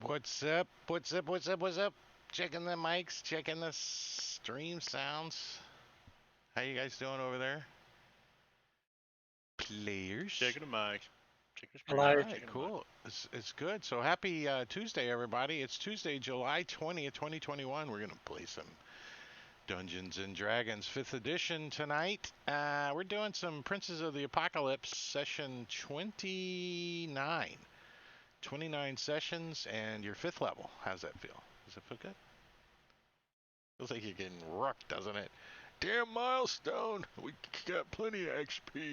What's up? What's up? What's up? What's up? Checking the mics, checking the stream sounds. How you guys doing over there? Players. Checking the mic. Checking the All stream. Hello. right, Checking the mic. cool. It's good. So happy Tuesday, everybody. It's Tuesday, July 20th, 2021. We're going to play some Dungeons and Dragons 5th edition tonight. We're doing some Princes of the Apocalypse session 29. 29 sessions and your 5th level. How's that feel? Does it feel good? Feels like you're getting rooked, doesn't it? Damn milestone! We got plenty of XP. Do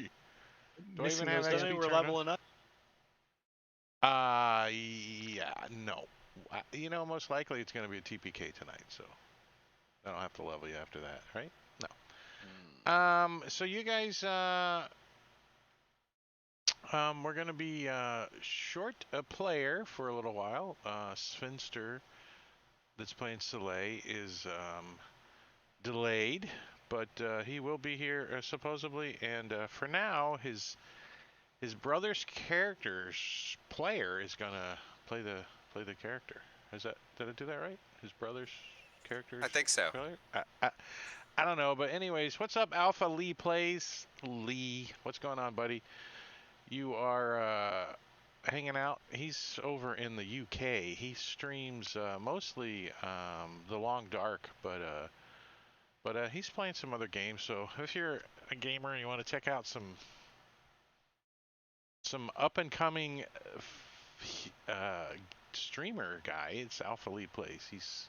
I even Missing have those Doesn't XP mean we're turned on? leveling up. Yeah, no. You know, most likely it's going to be a TPK tonight, so I don't have to level you after that, right? No. So you guys, we're going to be short a player for a little while. Sphinster, that's playing Soleil, is delayed, but he will be here supposedly. And for now, his brother's character's player is gonna play the character. Did I do that right? His brother's character's I think so. player? I don't know, but anyways, what's up, Alpha Lee Plays? Lee, what's going on, buddy? You are hanging out. He's over in the UK. He streams mostly The Long Dark, but he's playing some other games. So if you're a gamer and you want to check out some up and coming streamer guy, it's Alpha Lead Plays. He's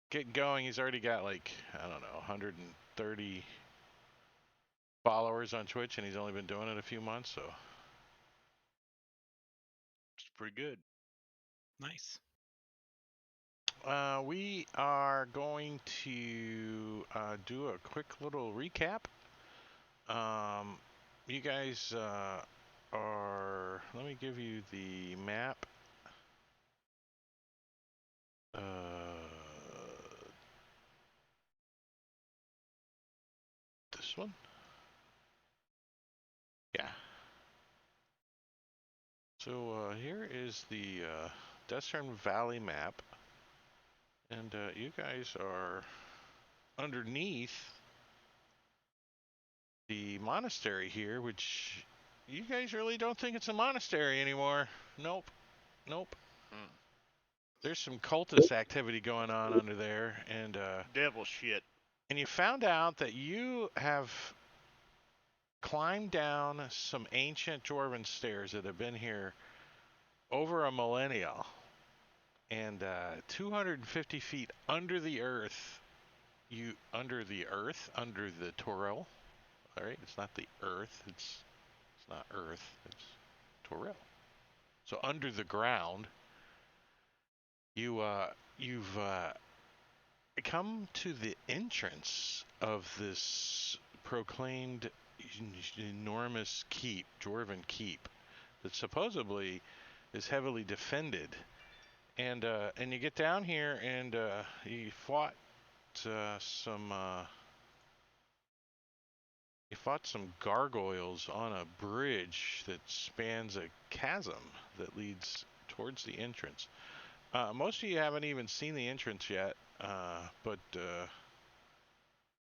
getting going. He's already got like, I don't know, 130 followers on Twitch, and he's only been doing it a few months. So It's pretty good. Nice. we are going to do a quick little recap. You guys are. Let me give you the map. This one? Yeah. So here is the Destern Valley map. And you guys are underneath the monastery here, which you guys really don't think it's a monastery anymore. Nope. Nope. Mm. There's some cultist activity going on under there, and Devil shit. you found out that you have climbed down some ancient dwarven stairs that have been here over a millennia, and 250 feet under the earth, under the Toril. All right, it's not the earth. It's not earth. It's Toril. So under the ground, you've come to the entrance of this proclaimed enormous keep, Dwarven keep, that supposedly is heavily defended. And you get down here and you fought some gargoyles on a bridge that spans a chasm that leads towards the entrance. Most of you haven't even seen the entrance yet, but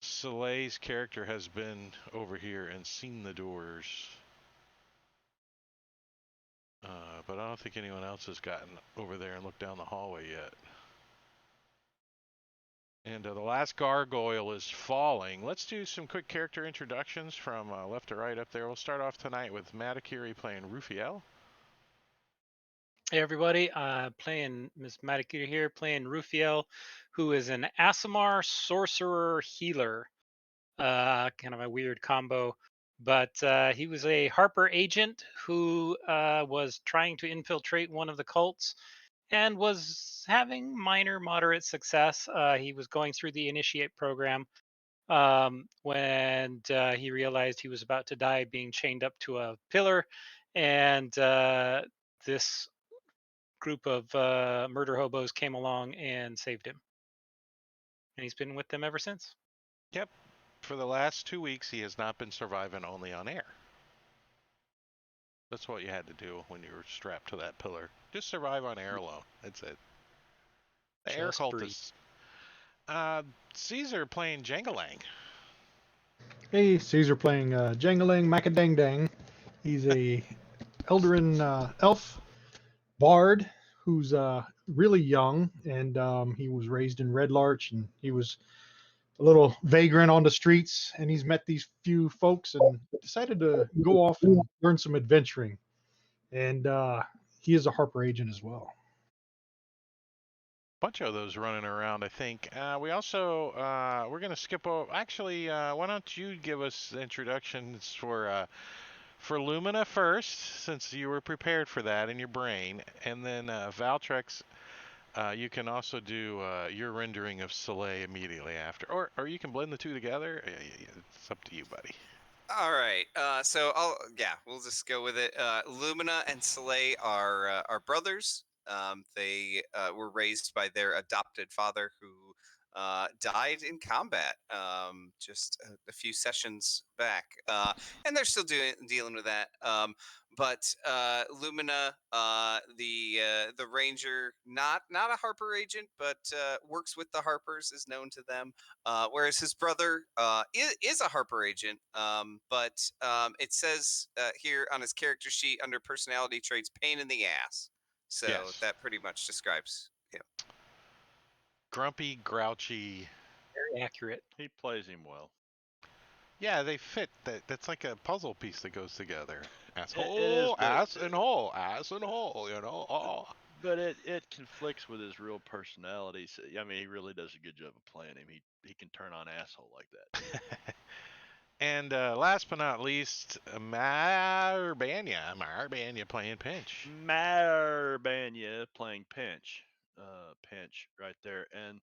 Soleil's character has been over here and seen the doors. But I don't think anyone else has gotten over there and looked down the hallway yet. And the last gargoyle is falling. Let's do some quick character introductions from left to right up there. We'll start off tonight with Matakiri playing Rufiel. Hey everybody, playing Miss Matakira here, playing Rufiel, who is an Asimar sorcerer healer. Kind of a weird combo. But he was a Harper agent who was trying to infiltrate one of the cults and was having minor, moderate success. He was going through the Initiate program when he realized he was about to die being chained up to a pillar. And this group of murder hobos came along and saved him. And he's been with them ever since. Yep. For the last 2 weeks, he has not been surviving only on air. That's what you had to do when you were strapped to that pillar. Just survive on air alone. That's it. The air Just breathe. cultists. Caesar playing Jangalang. Hey, Caesar playing Jangalang Macadang Dang. He's a Eldarin elf bard who's really young, and he was raised in Red Larch, and he was a little vagrant on the streets, and he's met these few folks and decided to go off and learn some adventuring. And he is a Harper agent as well. Bunch of those running around, I think. We also we're gonna skip over. Actually, why don't you give us introductions for Lumina first, since you were prepared for that in your brain, and then Valtrex. You can also do your rendering of Soleil immediately after, or you can blend the two together. It's up to you, buddy. All right. So we'll just go with it. Lumina and Soleil are brothers. They were raised by their adopted father, who died in combat just a few sessions back, and they're still dealing with that. But Lumina, the Ranger, not a Harper agent, but works with the Harpers, is known to them. Whereas his brother is a Harper agent, but it says here on his character sheet under personality traits, pain in the ass. So Yes. that pretty much describes him. Grumpy, grouchy. Very accurate. He plays him well. Yeah, they fit. That's like a puzzle piece that goes together. It is, but- ass and hole, ass and hole. You know. Oh. But it conflicts with his real personality. So, I mean, he really does a good job of playing him. He can turn on asshole like that. And last but not least, Marbanya playing Pinch. Marbanya playing Pinch. Pinch right there. And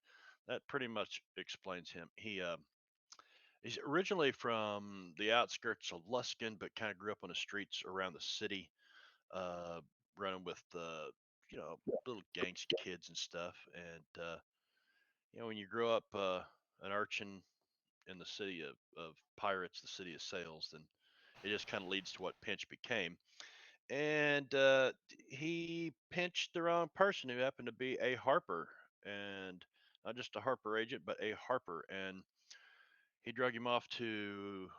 that pretty much explains him. He's originally from the outskirts of Luskin, but kind of grew up on the streets around the city, running with little gangs of kids and stuff. And when you grow up an urchin in the city of pirates, the city of sails, then it just kind of leads to what Pinch became. And he pinched the wrong person who happened to be a Harper, and not just a Harper agent, but a Harper. And he drug him off to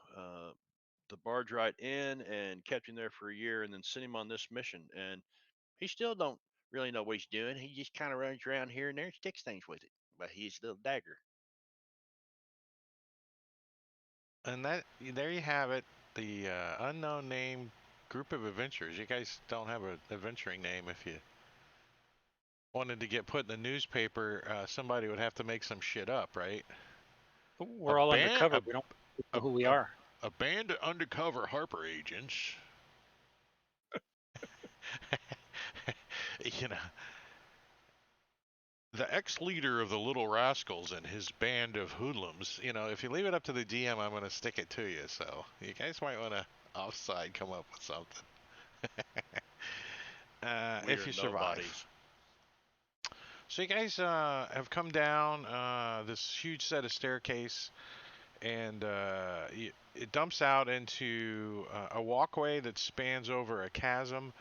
the Barge Right Inn and kept him there for a year, and then sent him on this mission. And he still don't really know what he's doing. He just kind of runs around here and there and sticks things with it. But he's a little dagger. And there you have it, the unknown name group of adventurers. You guys don't have an adventuring name. If you wanted to get put in the newspaper, somebody would have to make some shit up, right? We're all undercover. We don't know who we are. A band of undercover Harper agents. You know, the ex-leader of the Little Rascals and his band of hoodlums. You know, if you leave it up to the DM, I'm going to stick it to you. So you guys might want to offside come up with something. If you survive. Nobodies. So you guys have come down this huge set of staircase, and it dumps out into a walkway that spans over a chasm.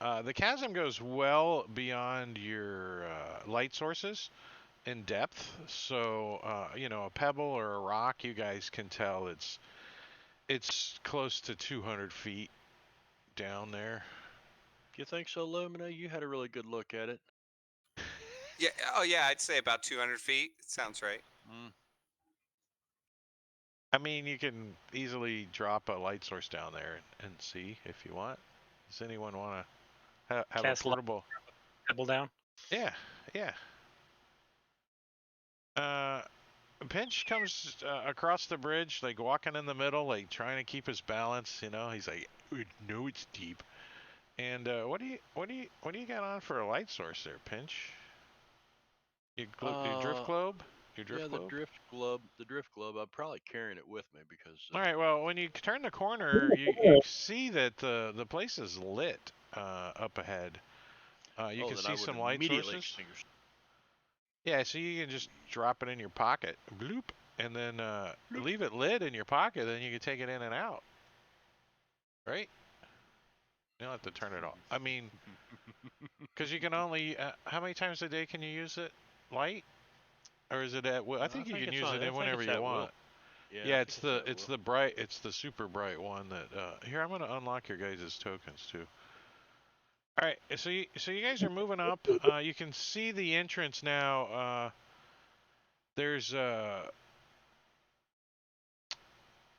The chasm goes well beyond your light sources in depth, so a pebble or a rock, you guys can tell it's close to 200 feet down there. You think so, Lumina? You had a really good look at it. Yeah. Oh, yeah. I'd say about 200 feet. It sounds right. Mm. I mean, you can easily drop a light source down there and see if you want. Does anyone want to have Cast a portable? Double down. Yeah. Pinch comes across the bridge, like walking in the middle, like trying to keep his balance. You know, he's like, "No, it's deep." And what do you got on for a light source there, Pinch? Your drift globe? Your drift globe? The drift globe. I'm probably carrying it with me because. All right. Well, when you turn the corner, you see that the place is lit up ahead. You can see some light sources. Yeah, so you can just drop it in your pocket, bloop, and then leave it lit in your pocket. Then you can take it in and out. Right? You'll have to turn it off. I mean, because you can only how many times a day can you use it? Light, or is it at? Well, I think you can it's use on- it I in think whenever it's you at will. want. Yeah, Yeah, I it's think the at will. bright, it's the super bright one that. Here, I'm gonna unlock your guys' tokens too. All right, so you guys are moving up. You can see the entrance now. There's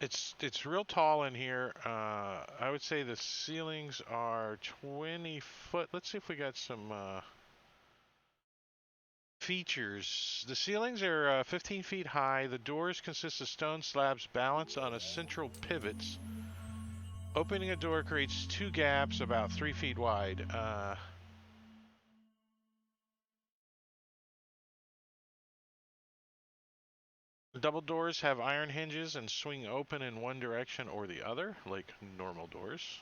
it's real tall in here. I would say the ceilings are 20 foot. Let's see if we got some features. The ceilings are 15 feet high. The doors consist of stone slabs balanced on a central pivots. Opening a door creates two gaps about 3 feet wide. Double doors have iron hinges and swing open in one direction or the other, like normal doors.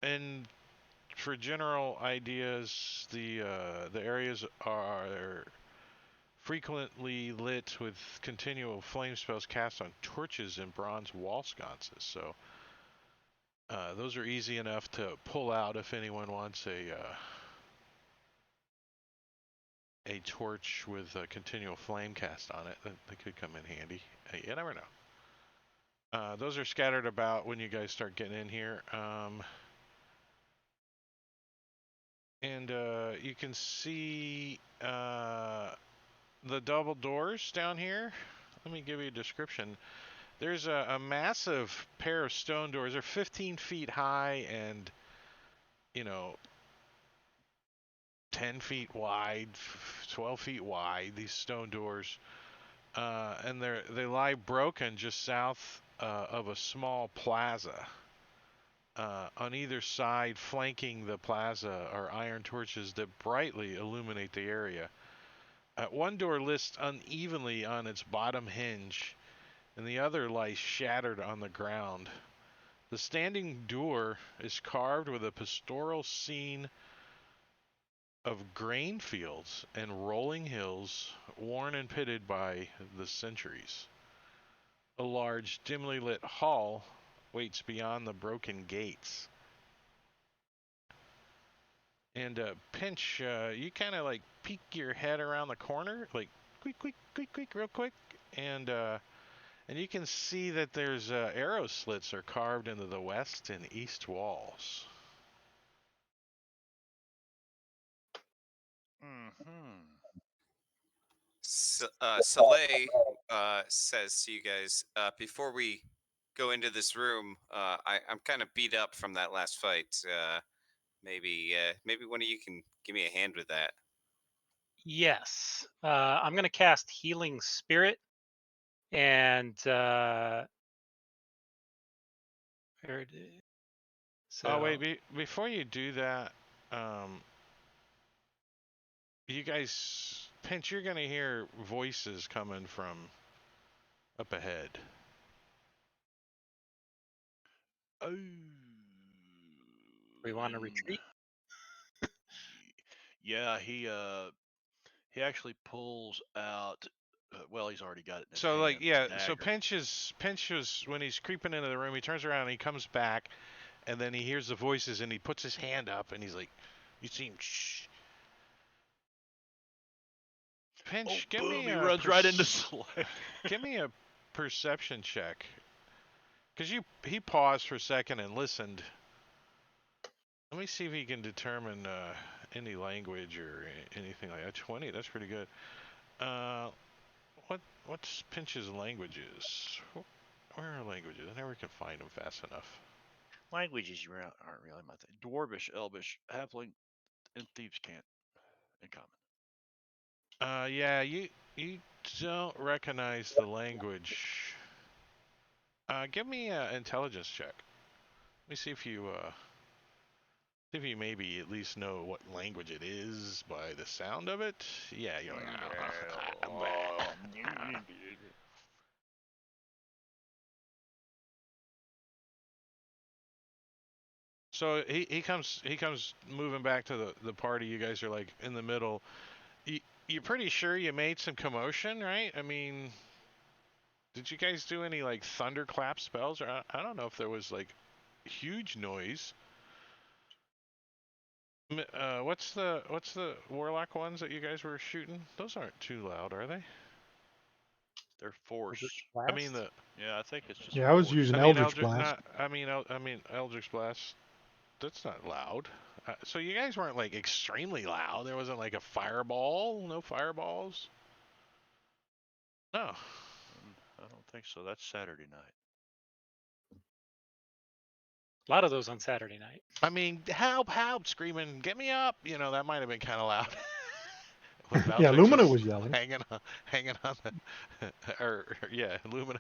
And for general ideas, the areas are frequently lit with continual flame spells cast on torches and bronze wall sconces. So those are easy enough to pull out if anyone wants a torch with a continual flame cast on it. That could come in handy. You never know. Those are scattered about when you guys start getting in here. And you can see the double doors down here. Let me give you a description. There's a massive pair of stone doors. They're 15 feet high and, 10 feet wide, 12 feet wide, these stone doors. And they lie broken just south of a small plaza. On either side, flanking the plaza, are iron torches that brightly illuminate the area. One door lists unevenly on its bottom hinge, and the other lies shattered on the ground. The standing door is carved with a pastoral scene of grain fields and rolling hills, worn and pitted by the centuries. A large, dimly lit hall waits beyond the broken gates. And Pinch, you kind of like peek your head around the corner, like quick, real quick, and you can see that there's arrow slits are carved into the west and east walls. Soleil says to you guys, before we go into this room, I'm kind of beat up from that last fight. Maybe one of you can give me a hand with that. Yes. I'm going to cast Healing Spirit. And where it is. So, Oh wait, before you do that, you guys, Pinch, you're gonna hear voices coming from up ahead. Oh. we want to retreat. Yeah, he actually pulls out. Well, he's already got it in his So like, hand, yeah, the so dagger. Pinch is when he's creeping into the room, he turns around and he comes back, and then he hears the voices and he puts his hand up and he's like, "You seem shh." Pinch, give boom! me He a runs right into Soleil. give me a perception check, because he paused for a second and listened. Let me see if he can determine any language or anything like that. 20, that's pretty good. What's Pinch's languages? Where are languages? I never can find them fast enough. Languages aren't really my thing. Dwarvish, Elvish, Halfling, and Thieves' Cant in common. Yeah, you don't recognize the language. Give me an intelligence check. Let me see if you maybe at least know what language it is by the sound of it. Yeah, you're like. So he comes moving back to the party. You guys are like in the middle. You're pretty sure you made some commotion, right? I mean, Did you guys do any like thunderclap spells, or I don't know if there was like huge noise. What's the warlock ones that you guys were shooting? Those aren't too loud, are they? They're force. I mean the. Yeah, I think it's just. Yeah, I was force. using I mean Eldritch Blast. Not. I mean Eldritch Blast. That's not loud. So you guys weren't like extremely loud. There wasn't like a fireball. No fireballs. No. I don't think so. That's Saturday night. A lot of those on Saturday night. I mean, help, screaming, get me up. You know, that might have been kind of loud. Yeah, Valtrix Lumina is was yelling. hanging on the, yeah, Lumina.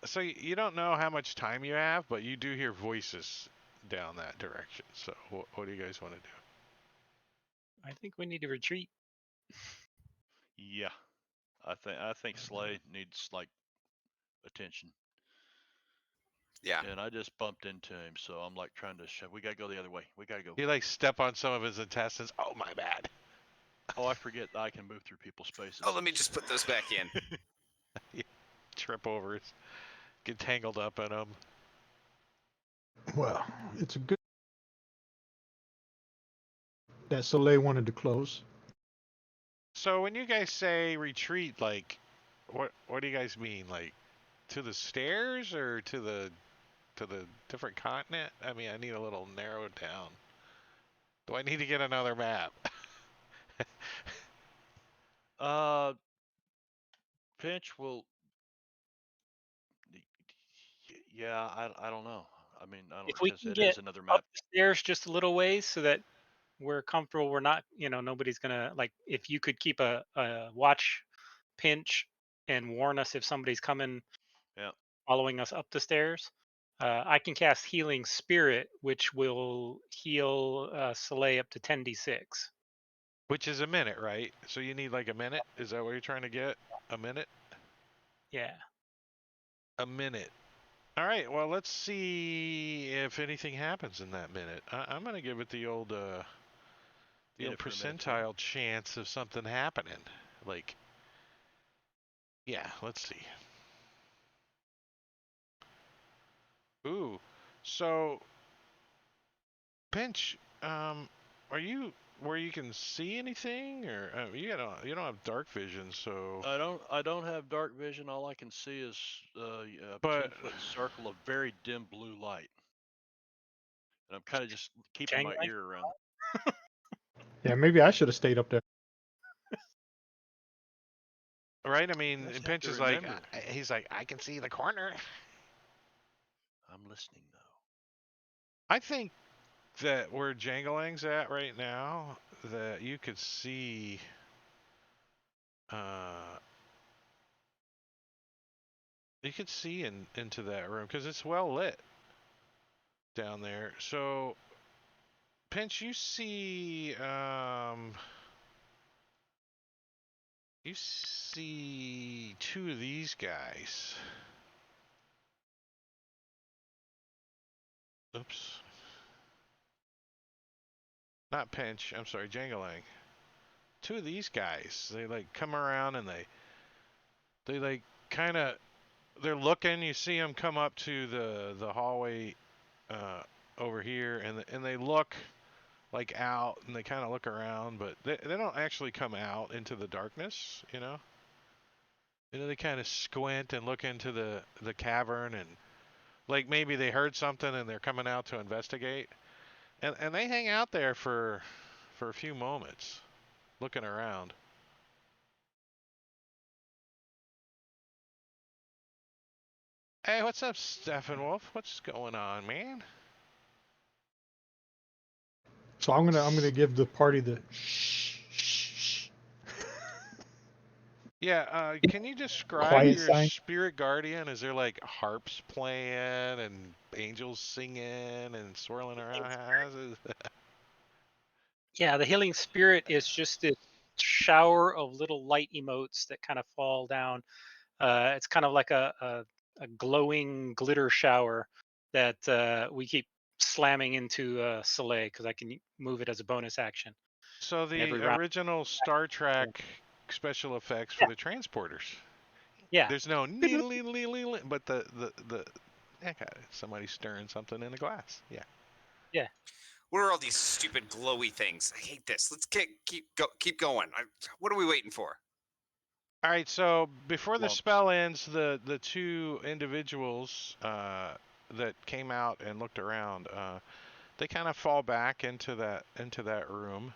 So you don't know how much time you have, but you do hear voices down that direction. So what do you guys want to do? I think we need to retreat. Yeah, I think Slay needs like attention. Yeah. And I just bumped into him, so I'm like trying to shove. We gotta go the other way. We gotta go. You like step on some of his intestines. Oh, my bad. Oh, I forget I can move through people's spaces. Oh, let me just put those back in. Trip over it. Get tangled up in them. Well, it's a good that Soleil wanted to close. So when you guys say retreat, like, what do you guys mean? Like, to the stairs or to the different continent? I mean, I need a little narrowed down. Do I need to get another map? Pinch will. Yeah, I don't know. I mean, I don't If we because can it get is another up map. the stairs just a little ways so that we're comfortable, we're not, nobody's gonna like. If you could keep a watch pinch and warn us if somebody's coming, Yeah. following us up the stairs. I can cast Healing Spirit, which will heal Soleil up to 10d6. Which is a minute, right? So you need like a minute? Is that what you're trying to get? A minute? Yeah. A minute. All right, well, let's see if anything happens in that minute. I'm going to give it the old percentile chance of something happening. Like, yeah, let's see. Ooh, so Pinch, are you where you can see anything, or you don't have dark vision, so I don't have dark vision. All I can see is a But- 10-foot circle of very dim blue light, and I'm kind of just keeping my Jangling? ear around. Yeah, maybe I should have stayed up there. right? I mean, just have Pinch to is like, remember. he's like, I can see the corner. I'm listening though. I think that where Jangling's at right now, that you could see, you could see into that room because it's well lit down there. So, Pinch, you see, you see two of these guys. Oops. Not Pinch, I'm sorry, Jangling. Two of these guys, they like come around and they like kind of, they're looking, you see them come up to the hallway over here, and they look like out, and they kind of look around, but they don't actually come out into the darkness, you know? They kind of squint and look into the cavern, and like maybe they heard something and they're coming out to investigate. And they hang out there for a few moments, looking around. Hey, what's up, Steppenwolf? What's going on, man? So I'm gonna give the party the shh, shh, shh. Yeah, can you describe Quiet your sign? spirit guardian? Is there like harps playing and angels singing and swirling around? How's it? Yeah, the Healing Spirit is just this shower of little light emotes that kind of fall down. It's kind of like a glowing glitter shower that we keep slamming into Soleil because I can move it as a bonus action. So the Every round. original Star Trek special effects for the transporters. Yeah. There's no but the somebody's stirring something in the glass. Yeah. What are all these stupid glowy things? I hate this. Let's keep going. What are we waiting for? All right, so before the Well- spell ends, the two individuals that came out and looked around, they kind of fall back into that room.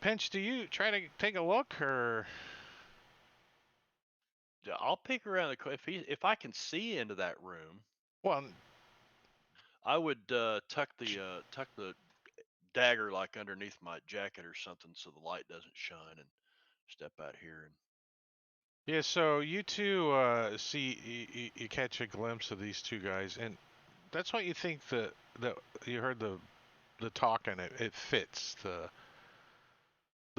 Pinch, do you try to take a look, or Yeah, I'll peek around the if I can see into that room, well, I would tuck the dagger like underneath my jacket or something so the light doesn't shine, and step out here and yeah. So you two see you catch a glimpse of these two guys, and that's what you think that you heard the talk, and it fits the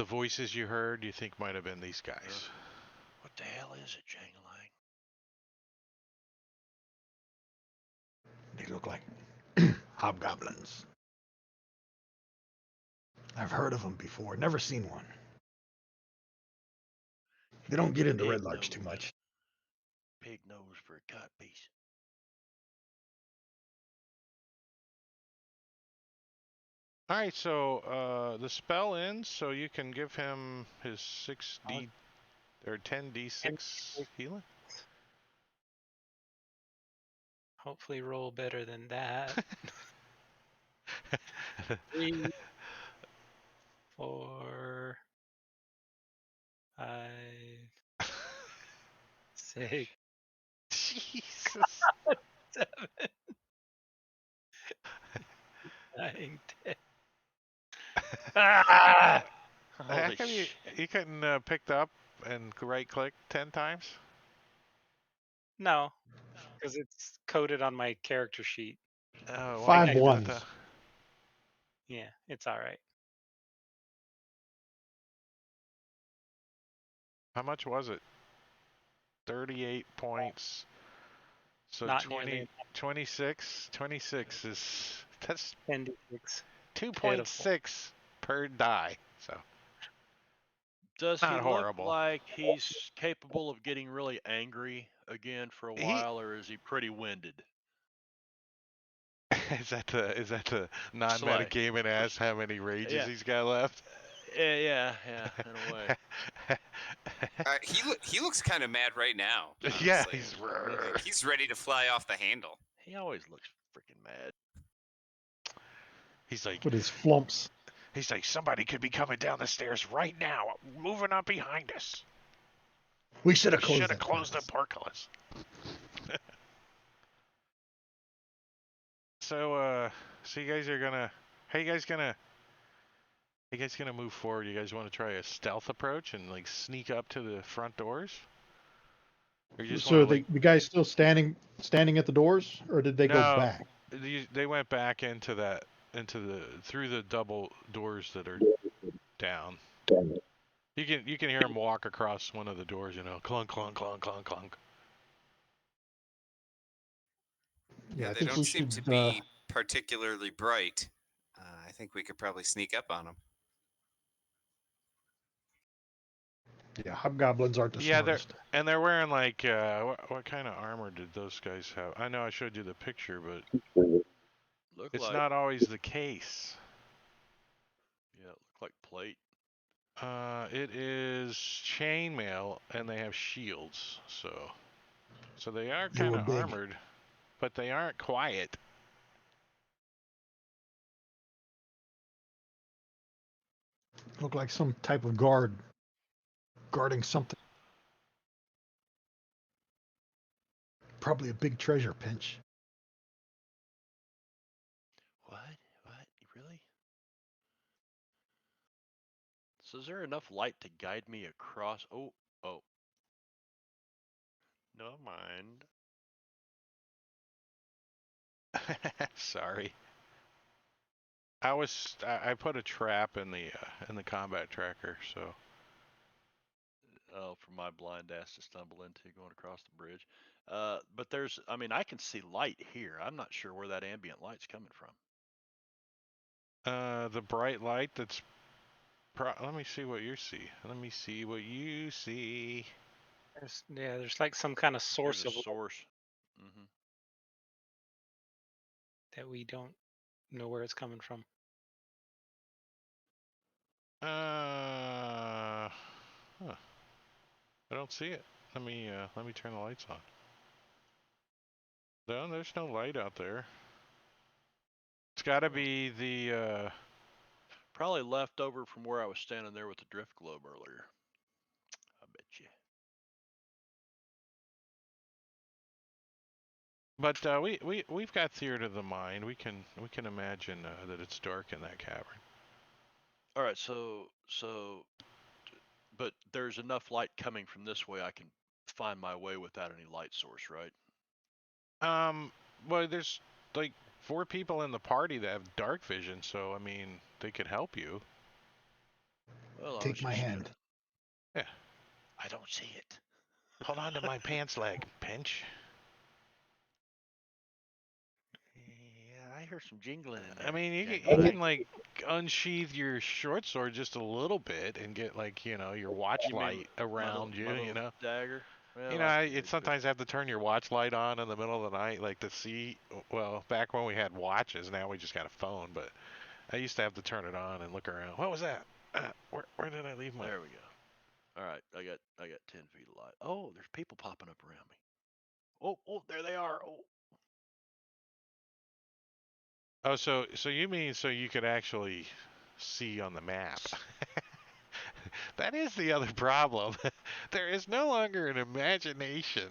voices you heard. You think might have been these guys. what the hell is it, Jangalang? They look like hobgoblins. I've heard of them before, never seen one. They don't get into Pig Red Larch too nose. much. Pig nose for a cut piece. All right, so the spell ends, so you can give him his 6d or 10d6 healing. Hopefully roll better than that. 3, 4, 5, 6, Jesus. 7, 9, 10. Ah! How Holy come you shit. couldn't picked up and right click 10 times? No, because it's coded on my character sheet. Oh, why 5 can't you do it ones. Yeah, it's all right. How much was it? 38 points. So Not 20, nearly 26. 26 is that's 10d6. 2.6 per die. So Does Not he look horrible. like he's capable of getting really angry again for a He- while, or is he pretty winded? is that the non-meta Slay. game and ask how many rages Yeah. he's got left? Yeah, in a way. He looks kind of mad right now. Yeah, honestly. he's Like, he's ready to fly off the handle. He always looks freaking mad. he's like With his flumps. somebody could be coming down the stairs right now, moving up behind us. We should have We closed should have that closed the portcullis. portcullis. So you guys are gonna. How you guys gonna move forward? You guys want to try a stealth approach and like sneak up to the front doors? Or you just So wanna, the guys still standing at the doors, or did they go No. back? They went back into through the double doors that are down. You can hear them walk across one of the doors, clunk, clunk, clunk, clunk, clunk. Yeah, I they think don't we seem should. to be particularly bright. I think we could probably sneak up on them. Yeah, hobgoblins aren't the Yeah, smartest. they're wearing like what kind of armor did those guys have? I know I showed you the picture, but Look it's like not always the case. look like plate. It is chainmail, and they have shields, so they are They were kind of big. armored, but they aren't quiet. Look like some type of guard guarding something. Probably a big treasure pinch. What? Really? So is there enough light to guide me across? Oh. Never mind. Sorry. I put a trap in the combat tracker, so Oh, for my blind ass to stumble into going across the bridge. But I can see light here. I'm not sure where that ambient light's coming from. the bright light that's Let me see what you see. Let me see what you see. There's like some kind of source There's of a light source. Hmm. that we don't know where it's coming from. Huh. I don't see it. Let me turn the lights on. No, there's no light out there. It's got to be the. Probably left over from where I was standing there with the drift globe earlier. I bet you. But we've got theater of the mind. We can imagine that it's dark in that cavern. All right, but there's enough light coming from this way I can find my way without any light source, right? Well, there's like 4 people in the party that have dark vision, so I mean, they could help you. Well, I was Take my just hand. Yeah. I don't see it. Hold on to my pants leg, Pinch. Yeah, I hear some jingling in there. I mean, you Jangling. can like unsheath your short sword just a little bit and get like your watch You mean light around my you. little dagger. Well, It's sometimes have to turn your watch light on in the middle of the night, like to see. Well, back when we had watches, now we just got a phone. But I used to have to turn it on and look around. What was that? Where did I leave my? There we go. All right, I got 10 feet of light. Oh, there's people popping up around me. Oh, there they are. Oh, Oh, so you mean so you could actually see on the map? That is the other problem. There is no longer an imagination,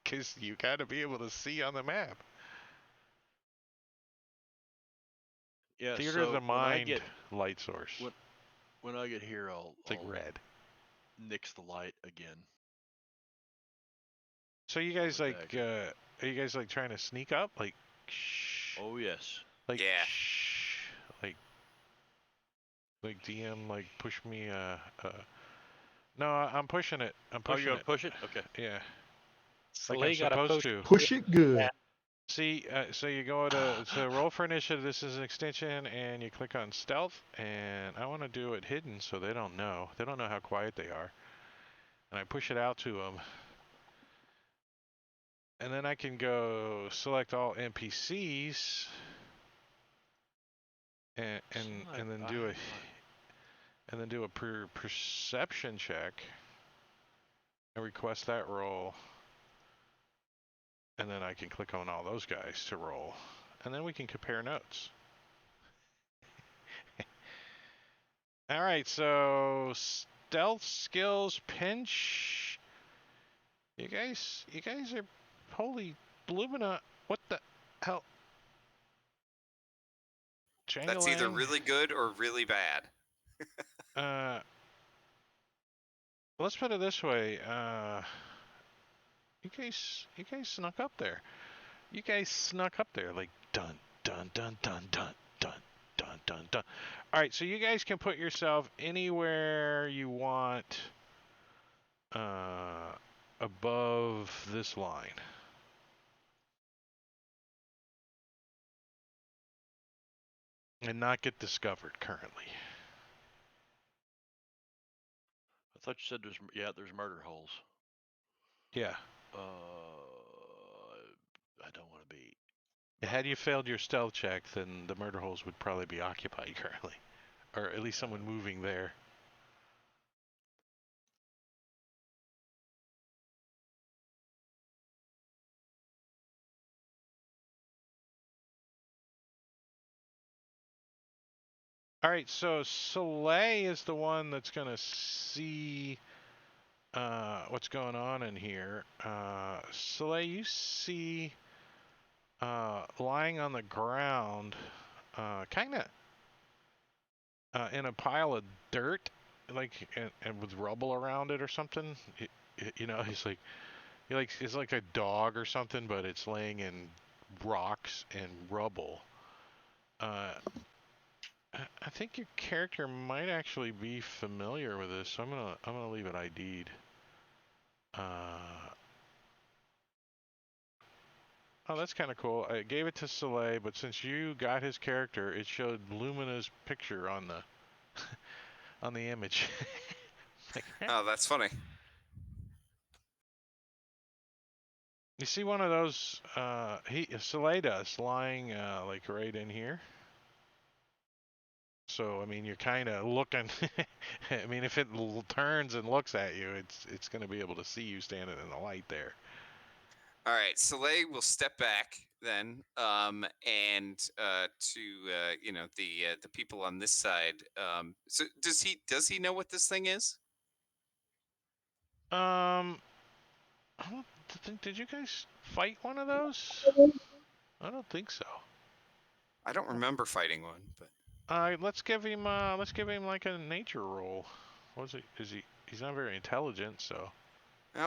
because you got to be able to see on the map. yeah. Theater of So the when I mind get light source. when I get here, It's like I'll red. nix the light again. So you on guys the like dagger. are you guys like trying to sneak up? Like shh. Oh yes. Like Yeah. shh. Like DM like push me No, I'm pushing it. I'm Oh, pushing you're it. gonna push it? Okay. Yeah. So Like I'm they got a supposed potion. to. Push it good. Yeah. See, so you go to roll for initiative. This is an extension, and you click on stealth. And I want to do it hidden, so they don't know. They don't know how quiet they are. And I push it out to them. And then I can go select all NPCs, and then do a perception check, and request that roll. And then I can click on all those guys to roll. And then we can compare notes. All right, so stealth skills, Pinch. You guys are holy Lumina. What the hell? That's either Jangalang. really good or really bad. Let's put it this way. You guys snuck up there. You guys snuck up there like dun dun dun dun dun dun dun dun dun. All right, so you guys can put yourself anywhere you want above this line. And not get discovered currently. I thought you said there's murder holes. Yeah. I don't want to be. Had you failed your stealth check, then the murder holes would probably be occupied currently. Or at least someone moving there. Alright, so Soleil is the one that's going to see what's going on in here. Soleil, you see lying on the ground, kind of in a pile of dirt, like and with rubble around it or something. It's like a dog or something, but it's laying in rocks and rubble. I think your character might actually be familiar with this, so I'm gonna leave it ID'd. Oh, that's kind of cool. I gave it to Soleil, but since you got his character, it showed Lumina's picture on the on the image. Like, Oh, that's funny. you see one of those, Soleil does, lying, like right in here. So, I mean, you're kind of looking, I mean, if it turns and looks at you, it's going to be able to see you standing in the light there. All right, Soleil will step back then, and to the people on this side. So does he know what this thing is? I don't think, did you guys fight one of those? I don't think so. I don't remember fighting one, but Let's give him like a nature roll. What is he? He's not very intelligent, so.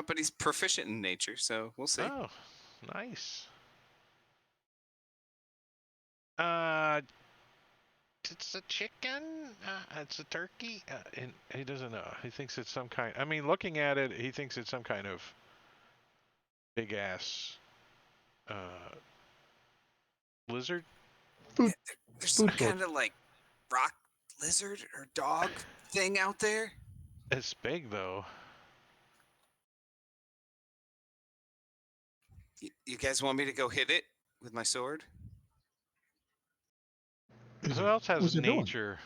but he's proficient in nature, so we'll see. Oh, nice. It's a chicken. It's a turkey. And he doesn't know. He thinks it's some kind. I mean, looking at it, he thinks it's some kind of big ass lizard. Food. There's some Food source. kind of like rock lizard or dog thing out there. It's big though. You guys want me to go hit it with my sword? Who else has What's it doing? nature?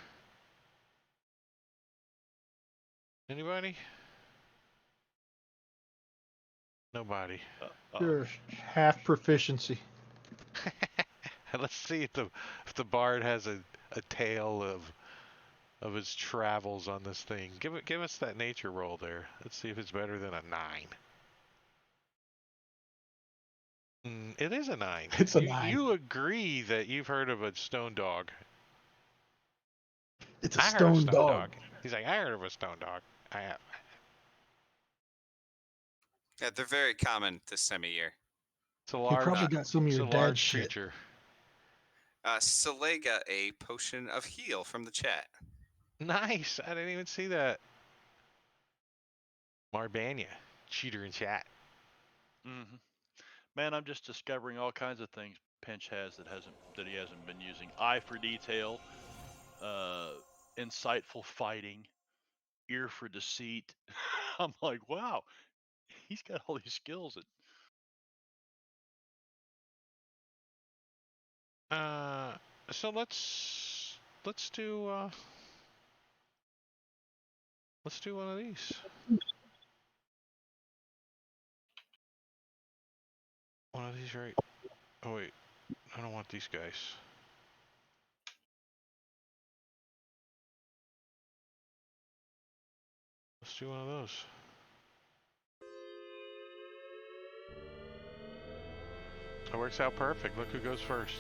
Anybody? Nobody. Your half proficiency. Let's see if the bard has a tale of his travels on this thing. Give us that nature roll there. Let's see if it's better than a 9. It is a 9. It's a 9. You agree that you've heard of a stone dog? It's a I heard of stone dog. He's like, I heard of a stone dog. I have. Yeah, they're very common this time of year. It's a You large. probably got some of It's your a dad's large shit. creature. Soleil got a potion of heal from the chat. Nice. I didn't even see that. Marbania, cheater in chat. Mm-hmm. Man, I'm just discovering all kinds of things Pinch has that he hasn't been using. Eye for detail, insightful fighting, ear for deceit. I'm like, wow, he's got all these skills. So let's do one of these. One of these, right? Oh wait, I don't want these guys. Let's do one of those. It works out perfect. Look who goes first.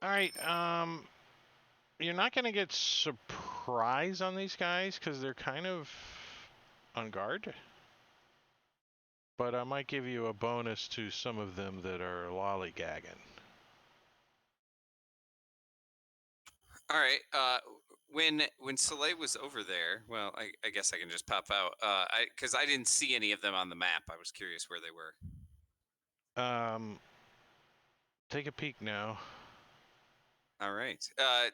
All right, you're not gonna get surprise on these guys because they're kind of on guard. But I might give you a bonus to some of them that are lollygagging. All right. When Soleil was over there, well, I guess I can just pop out. Because I didn't see any of them on the map. I was curious where they were. Take a peek now. All right.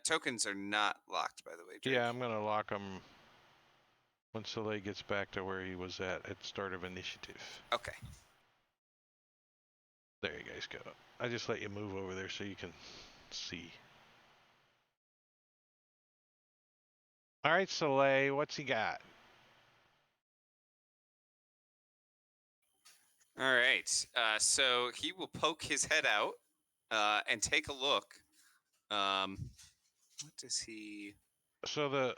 Tokens are not locked, by the way, Drake. Yeah, I'm gonna lock them when Soleil gets back to where he was at start of initiative. Okay. There you guys go. I just let you move over there so you can see. All right, Soleil, what's he got? All right. So he will poke his head out and take a look. What does he? So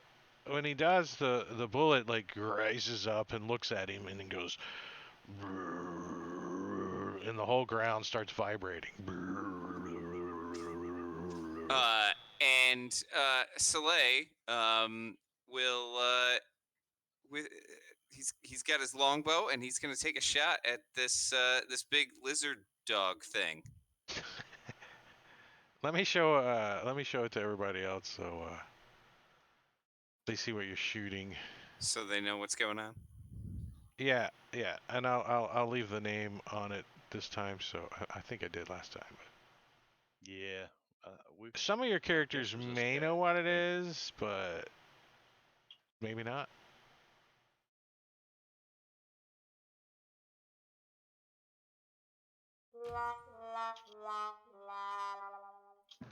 when he does, the bullet like rises up and looks at him and then goes, and the whole ground starts vibrating. And Soleil will he's got his longbow and he's gonna take a shot at this big lizard dog thing. Let me show it to everybody else so they see what you're shooting. So they know what's going on. Yeah, and I'll leave the name on it this time. So I think I did last time. Yeah. We've Some of your characters was this may guy. know what it is, but maybe not.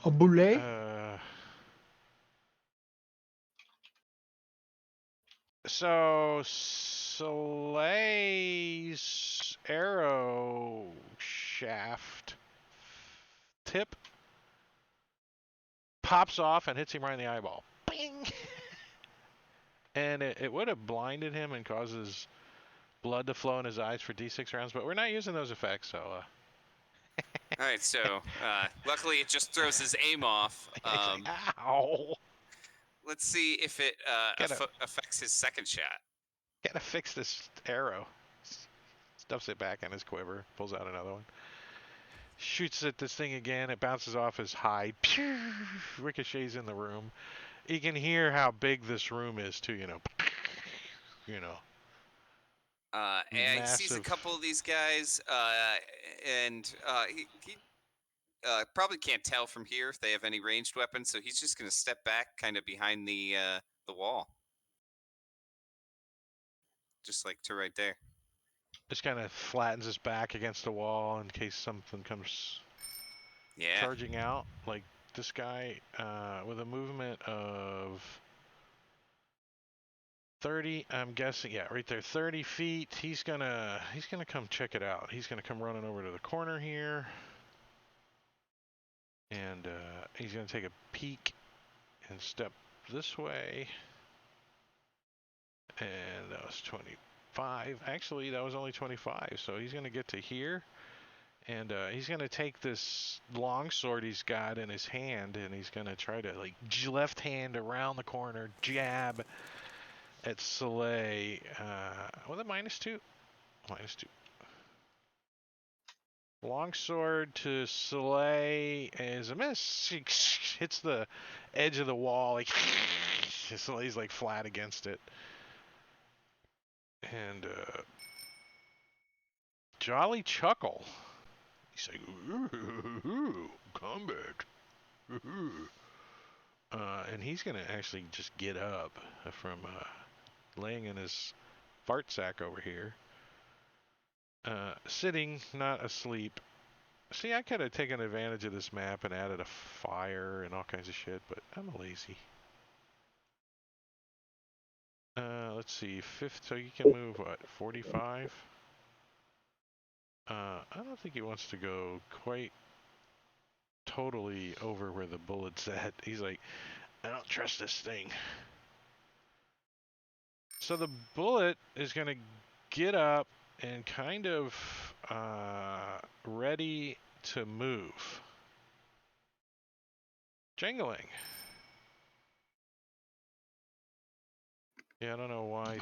A boulet? So Soleil's arrow shaft tip pops off and hits him right in the eyeball. Bing! And it would have blinded him and causes blood to flow in his eyes for D6 rounds, but we're not using those effects, so All right, so luckily it just throws his aim off. he's like, ow! Let's see if it affects his second shot. Gotta fix this arrow. Stuffs it back in his quiver, pulls out another one. Shoots at this thing again, it bounces off his hide. Pew! Ricochets in the room. You can hear how big this room is too, you know. You know. And he sees a Massive. couple of these guys, and he probably can't tell from here if they have any ranged weapons, so he's just going to step back kind of behind the wall. Just like to right there. Just kind of flattens his back against the wall in case something comes Yeah. charging out. Like this guy with a movement of 30, I'm guessing, yeah, right there, 30 feet. He's gonna come check it out. He's gonna come running over to the corner here. And he's gonna take a peek and step this way. And that was 25. Actually, that was only 25. So he's gonna get to here. And he's going to take this long sword he's got in his hand, and he's going to try to, like, left hand around the corner, jab at Soleil. With a -2. -2. Long sword to Soleil is a miss. He hits the edge of the wall. Like, Soleil's, like, flat against it. And Jolly chuckle. He's like, ooh, combat. Ooh. And he's going to actually just get up from laying in his fart sack over here. Sitting, not asleep. See, I could have taken advantage of this map and added a fire and all kinds of shit, but I'm lazy. Let's see, so you can move, what, 45? I don't think he wants to go quite totally over where the bullet's at. He's like, I don't trust this thing. So the bullet is going to get up and kind of ready to move. Jingling. Yeah, I don't know why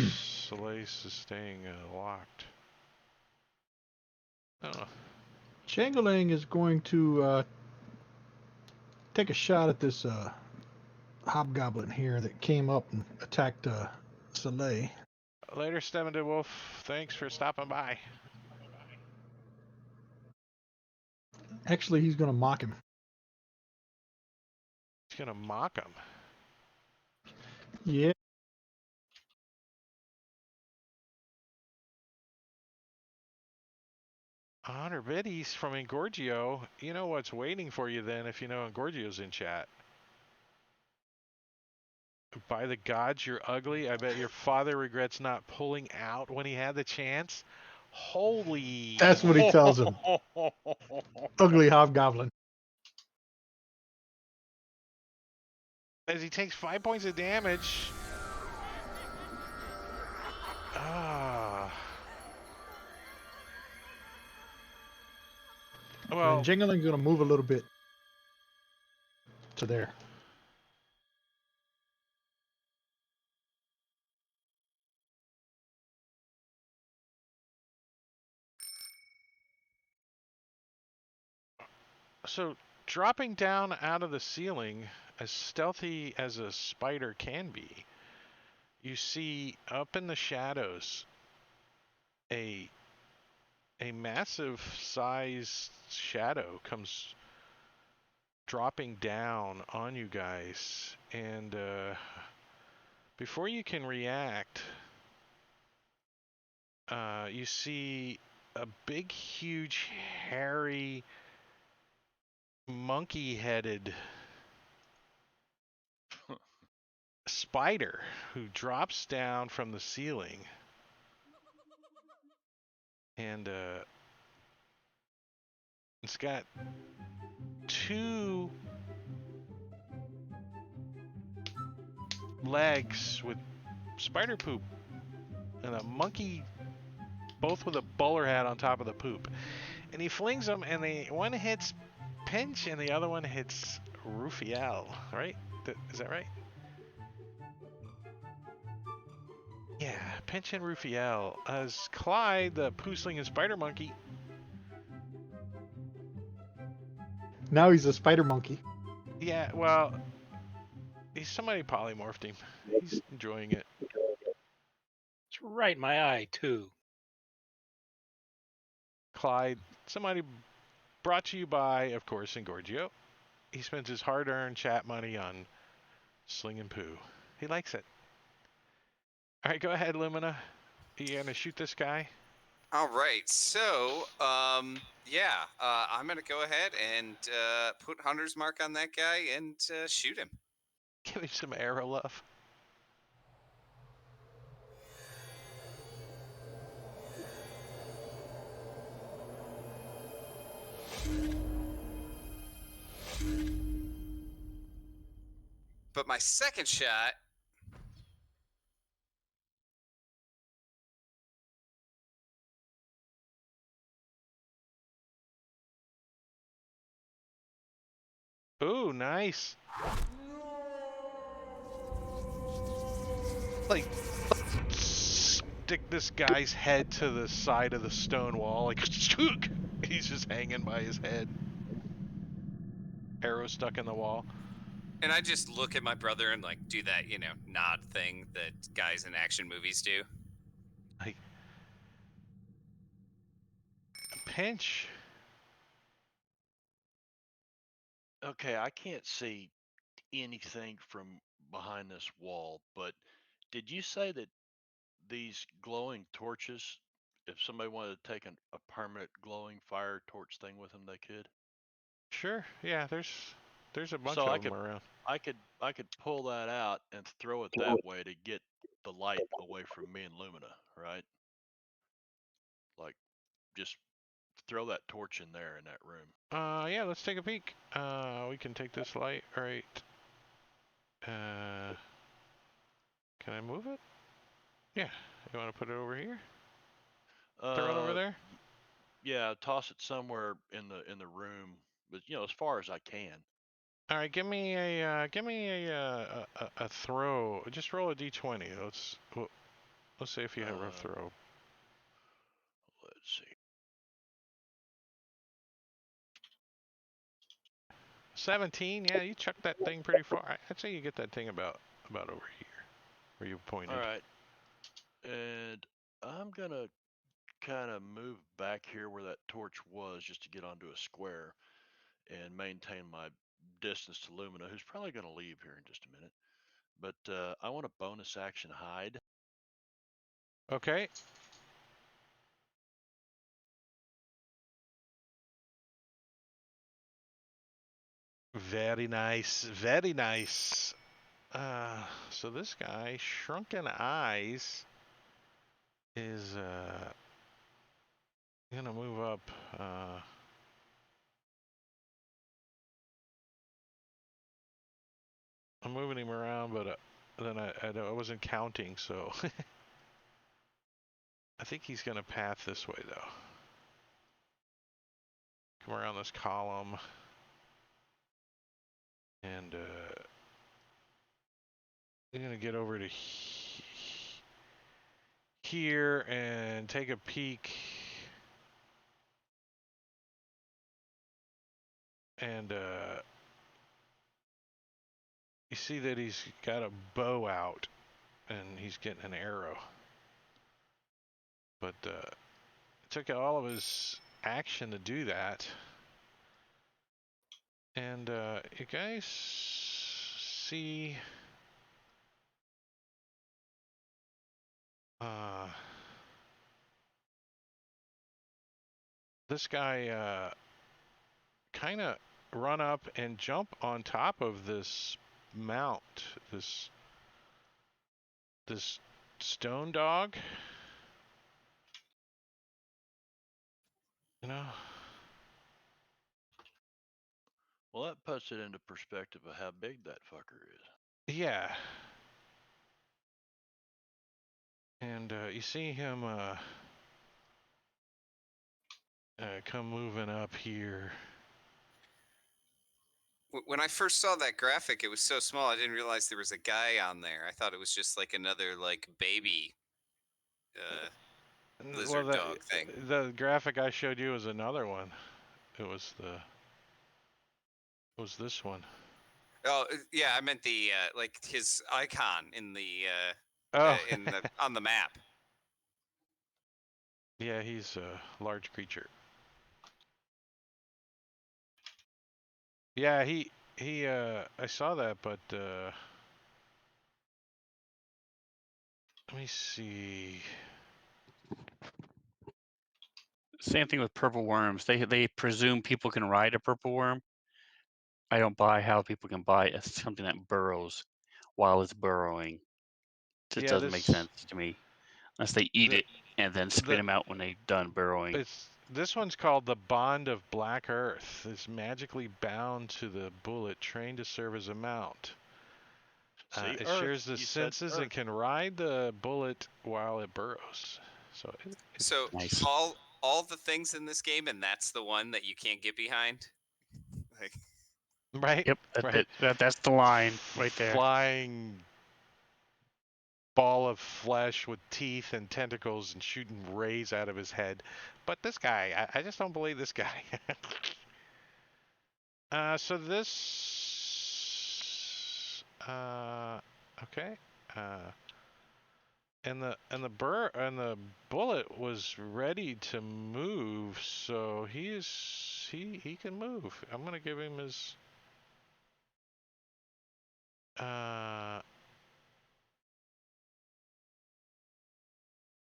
Soleil is staying locked. I don't know. Changeling is going to take a shot at this hobgoblin here that came up and attacked Soleil. Later, Steven DeWolf. Thanks for stopping by. Actually, he's going to mock him. He's going to mock him. Yeah. Honor Biddies from Engorgio. You know what's waiting for you then if you know Engorgio's in chat. By the gods, you're ugly. I bet your father regrets not pulling out when he had the chance. Holy. That's what he tells him. Ugly hobgoblin. As he takes 5 points of damage. Well, and Jingling's going to move a little bit to there. So dropping down out of the ceiling, as stealthy as a spider can be, you see up in the shadows a massive sized shadow comes dropping down on you guys, and before you can react, you see a big, huge, hairy, monkey-headed spider who drops down from the ceiling, and it's got 2 legs with spider poop and a monkey, both with a bowler hat on top of the poop. And he flings them, and one hits Pinch and the other one hits Rufiel, right? Is that right? Yeah, Pinch and Rufiel. As Clyde, the poo-slinging spider monkey. Now he's a spider monkey. Yeah, well, somebody polymorphed him. He's enjoying it. It's right in my eye, too. Clyde, somebody brought to you by, of course, Engorgio. He spends his hard-earned chat money on slinging poo. He likes it. All right, go ahead, Lumina. You gonna shoot this guy? All right, so yeah, I'm gonna go ahead and put Hunter's Mark on that guy and shoot him. Give him some arrow love. But my second shot. Ooh, nice. Like, stick this guy's head to the side of the stone wall. Like, he's just hanging by his head. Arrow stuck in the wall. And I just look at my brother and like do that, nod thing that guys in action movies do. Like, Pinch. Okay, I can't see anything from behind this wall, but did you say that these glowing torches, if somebody wanted to take a permanent glowing fire torch thing with them, they could? Sure. Yeah, there's a bunch So of them around. I could pull that out and throw it that way to get the light away from me and Lumina, right? Like, just throw that torch in there in that room. Yeah, let's take a peek. We can take this light, right? Can I move it? Yeah. You want to put it over here? Throw it over there? Yeah, toss it somewhere in the room, but as far as I can. All right, give me a throw. Just roll a d20. Let's see if you have a throw. Let's see. 17. Yeah, you chucked that thing pretty far. I'd say you get that thing about over here, where you pointed. All right. And I'm gonna kind of move back here where that torch was, just to get onto a square and maintain my distance to Lumina, who's probably gonna leave here in just a minute. But I want a bonus action hide. Okay. Very nice. Very nice. So this guy, Shrunken Eyes, is gonna move up. I'm moving him around, but then I wasn't counting, so I think he's gonna path this way though. Come around this column, and I'm gonna get over to here and take a peek. And you see that he's got a bow out, and he's getting an arrow. But it took all of his action to do that. And you guys see this guy kind of run up and jump on top of this mount, this stone dog. You know? Well, that puts it into perspective of how big that fucker is. Yeah. And you see him come moving up here. When I first saw that graphic, it was so small. I didn't realize there was a guy on there. I thought it was just like another like baby lizard Well, dog thing. the graphic I showed you was another one. It was this one. Oh yeah, I meant the like his icon in the on the map. Yeah, he's a large creature. Yeah, he I saw that, but let me see. Same thing with purple worms. They presume people can ride a purple worm. I don't buy how people can buy something that burrows while it's burrowing. It just doesn't make sense to me, unless they eat it and then spit them out when they're done burrowing. This one's called the Bond of Black Earth. It's magically bound to the bullet, trained to serve as a mount. It shares the senses and can ride the bullet while it burrows. So nice. all the things in this game, and that's the one that you can't get behind. Like, right. Yep. That's the line right there. Flying ball of flesh with teeth and tentacles and shooting rays out of his head. But this guy, I just don't believe this guy. So this, okay. And the bullet was ready to move, so he can move. I'm gonna give him his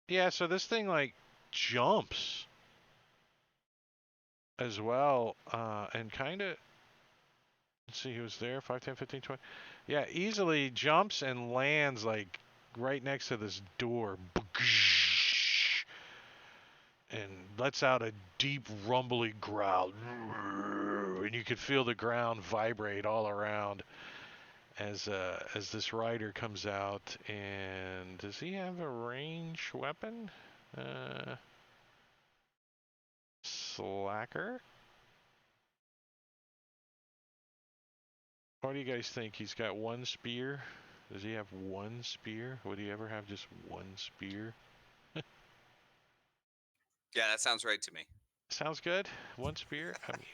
yeah, so this thing like jumps as well, and kind of, let's see, he was there, 5, 10, 15, 20. Yeah, easily jumps and lands like right next to this door. And lets out a deep rumbly growl. And you can feel the ground vibrate all around as this rider comes out. And does he have a range weapon? Slacker? What do you guys think? He's got one spear? Does he have one spear? Would he ever have just one spear? yeah, that sounds right to me. Sounds good. One spear? I mean,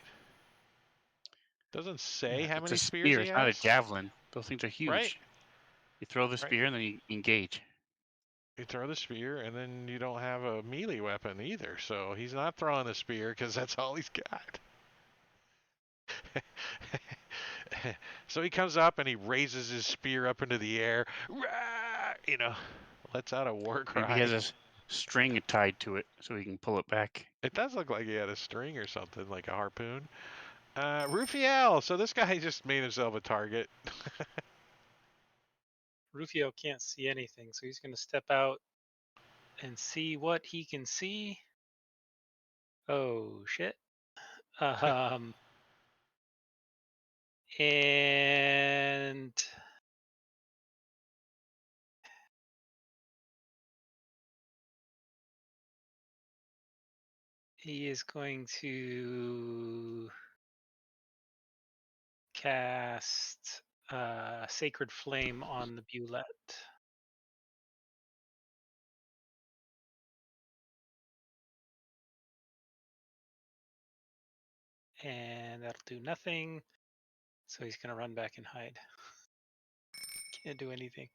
doesn't say how It's many a spears spear. he It's has. not a javelin. Those things are huge. Right. You throw the spear and then you engage. You throw the spear, and then you don't have a melee weapon either. So he's not throwing a spear because that's all he's got. So he comes up and he raises his spear up into the air. You know, lets out a war cry. Maybe he has a string tied to it so he can pull it back. It does look like he had a string or something, like a harpoon. Rufiel. So this guy just made himself a target. Rufio can't see anything, so he's going to step out and see what he can see. Oh, shit. And he is going to cast Sacred Flame on the Bulette. And that'll do nothing. So he's going to run back and hide. Can't do anything.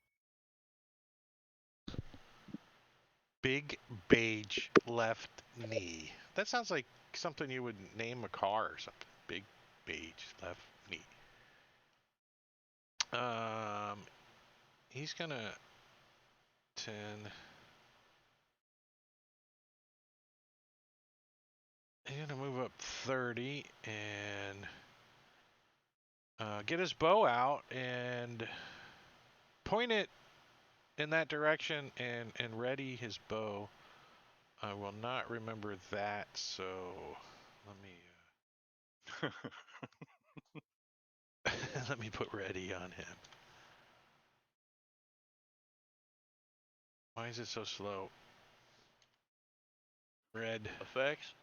Big beige left knee. That sounds like something you would name a car or something. Big mage, left knee. He's gonna 10. He's gonna move up 30 and get his bow out and point it in that direction and ready his bow. I will not remember that, so let me let me put ready on him. Why is it so slow? Red. Effects.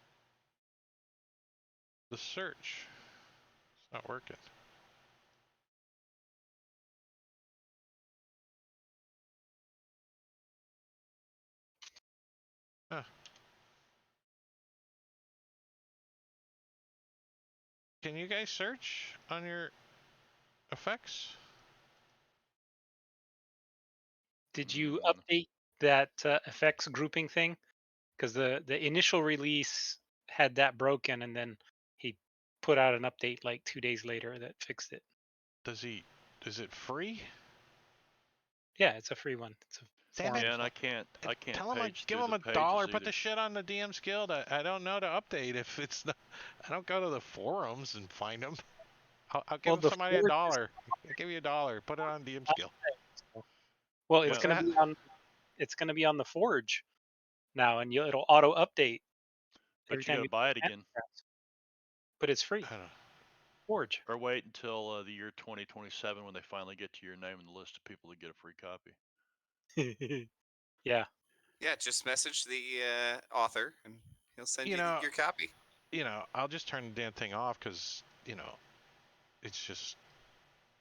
The search. It's not working. Huh. Can you guys search on your effects? Did you Mm. update that effects grouping thing? Because the initial release had that broken, and then he put out an update like 2 days later that fixed it. Is it free? Yeah, it's a free one. It's a Damn forum. it. Yeah, and I can't Tell him page give through him the a pages dollar. Put either. the shit on the DM's Guild. I don't know to update if it's not. I don't go to the forums and find them. I'll give Well, the somebody a forge is- dollar. I'll give you a dollar. Put it on DM's Guild. Well, it's Yeah. gonna be on. It's gonna be on the Forge now, and it'll auto update But every you time gotta you buy put it an again, Antichrist. But it's free. I don't know. Forge. or wait until the year 2027 when they finally get to your name in the list of people that get a free copy. Yeah. Yeah, just message the author and he'll send You you know- your copy. I'll just turn the damn thing off because, it's just,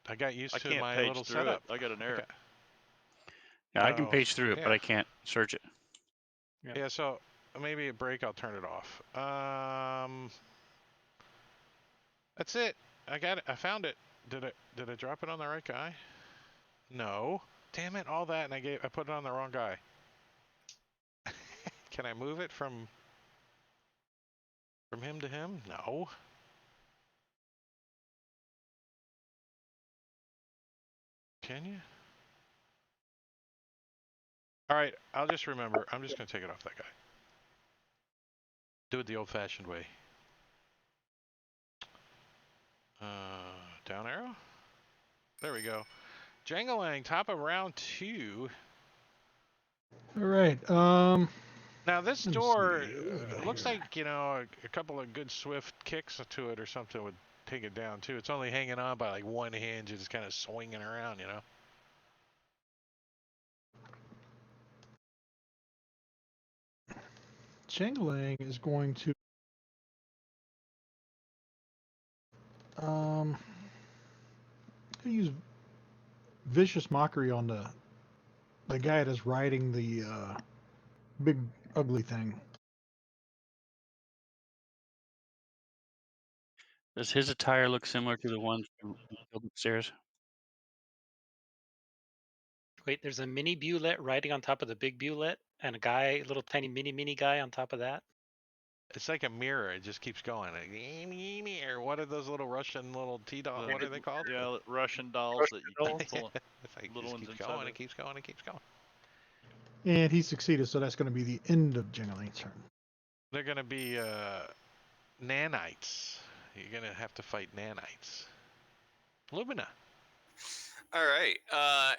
I got used I to can't my page little through setup. it. I got an error. Okay. Yeah, I can Oh, page through it, but yeah. I can't search it. Yeah, so maybe a break, I'll turn it off. That's it. I got it. I found it. Did I drop it on the right guy? No. Damn it, all that, and I put it on the wrong guy. Can I move it from him to him? No. Can you? All right, I'll just remember. I'm just going to take it off that guy. Do it the old-fashioned way. Down arrow? There we go. Jangalang, top of round 2. All right. Now this Let me door see. What do we got looks here? like, a couple of good swift kicks to it or something would take it down too. It's only hanging on by like one hinge. It's kind of swinging around, Changeling is going to use vicious mockery on the guy that's riding the big ugly thing. Does his attire look similar to the ones from upstairs? Wait, there's a mini Bewlet riding on top of the big Bewlet, and a little tiny mini guy on top of that. It's like a mirror. It just keeps going. Or what are those little Russian little T-dolls? What are they called? Yeah, Russian dolls Russian that you dolls. can pull. It's like little just ones keeps inside going. of It it. keeps going. It keeps going. And he succeeded, so that's going to be the end of Jangaling's turn. They're gonna be nanites. You're gonna have to fight nanites. Lumina. All right.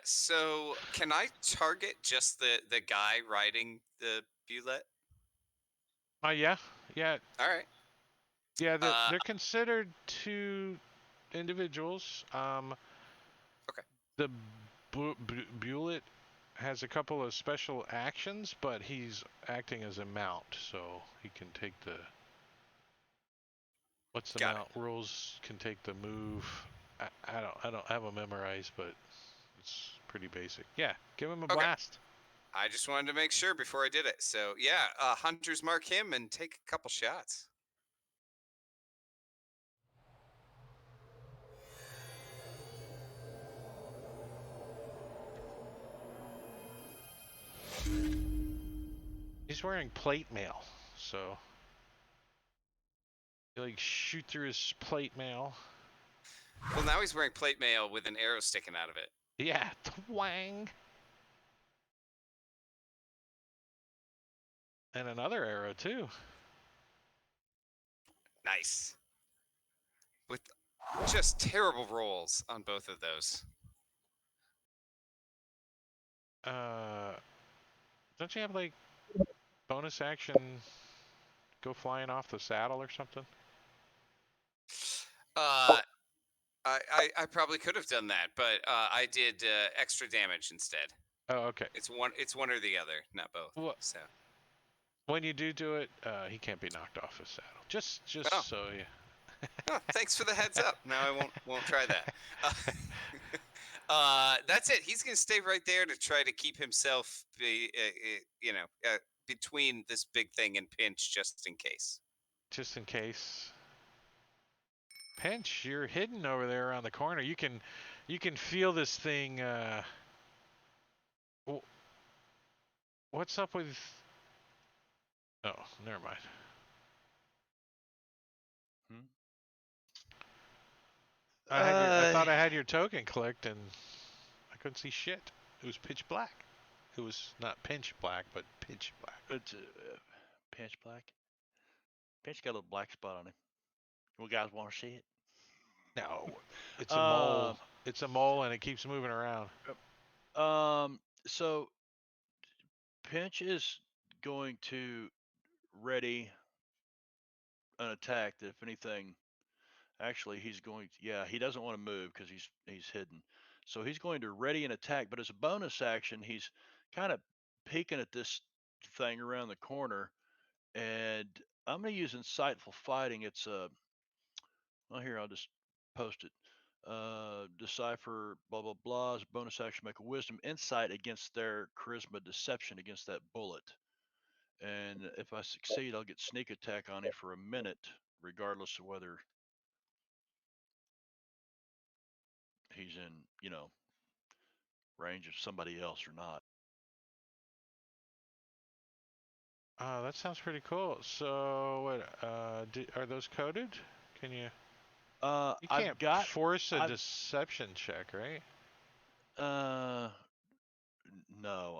So can I target just the guy riding the Bewlet? Oh yeah, yeah, All right. yeah. Uh, They're considered two individuals. Okay. The Bullet has a couple of special actions, but he's acting as a mount, so he can take the. What's the Got it. mount rules? Can take the move. I don't have them memorized, but it's pretty basic. Yeah, give him a Okay. blast. I just wanted to make sure before I did it. So yeah, hunters mark him and take a couple shots. He's wearing plate mail, so You, like shoot through his plate mail. Well, now he's wearing plate mail with an arrow sticking out of it. Yeah, twang. And another arrow too. Nice. With just terrible rolls on both of those. Don't you have like bonus action go flying off the saddle or something? I probably could have done that, but I did extra damage instead. Oh, okay. It's one or the other, not both. Well, So when you do it, he can't be knocked off his saddle. Just Oh. so you. oh, thanks for the heads up. Now I won't try that. That's it. He's gonna stay right there to try to keep himself, between this big thing and Pinch, just in case. Just in case. Pinch, you're hidden over there around the corner. You can feel this thing. What's up with? Oh, never mind. I thought I had your token clicked and I couldn't see shit. It was pitch black. It was not pinch black, but pitch black. It's Pinch black. Pinch got a little black spot on him. You guys want to see it? No, it's a mole. It's a mole and it keeps moving around. So Pinch is going to ready an attack. That if anything, actually, he's going. Yeah, he doesn't want to move because he's hidden. So he's going to ready an attack. But as a bonus action, he's kind of peeking at this thing around the corner, and I'm going to use insightful fighting. It's well, here I'll just post it. Decipher blah blah blah. As a bonus action, make a wisdom insight against their charisma deception against that bullet. And if I succeed, I'll get sneak attack on it for a minute, regardless of whether he's in, range of somebody else or not. That sounds pretty cool. So, what? Are those coded? Can you? You can't force a deception check, right? No,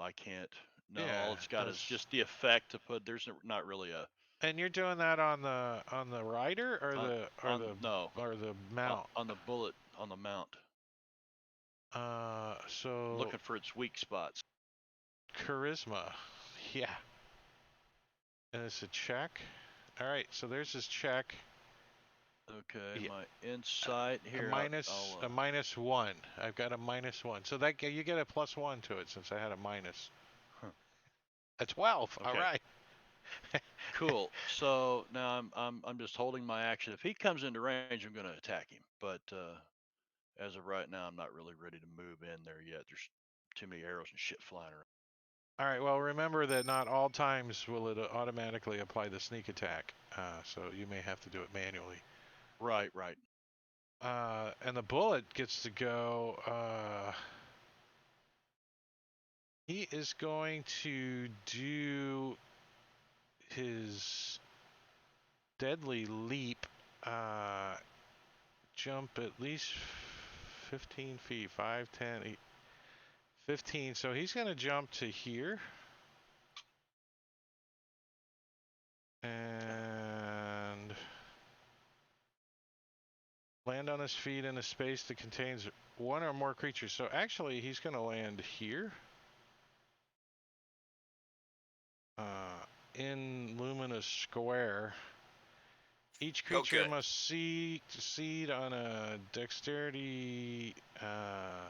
I can't. No, Yeah, all it's got is just the effect to put. There's not really a. And you're doing that on the rider or the mount? On the bullet on the mount. So looking for its weak spots. Charisma, yeah. And it's a check. All right, so there's his check. Okay, Yeah. my insight here. A -1. I've got a -1. So that you get a +1 to it since I had a minus. Huh. A 12. Okay. All right. Cool. So now I'm just holding my action. If he comes into range, I'm going to attack him. But as of right now, I'm not really ready to move in there yet. There's too many arrows and shit flying around. All right. Well, remember that not all times will it automatically apply the sneak attack. So you may have to do it manually. Right. And the bullet gets to go. He is going to do his deadly leap. Jump at least 15 feet. 5, 10, 8, 15. So he's going to jump to here. And land on his feet in a space that contains one or more creatures. So actually, he's going to land here. In Luminous Square. Each creature must succeed on a dexterity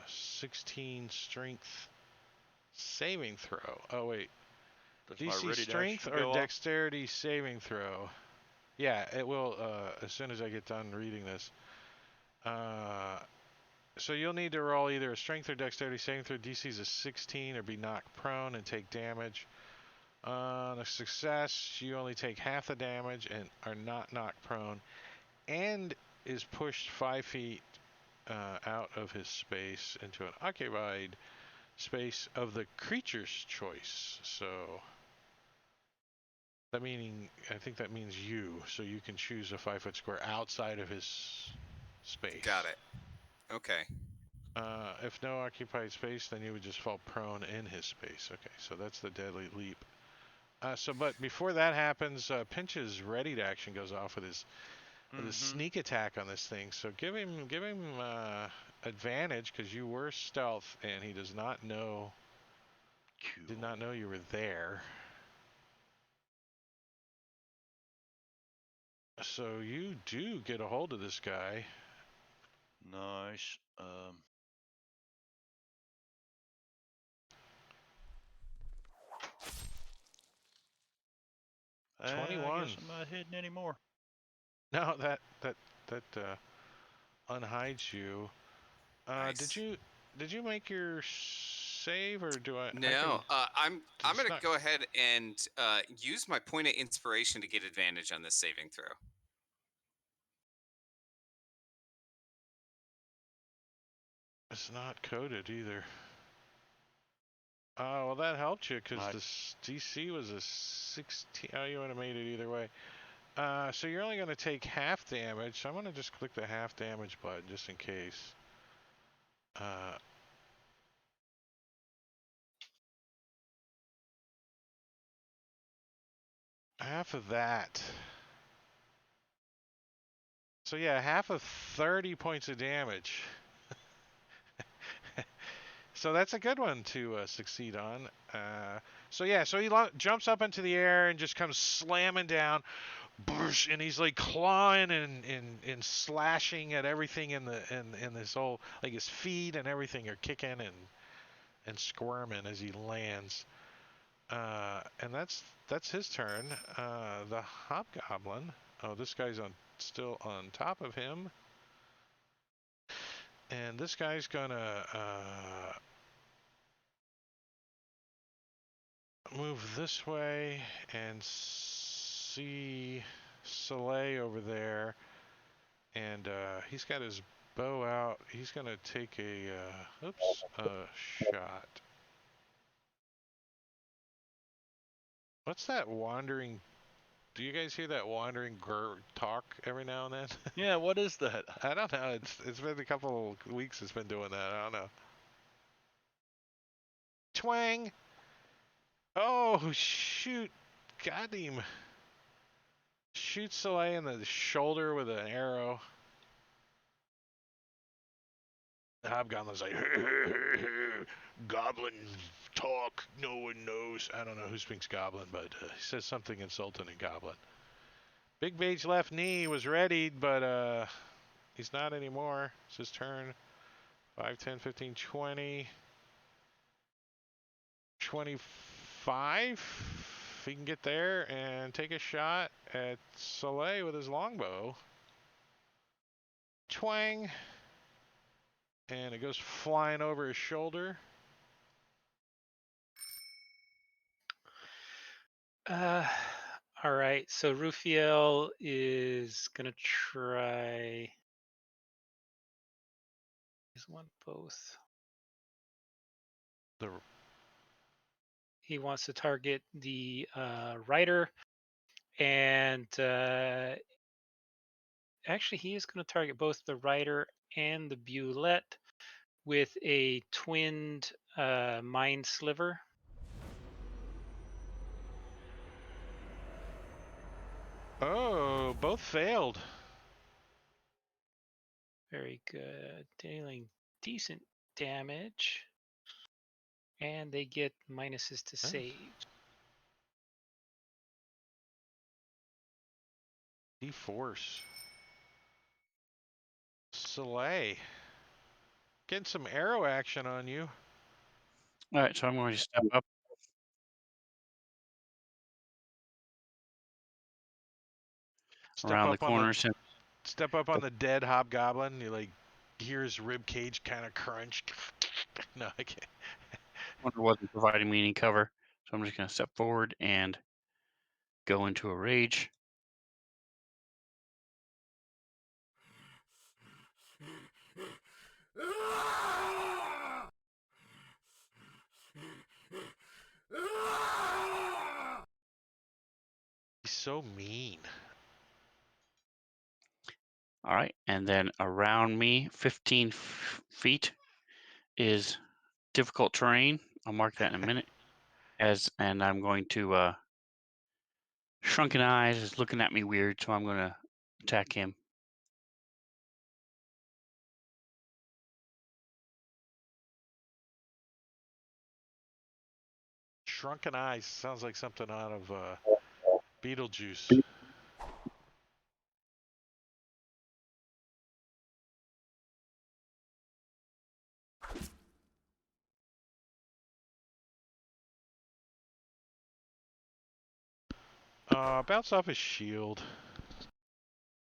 16 strength saving throw. Oh, wait. DC strength or dexterity saving throw? Yeah, it will as soon as I get done reading this. So you'll need to roll either a strength or dexterity saving throw. DC is a 16 or be knocked prone and take damage. On a success, you only take half the damage and are not knocked prone, and is pushed 5 feet out of his space into an occupied space of the creature's choice. So I think that means you. So you can choose a 5-foot square outside of his space. Got it. Okay. If no occupied space, then you would just fall prone in his space. Okay, so that's the deadly leap. But before that happens, Pinch's ready to action goes off with his sneak attack on this thing. So give him advantage because you were stealth and he does not know. Did not know you were there. So you do get a hold of this guy. Nice. 21. I guess I'm not hidden anymore. No, that unhides you. Nice. Did you make your save or do I? No, I'm it's gonna not- go ahead and use my point of inspiration to get advantage on this saving throw. It's not coded either. Oh, well, that helped you because the DC was a 16. Oh, you would have made it either way. So you're only going to take half damage. So I'm going to just click the half damage button just in case. Half of that. So yeah, half of 30 points of damage. So that's a good one to succeed on. So he jumps up into the air and just comes slamming down. And he's like clawing and slashing at everything in this whole, like his feet and everything are kicking and squirming as he lands. And that's his turn. The hobgoblin. Oh, this guy's still on top of him. And this guy's gonna move this way and see Soleil over there. And he's got his bow out. He's gonna take a shot. What's that wandering? Do you guys hear that wandering talk every now and then? Yeah, what is that? I don't know. It's been a couple weeks. It's been doing that. I don't know. Twang! Oh shoot! Got him. Shoots Soleil in the shoulder with an arrow. The hobgoblin's like, goblin talk. No one knows. I don't know who speaks goblin, but he says something insulting in goblin. Big Mage left knee was readied, but he's not anymore. It's his turn. 5, 10, 15, 20. 25. If he can get there and take a shot at Soleil with his longbow. Twang. And it goes flying over his shoulder. All right. So Rufiel is gonna try. He's one both. He wants to target the rider, and actually he is going to target both the rider and the Bulette with a twinned Mind Sliver. Oh, both failed. Very good. Dealing decent damage. And they get minuses to save. D-Force. Soleil. Getting some arrow action on you. All right, so I'm going to step up. Around the corner. Step up on the dead hobgoblin. You like hear his rib cage kind of crunch. No, I can't. Wonder wasn't providing me any cover, so I'm just going to step forward and go into a rage. so mean. All right, and then around me, 15 feet is difficult terrain. I'll mark that in a minute. And I'm going to Shrunken Eyes is looking at me weird, so I'm going to attack him. Shrunken Eyes sounds like something out of Beetlejuice. Bounce off his shield.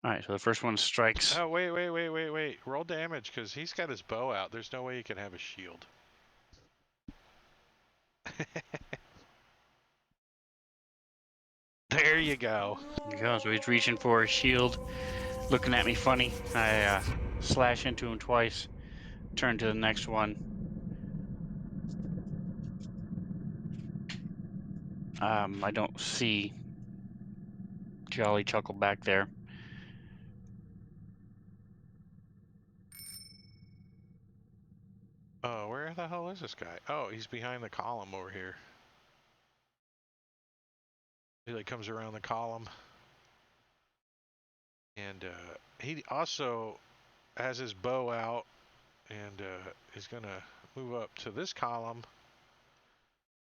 All right, so the first one strikes. Oh, wait. Roll damage, because he's got his bow out. There's no way he can have a shield. There you go. There he goes. So he's reaching for his shield, looking at me funny. I slash into him twice, turn to the next one. I don't see Jolly Chuckle back there. Oh, where the hell is this guy? Oh, he's behind the column over here. He like comes around the column. And he also has his bow out and is going to move up to this column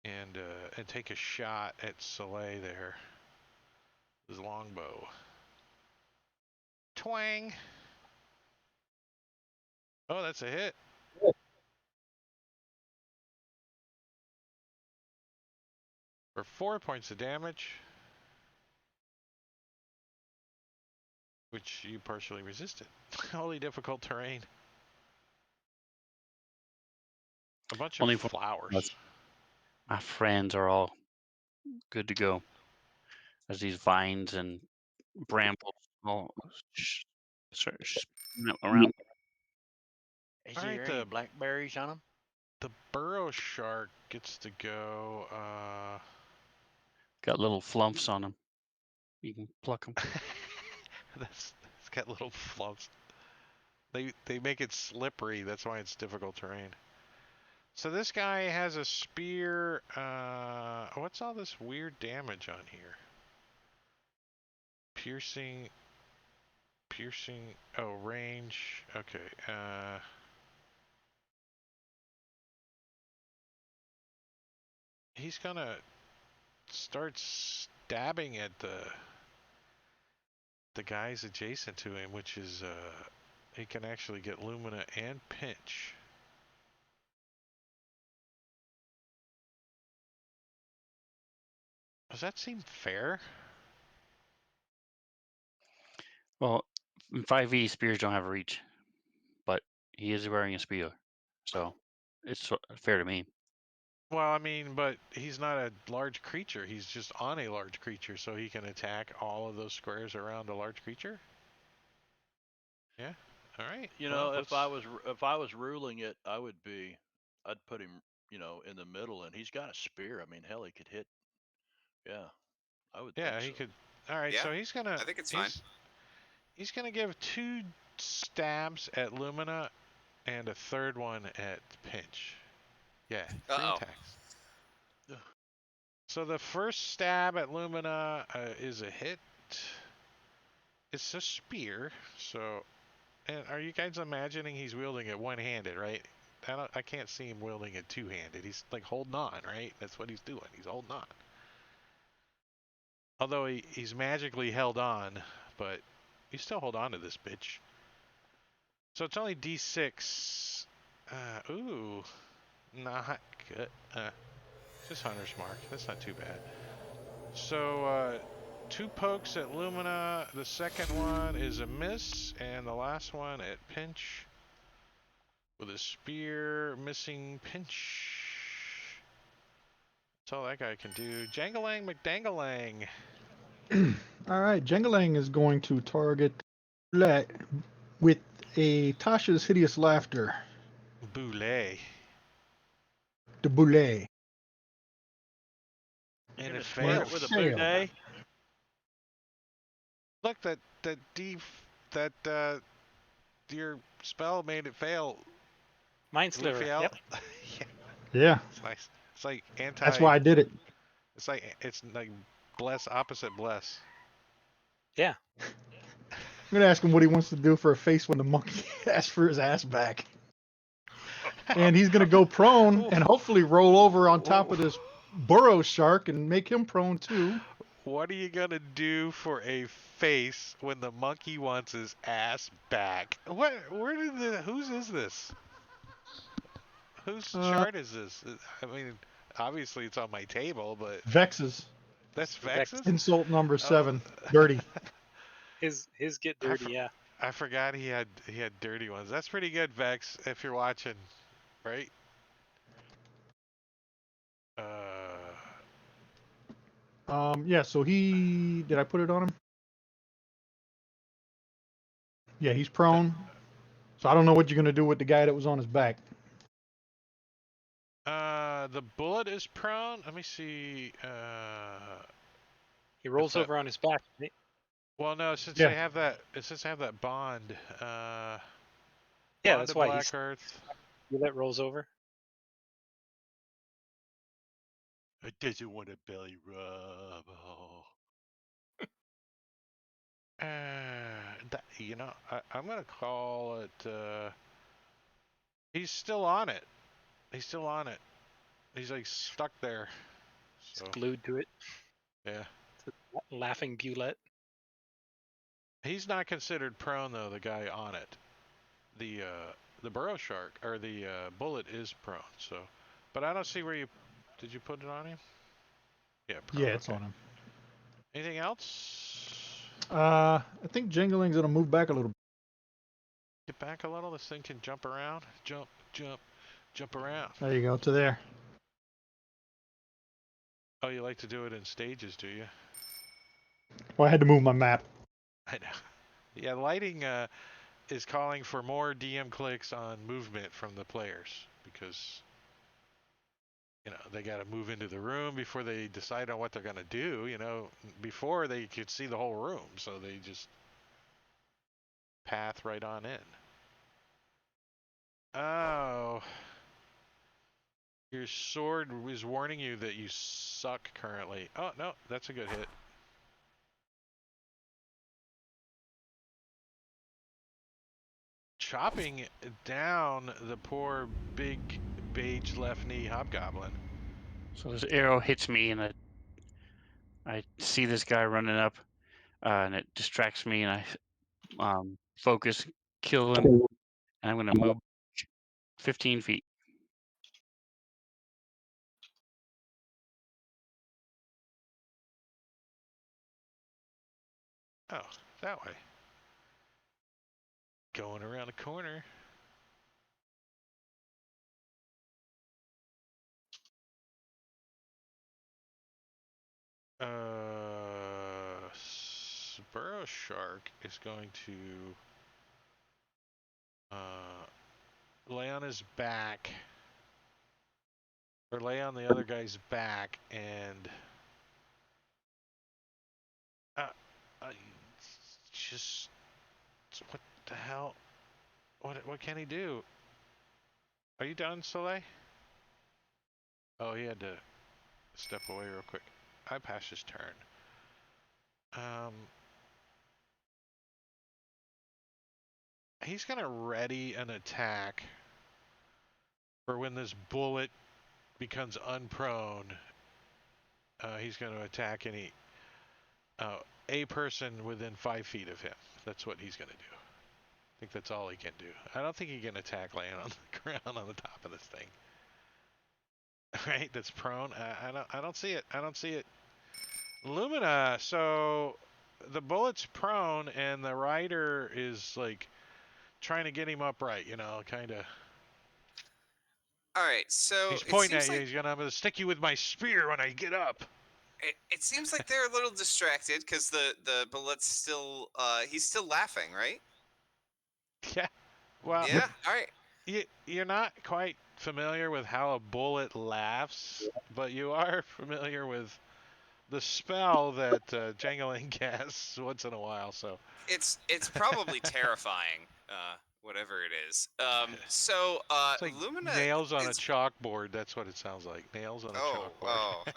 and take a shot at Soleil there. His longbow. Twang! Oh, that's a hit. For 4 points of damage. Which you partially resisted. Holy difficult terrain. A bunch Only of for flowers. my friends are all good to go. There's these vines and brambles all around. Is All right, there any blackberries on them? The burrow shark gets to go. Got little flumps on them. You can pluck them. It's got little flumps. They make it slippery. That's why it's difficult terrain. So this guy has a spear. What's all this weird damage on here? Piercing. Oh, range. Okay. He's gonna start stabbing at the guys adjacent to him, which is he can actually get Lumina and Pinch. Does that seem fair? Well, in 5e, spears don't have reach, but he is wearing a spear, so it's fair to me. Well, I mean, but he's not a large creature. He's just on a large creature, so he can attack all of those squares around a large creature. Yeah. All right. You well, know, if I was ruling it, I'd put him, in the middle, and he's got a spear. I mean, hell, he could hit. Yeah, I would. Yeah, think he so. could. All right. Yeah, So he's gonna. I think it's fine. He's gonna give 2 stabs at Lumina, and a third one at Pinch. Yeah. 3 Uh-oh. attacks. So the first stab at Lumina is a hit. It's a spear, so. And are you guys imagining he's wielding it one-handed, right? I can't see him wielding it two-handed. He's like holding on, right? That's what he's doing. He's holding on. Although he's magically held on, but you still hold on to this bitch. So it's only D6. Ooh, not good. Just Hunter's Mark. That's not too bad. So 2 pokes at Lumina. The second one is a miss, and the last one at Pinch with a spear, missing Pinch. That's all that guy can do. Jangalang McDangalang. All right, Jengalang is going to target Boulay with a Tasha's Hideous Laughter. Boulay. The Boulay. And You're it gonna smear fails. it with a Fail. boudet. Look, that your spell made it fail. Mind Sliver. Rufiel. Yep. Yeah, Yeah, it's nice. It's like that's why I did it. It's like bless opposite bless. Yeah. I'm gonna ask him what he wants to do for a face when the monkey asks for his ass back. And he's gonna go prone and hopefully roll over on top of this burrow shark and make him prone too. What are you gonna do for a face when the monkey wants his ass back? What? Where did the? Whose is this? Whose chart is this? I mean, obviously it's on my table, but Vex's that's Vex. Vex's. insult number Oh. 7. Dirty. His get dirty. Yeah. I forgot he had dirty ones. That's pretty good, Vex. If you're watching, right? Yeah, so did I put it on him? Yeah, he's prone. So I don't know what you're gonna do with the guy that was on his back. The bullet is prone. Let me see. He rolls that- over on his back. Right? Well, no, since Yeah. they have that bond. Yeah, Bond that's to why Black Earth. he let rolls over. I doesn't want a belly rub. Oh. I'm gonna call it. He's still on it. He's still on it. He's like stuck there. So He's glued to it. yeah, Laughing Bulette. he's not considered prone though. The guy on it, the burrow shark or the bullet is prone. So, but I don't see where you did you put it on him? Yeah, prone, Yeah, it's okay. on him. Anything else? I think Jingling's gonna move back a little. Get back a little. This thing can jump around. Jump around. There you go, to there. Oh, you like to do it in stages, do you? Well, I had to move my map. I know. Yeah, lighting is calling for more DM clicks on movement from the players because they got to move into the room before they decide on what they're going to do. Before they could see the whole room, so they just path right on in. Oh. Your sword is warning you that you suck currently. Oh, no, that's a good hit. Chopping down the poor big beige left knee hobgoblin. So this arrow hits me, and I see this guy running up, and it distracts me, and I focus, kill him, and I'm going to move 15 feet. Oh, that way. Going around the corner. Burrow Shark is going to lay on his back, or lay on the other guy's back, and just what the hell? What can he do? Are you done, Soleil? Oh, he had to step away real quick. I passed his turn. He's gonna ready an attack for when this bullet becomes unprone. He's gonna attack a person within 5 feet of him. That's what he's gonna do. I think that's all he can do. I don't think he can attack laying on the ground on the top of this thing. Right? That's prone. I don't see it. I don't see it. Lumina. So the bullet's prone, and the rider is like trying to get him upright. Kind of. All right, so He's it pointing seems at you. like He's gonna. I'm gonna stick you with my spear when I get up. it seems like they're a little distracted because the bullet's still he's still laughing, right? Yeah. Well. Yeah. All right. You're not quite familiar with how a bullet laughs, but you are familiar with the spell that Jangling casts once in a while. So It's probably terrifying, whatever it is. So it's like Lumina nails on a is chalkboard. That's what it sounds like. Nails on a oh chalkboard.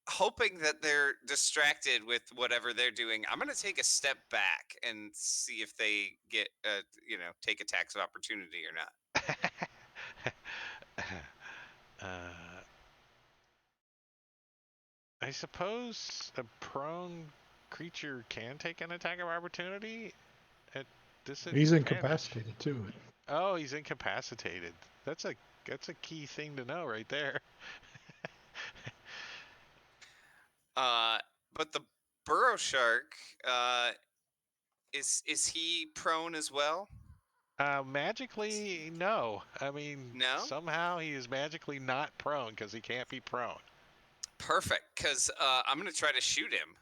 hoping that they're distracted with whatever they're doing. I'm gonna take a step back and see if they get take attacks of opportunity or not. I suppose a prone creature can take an attack of opportunity at disadvantage. He's incapacitated too. Oh, he's incapacitated. That's a key thing to know right there. But the burrow shark, is he prone as well? Magically, no. I mean, No? somehow he is magically not prone because he can't be prone. Perfect, because I'm gonna try to shoot him.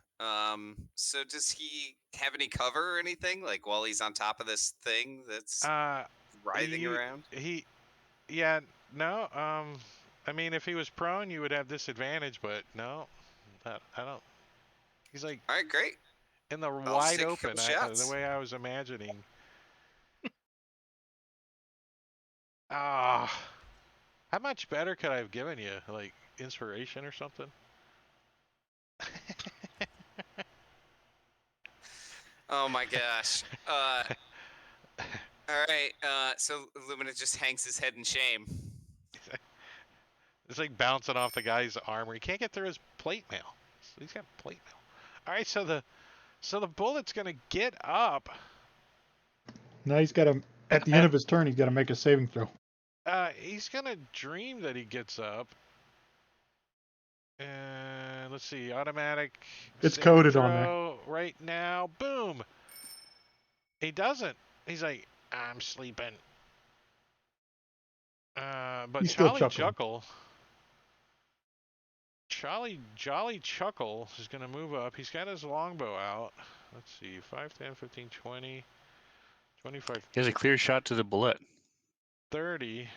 So does he have any cover or anything, like while he's on top of this thing that's writhing around? Yeah, no. I mean, if he was prone, you would have disadvantage, but no, I don't. He's like All right, great. in the I'll wide take a open, couple shots. the way I was imagining. Ah, how much better could I have given you? Like inspiration or something? Oh my gosh. All right. So Lumina just hangs his head in shame. It's like bouncing off the guy's armor. He can't get through his plate mail. So he's got plate mail. All right, so the bullet's gonna get up. Now he's got to, at the end of his turn, he's got to make a saving throw. He's gonna dream that he gets up. And let's see, automatic. It's coded on there. Right now, boom. He doesn't. He's like, I'm sleeping. But He's still Jolly Chuckle is going to move up. He's got his longbow out. Let's see, 5, 10, 15, 20, 25. He has a clear shot to the bullet. 30.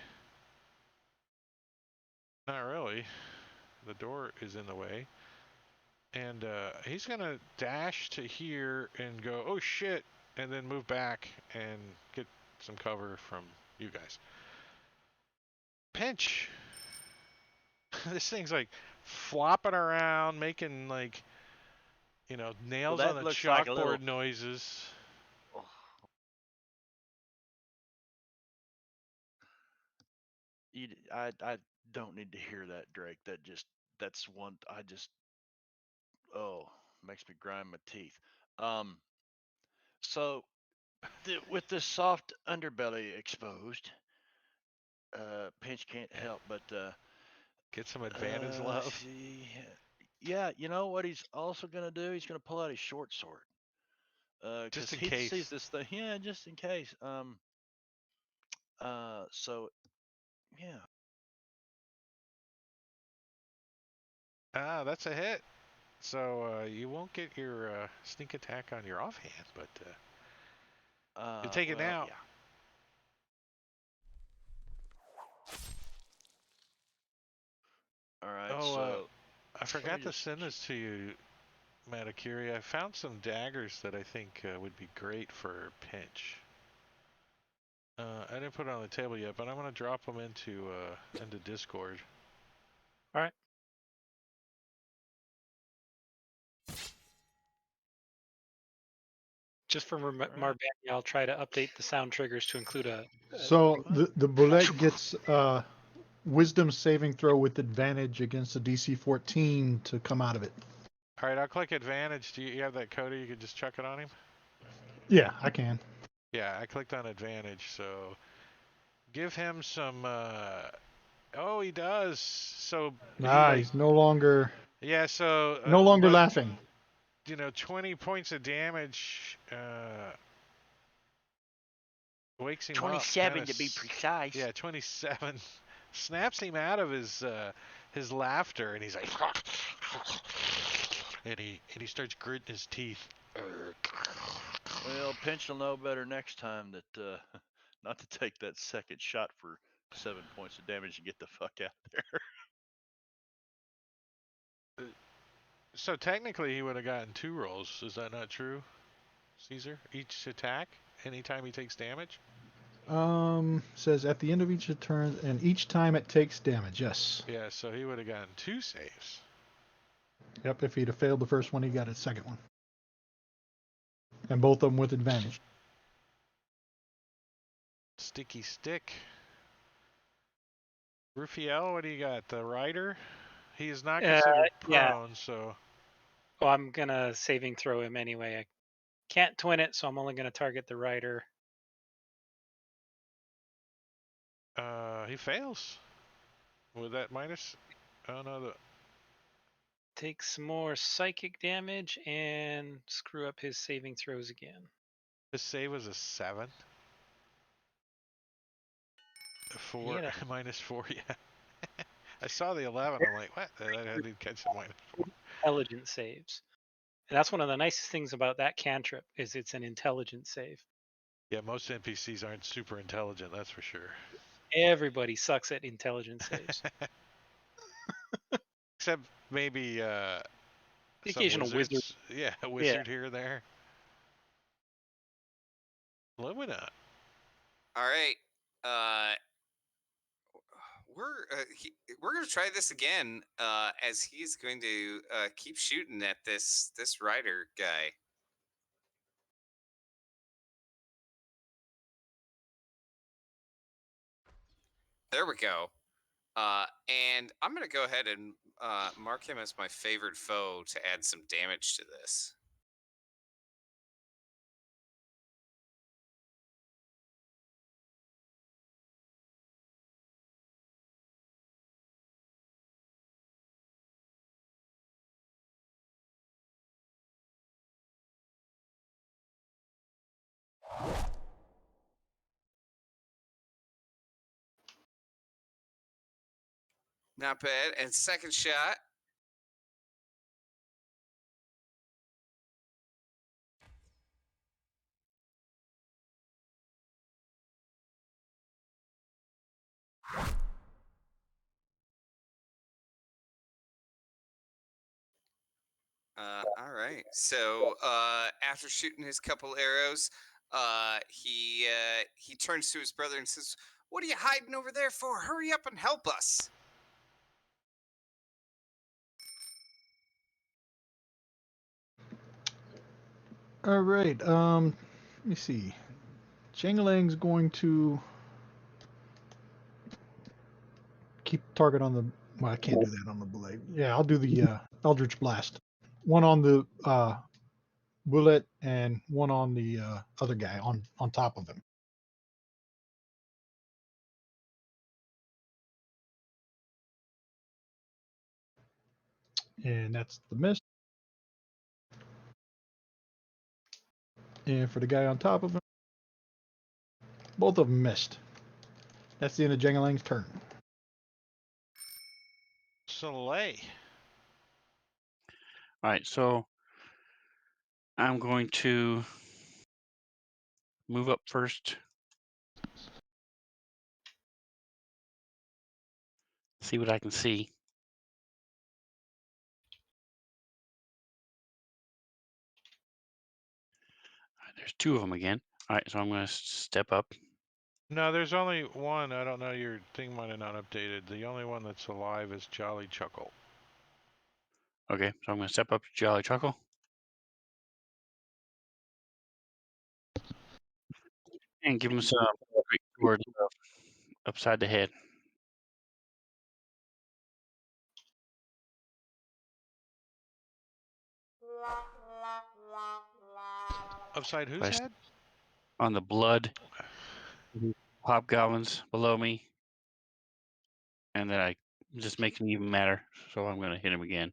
Not really. The door is in the way. And he's going to dash to here and go, oh shit, and then move back and get some cover from you guys. Pinch. This thing's like flopping around, making like, nails on the chalkboard noises. Oh. I don't need to hear that, Drake. That's one makes me grind my teeth. So with the soft underbelly exposed, Pinch can't help but get some advantage love. Yeah, you know what he's also gonna do? He's gonna pull out his short sword. Just in he case. sees this thing. Yeah, just in case. So yeah. That's a hit. So you won't get your sneak attack on your offhand, but you take it now. Yeah. All right. So I forgot to send this to you, Matakiri. I found some daggers that I think would be great for Pinch. I didn't put it on the table yet, but I'm going to drop them into Discord. All right. Just for Marbania, I'll try to update the sound triggers to include a. So the bullet gets wisdom saving throw with advantage against a DC 14 to come out of it. All right, I'll click advantage. Do you have that, Cody? You could just chuck it on him? Yeah, I can. Yeah, I clicked on advantage, so give him some. Oh, he does. So he's no longer. Yeah, so no longer laughing. 20 points of damage wakes him 27 up. to be precise. Yeah, 27. Snaps him out of his laughter, and he's like, and he starts gritting his teeth. Well, Pinch will know better next time that not to take that second shot for 7 points of damage and get the fuck out there. So technically, he would have gotten 2 rolls. Is that not true, Caesar? Each attack, anytime he takes damage. Says at the end of each turn, and each time it takes damage. Yes. Yeah, so he would have gotten 2 saves. Yep. If he'd have failed the first one, he got a second one, and both of them with advantage. Sticky stick. Rufiel, what do you got? The rider? He is not considered yeah. prone, so Well, I'm gonna saving throw him anyway. I can't twin it, so I'm only gonna target the rider. he fails. With that minus, oh no, the Take some more psychic damage and screw up his saving throws again. his save was a 7. 4 Yeah. -4, yeah. I saw the 11. I'm like, what? I did catch the -4. Intelligent saves. And that's one of the nicest things about that cantrip is it's an intelligent save. Yeah, most NPCs aren't super intelligent, that's for sure. Everybody sucks at intelligent saves. Except maybe The some occasional wizard. wizards. Yeah, a wizard here or there. Lumina. All right. We're gonna try this again. As he's going to keep shooting at this rider guy. There we go. And I'm gonna go ahead and mark him as my favorite foe to add some damage to this. Not bad. And second shot. All right. So after shooting his couple arrows, he turns to his brother and says, "What are you hiding over there for? Hurry up and help us!" All right. Let me see. Jangalang's going to keep target on the. Well, I can't do that on the blade. Yeah, I'll do the Eldritch Blast. One on the bullet and one on the other guy on top of him. And that's the miss. And for the guy on top of him, both of them missed. That's the end of Jangalang's turn. Soleil. All right, so I'm going to move up first. See what I can see. There's 2 of them again. All right, so I'm going to step up. No, there's only one. I don't know. Your thing might have not updated. The only one that's alive is Jolly Chuckle. Okay, so I'm going to step up to Jolly Chuckle. And give him some quick sword upside the head. Upside whose Nice. head? On the blood. Hobgoblins below me. And then I just makes me even madder. So I'm going to hit him again.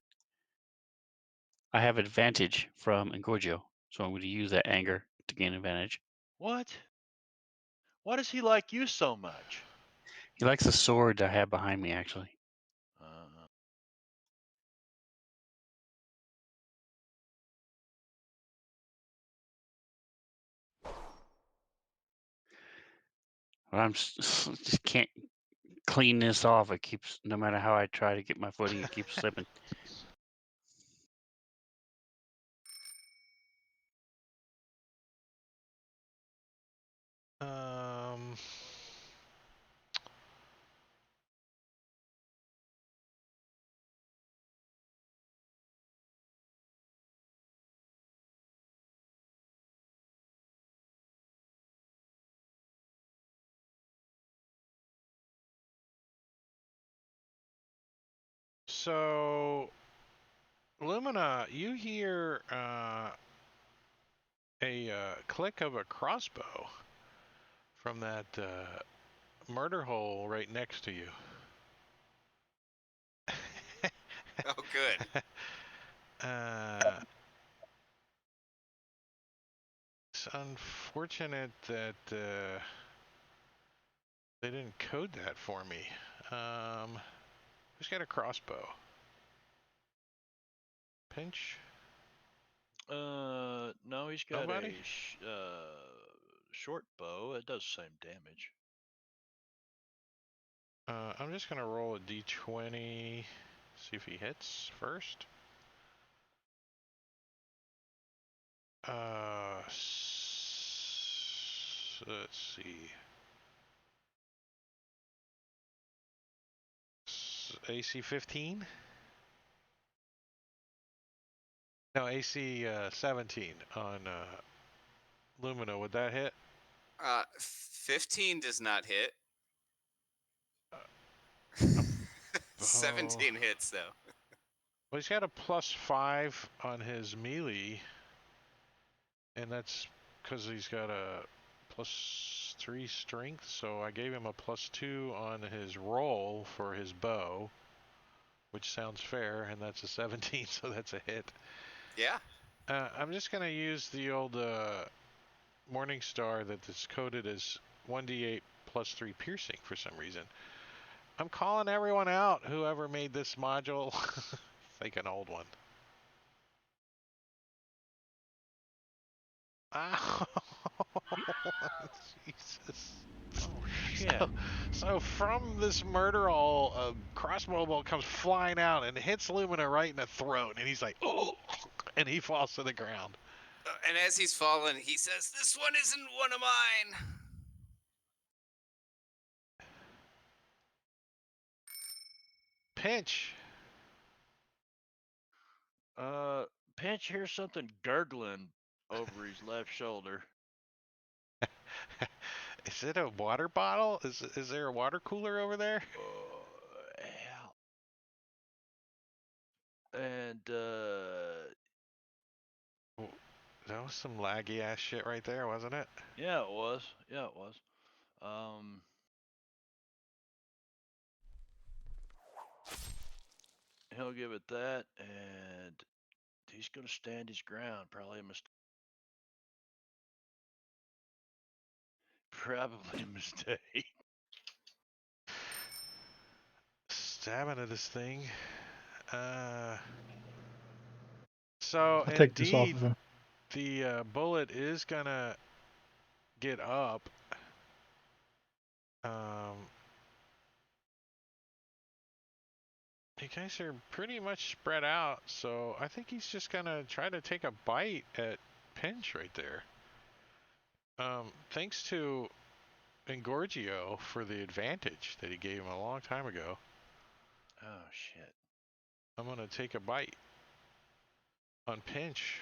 I have advantage from Engorgio. So I'm going to use that anger to gain advantage. What? Why does he like you so much? He likes the sword I have behind me, actually. But I'm just can't clean this off. It keeps, no matter how I try to get my footing, it keeps slipping. So, Lumina, you hear a click of a crossbow from that murder hole right next to you. Oh, good. It's unfortunate that they didn't code that for me. Who's got a crossbow? Pinch? No, he's got Nobody? a short bow. It does the same damage. I'm just gonna roll a d20, see if he hits first. Let's see. AC 15? No, AC 17 on Lumina. Would that hit? 15 does not hit. Oh. 17 hits though. Well, he's got a +5 on his melee, and that's because he's got a +3 strength, so I gave him a +2 on his roll for his bow, which sounds fair, and that's a 17, so that's a hit. Yeah. I'm just going to use the old Morningstar that is coded as 1d8 +3 piercing for some reason. I'm calling everyone out, whoever made this module. Like an old one. Ow! Jesus. Oh shit! So from this murder hole, a crossbow bolt comes flying out and hits Lumina right in the throat, and he's like, "Oh!" and he falls to the ground. And as he's falling, he says, "This one isn't one of mine." Pinch. Pinch hears something gurgling over his left shoulder. Is it a water bottle? Is there a water cooler over there? Hell. And That was some laggy ass shit right there, wasn't it? yeah, it was. Yeah, it was. He'll give it that, and he's gonna stand his ground. Probably a mistake. Probably a mistake. Stabbing at this thing. So I'll take this off indeed, of him. the bullet is gonna get up. You guys are pretty much spread out, so I think he's just gonna try to take a bite at Pinch right there. Thanks to Engorgio for the advantage that he gave him a long time ago. Oh shit! I'm gonna take a bite on Pinch.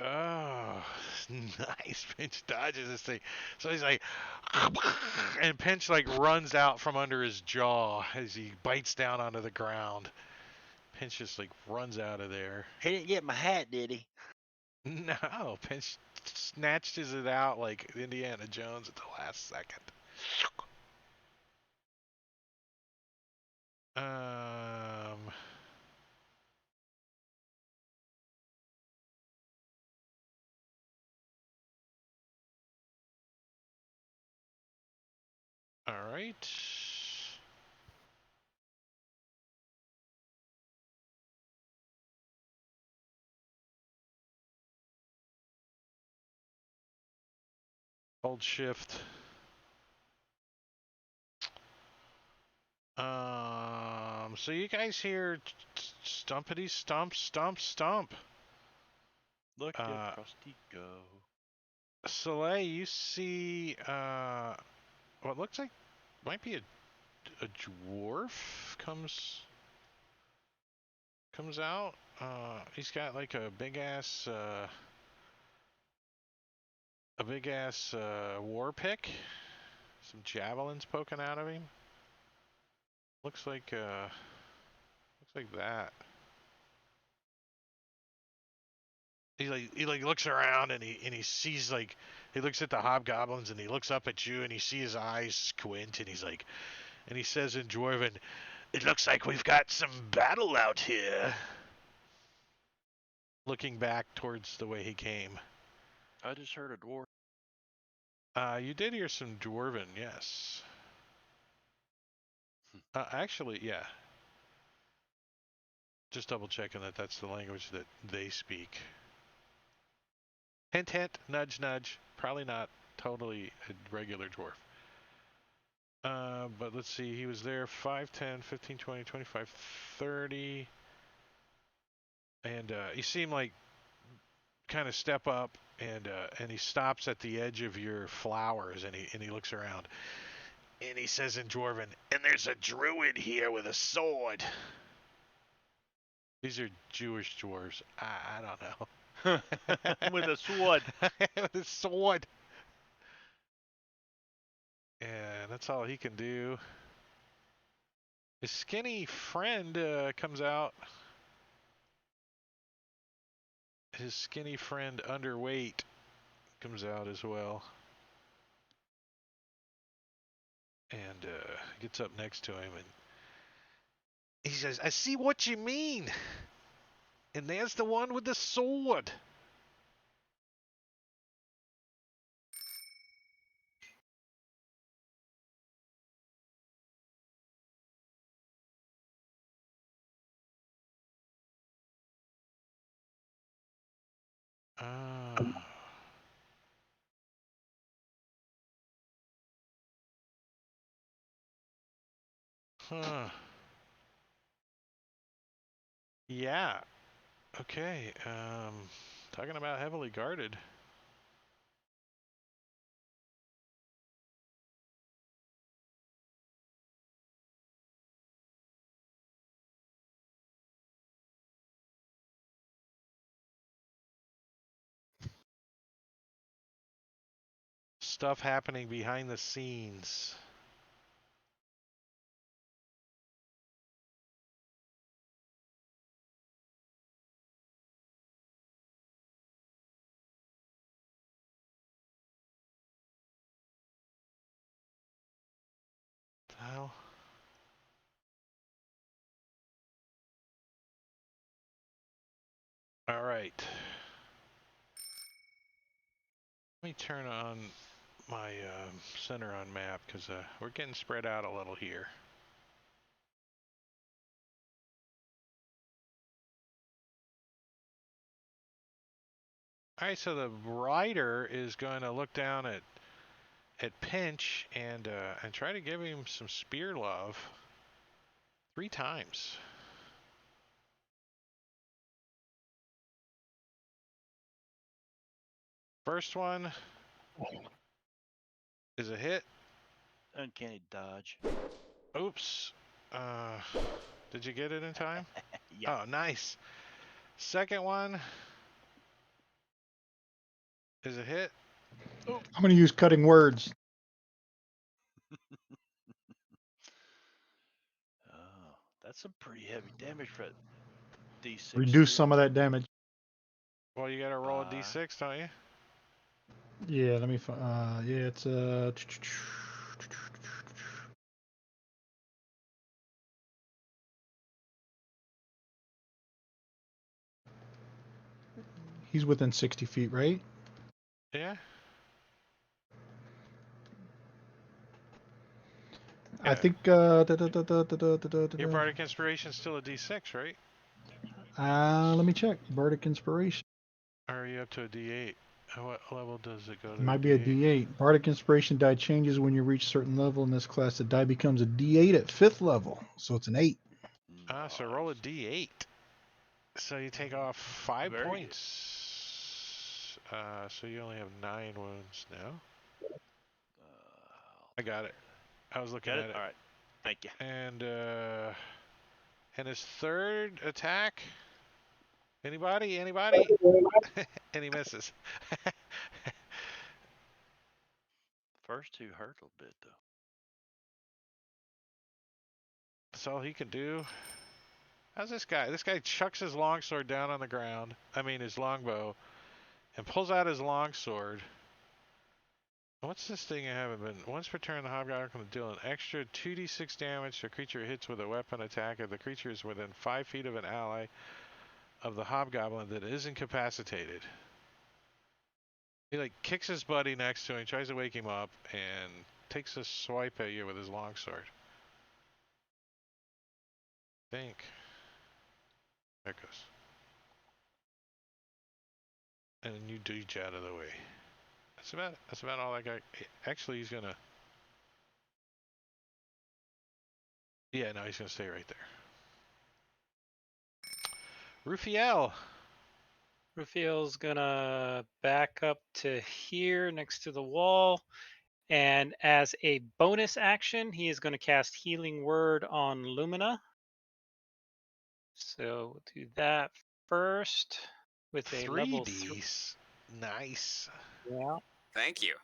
Oh, nice. Pinch dodges this thing. So he's like, and Pinch like runs out from under his jaw as he bites down onto the ground. Pinch just like runs out of there. He didn't get my hat, did he? No, Pinch snatched it out like Indiana Jones at the last second. All right. Hold shift. So you guys hear stumpity stump stump stump. Look at Krusty go. Soleil, you see what looks like might be a dwarf comes out. He's got like a big ass war pick, some javelins poking out of him. Looks like that. He looks around and he sees like he looks at the hobgoblins and he looks up at you and you see his eyes squint and he says in Dwarven, "It looks like we've got some battle out here." Looking back towards the way he came. I just heard a dwarf. You did hear some Dwarven, yes. Actually, yeah. Just double checking that that's the language that they speak. Hint, hint, nudge, nudge. Probably not totally a regular dwarf. But let's see. He was there 5, 10, 15, 20, 25, 30. And he seemed like kind of step up and he stops at the edge of your flowers and he looks around. And he says in Dwarven, "And there's a druid here with a sword." These are Jewish dwarves. I don't know. With a sword. With a sword. And that's all he can do. His skinny friend comes out. His skinny friend, underweight, comes out as well. And gets up next to him and he says, "I see what you mean. And there's the one with the sword." Huh. Yeah. Okay. Talking about heavily guarded. Stuff happening behind the scenes. What the hell? All right. Let me turn on my center on map because we're getting spread out a little here. All right, so the rider is going to look down at Pinch and try to give him some spear love 3 times. First one is a hit. Uncanny dodge. Oops. Did you get it in time? Yeah. Oh, nice. Second one is a hit. I'm going to use cutting words. Oh, that's some pretty heavy damage for that D6. Reduce too. some of that damage. Well, you got to roll a 5. d6, don't you? Yeah, let me. Yeah, it's He's within 60 feet, right? Yeah. I think. Your Bardic Inspiration is still a d6, right? Let me check. Bardic Inspiration. Or are you up to a d8? What level does it go to? It might be a D8. Bardic Inspiration die changes when you reach a certain level in this class. The die becomes a D8 at 5th level, so it's an 8. So roll a Nice. d8. So you take off 5 Very good. points. So you only have 9 wounds now. Uh, I got it. I was looking Got at it? it. All right. Thank you. And his third attack. Anybody? Anybody? And he misses. First 2 hurt a little bit, though. That's all he can do. How's this guy? This guy chucks his longsword down on the ground. I mean, his longbow, and pulls out his longsword. What's this thing I haven't been? Once per turn, the hobgoblin can deal an extra 2d6 damage to a creature it hits with a weapon attack if the creature is within 5 feet of an ally of the hobgoblin that is incapacitated. He like kicks his buddy next to him, tries to wake him up, and takes a swipe at you with his longsword. Think. There it goes. And you dodge out of the way. That's about all that guy. Actually, he's gonna. Yeah, no, he's gonna stay right there. Rufiel. Rufiel's gonna back up to here next to the wall, and as a bonus action, he is going to cast Healing Word on Lumina. So we'll do that first with a level 3. Nice. Yeah. Thank you.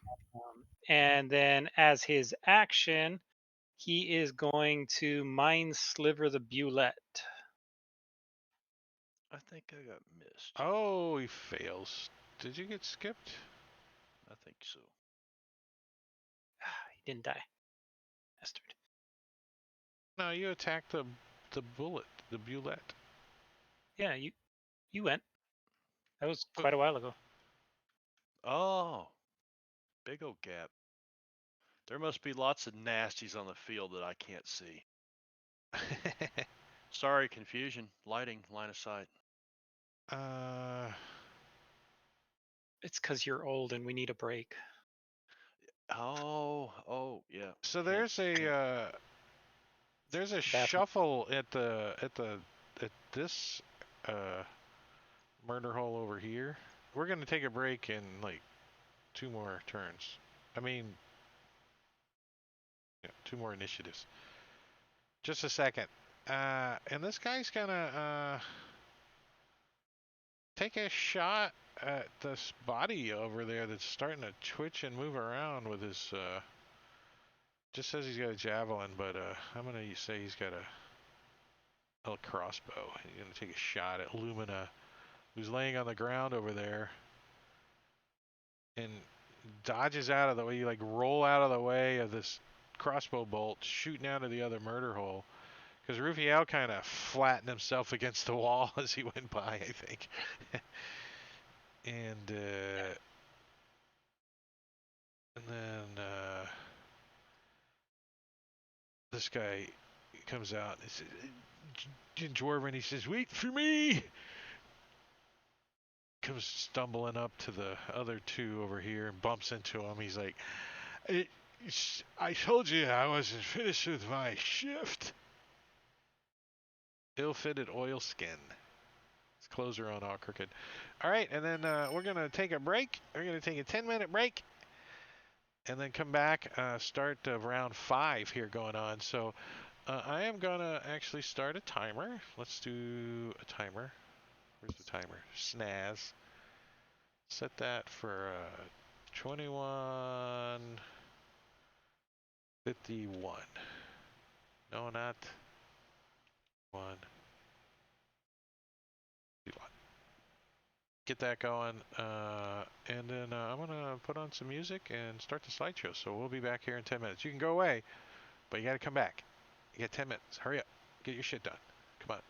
And then as his action, he is going to Mind Sliver the Bulette. I think I got missed. Oh, he fails. Did you get skipped? I think so. He didn't die. Bastard. No, you attacked the bullet, the bulette. Yeah, you went. That was quite a while ago. Oh, big old gap. There must be lots of nasties on the field that I can't see. Sorry, confusion. Lighting, line of sight. It's because you're old and we need a break. Oh, yeah. So there's a shuffle at this murder hole over here. We're gonna take a break in like 2 more turns. I mean, yeah, 2 more initiatives. Just a second. And this guy's gonna take a shot at this body over there that's starting to twitch and move around with his just says he's got a javelin, but I'm gonna say he's got a crossbow. He's gonna take a shot at Lumina, who's laying on the ground over there, and dodges out of the way. You like roll out of the way of this crossbow bolt shooting out of the other murder hole, because Rufiel kind of flattened himself against the wall as he went by, I think. And then this guy comes out and says, Dwarven, he says, "Wait for me!" Comes stumbling up to the other 2 over here and bumps into him. He's like, I told you I wasn't finished with my shift. Ill-fitted oilskin. His clothes are on all crooked. All right, and then we're going to take a break. We're going to take a 10-minute break. And then come back, start of round 5 here going on. So I am going to actually start a timer. Let's do a timer. Where's the timer? Snaz. Set that for 21:51. No, not 1. Get that going, and then I'm gonna put on some music and start the slideshow. So we'll be back here in 10 minutes. You can go away, but you gotta come back. You got 10 minutes. Hurry up. Get your shit done. Come on.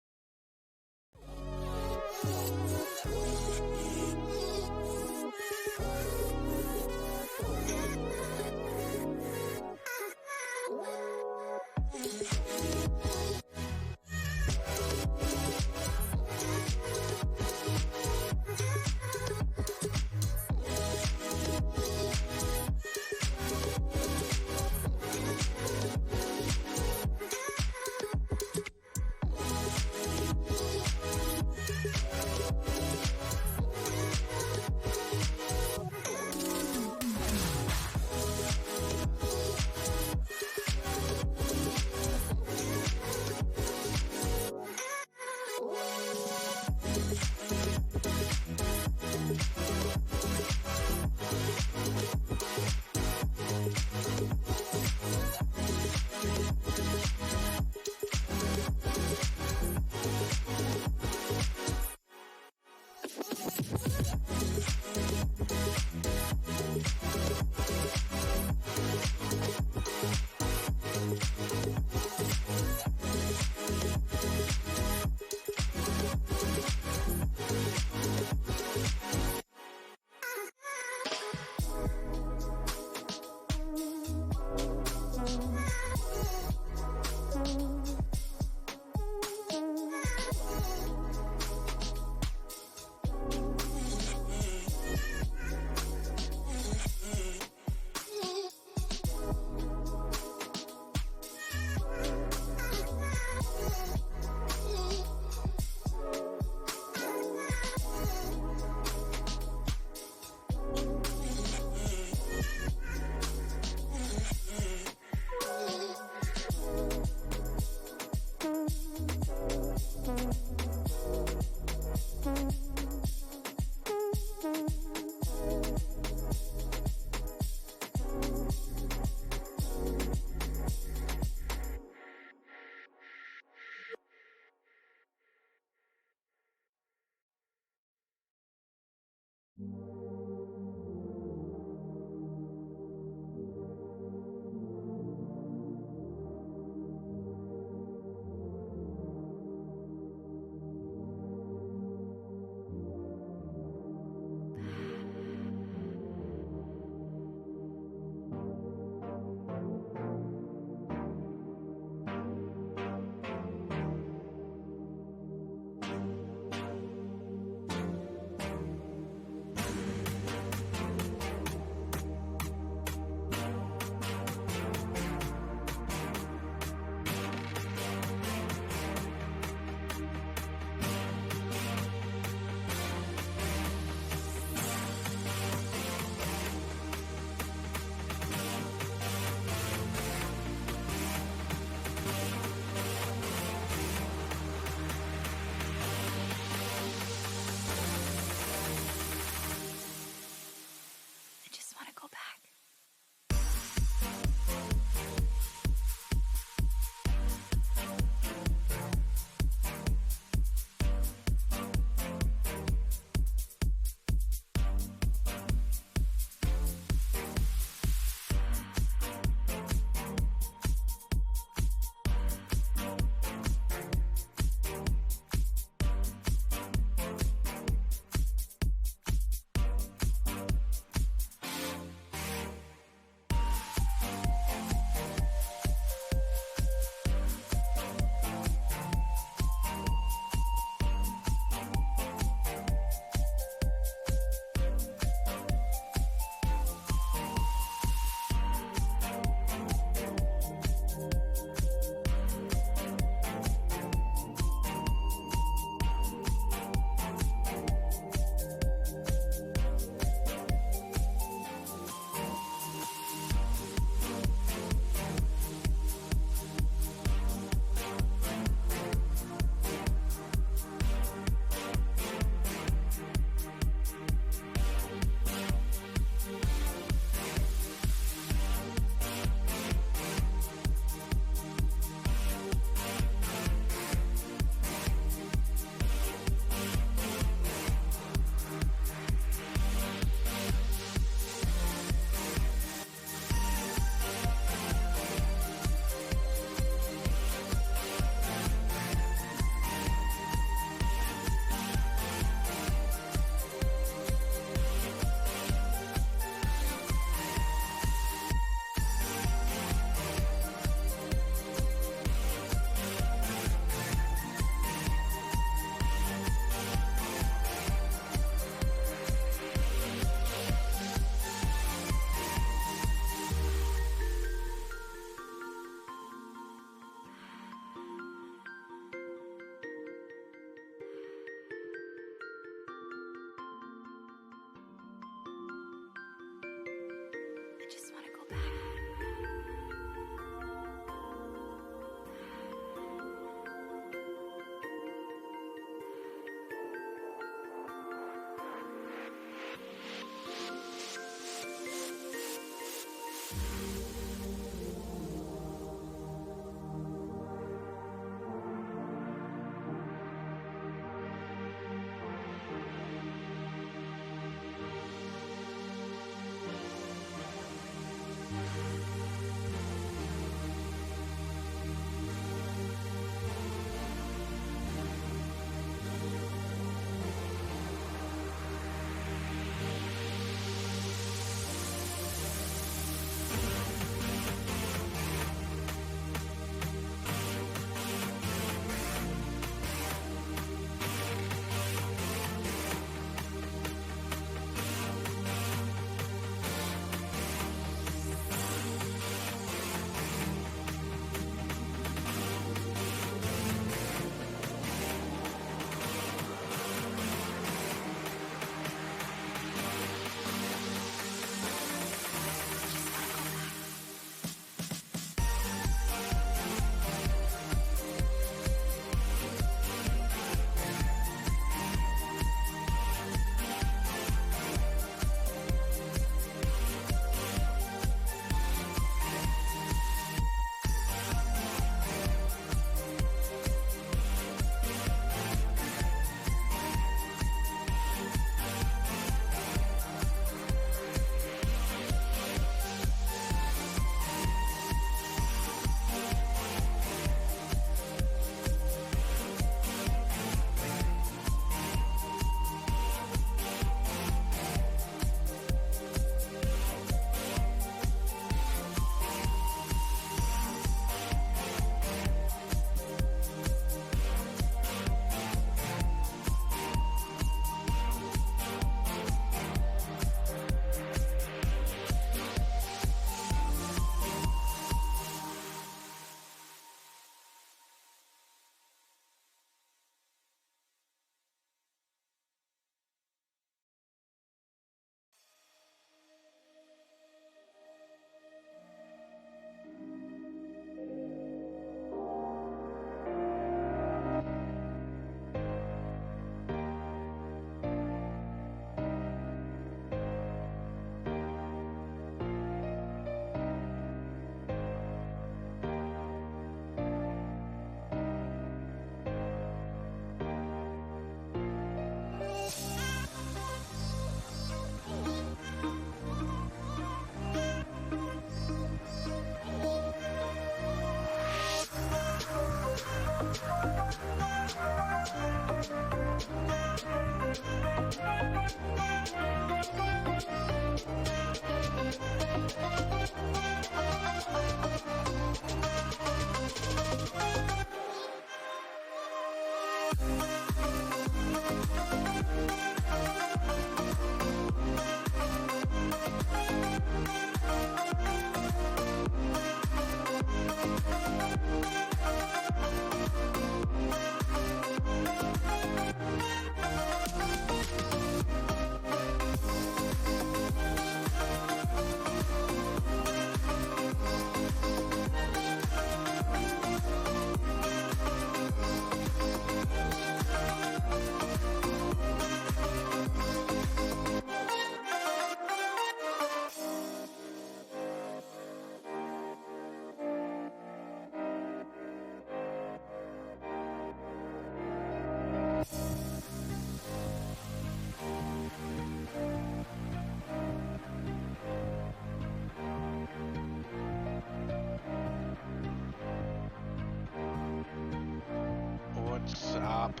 What's up?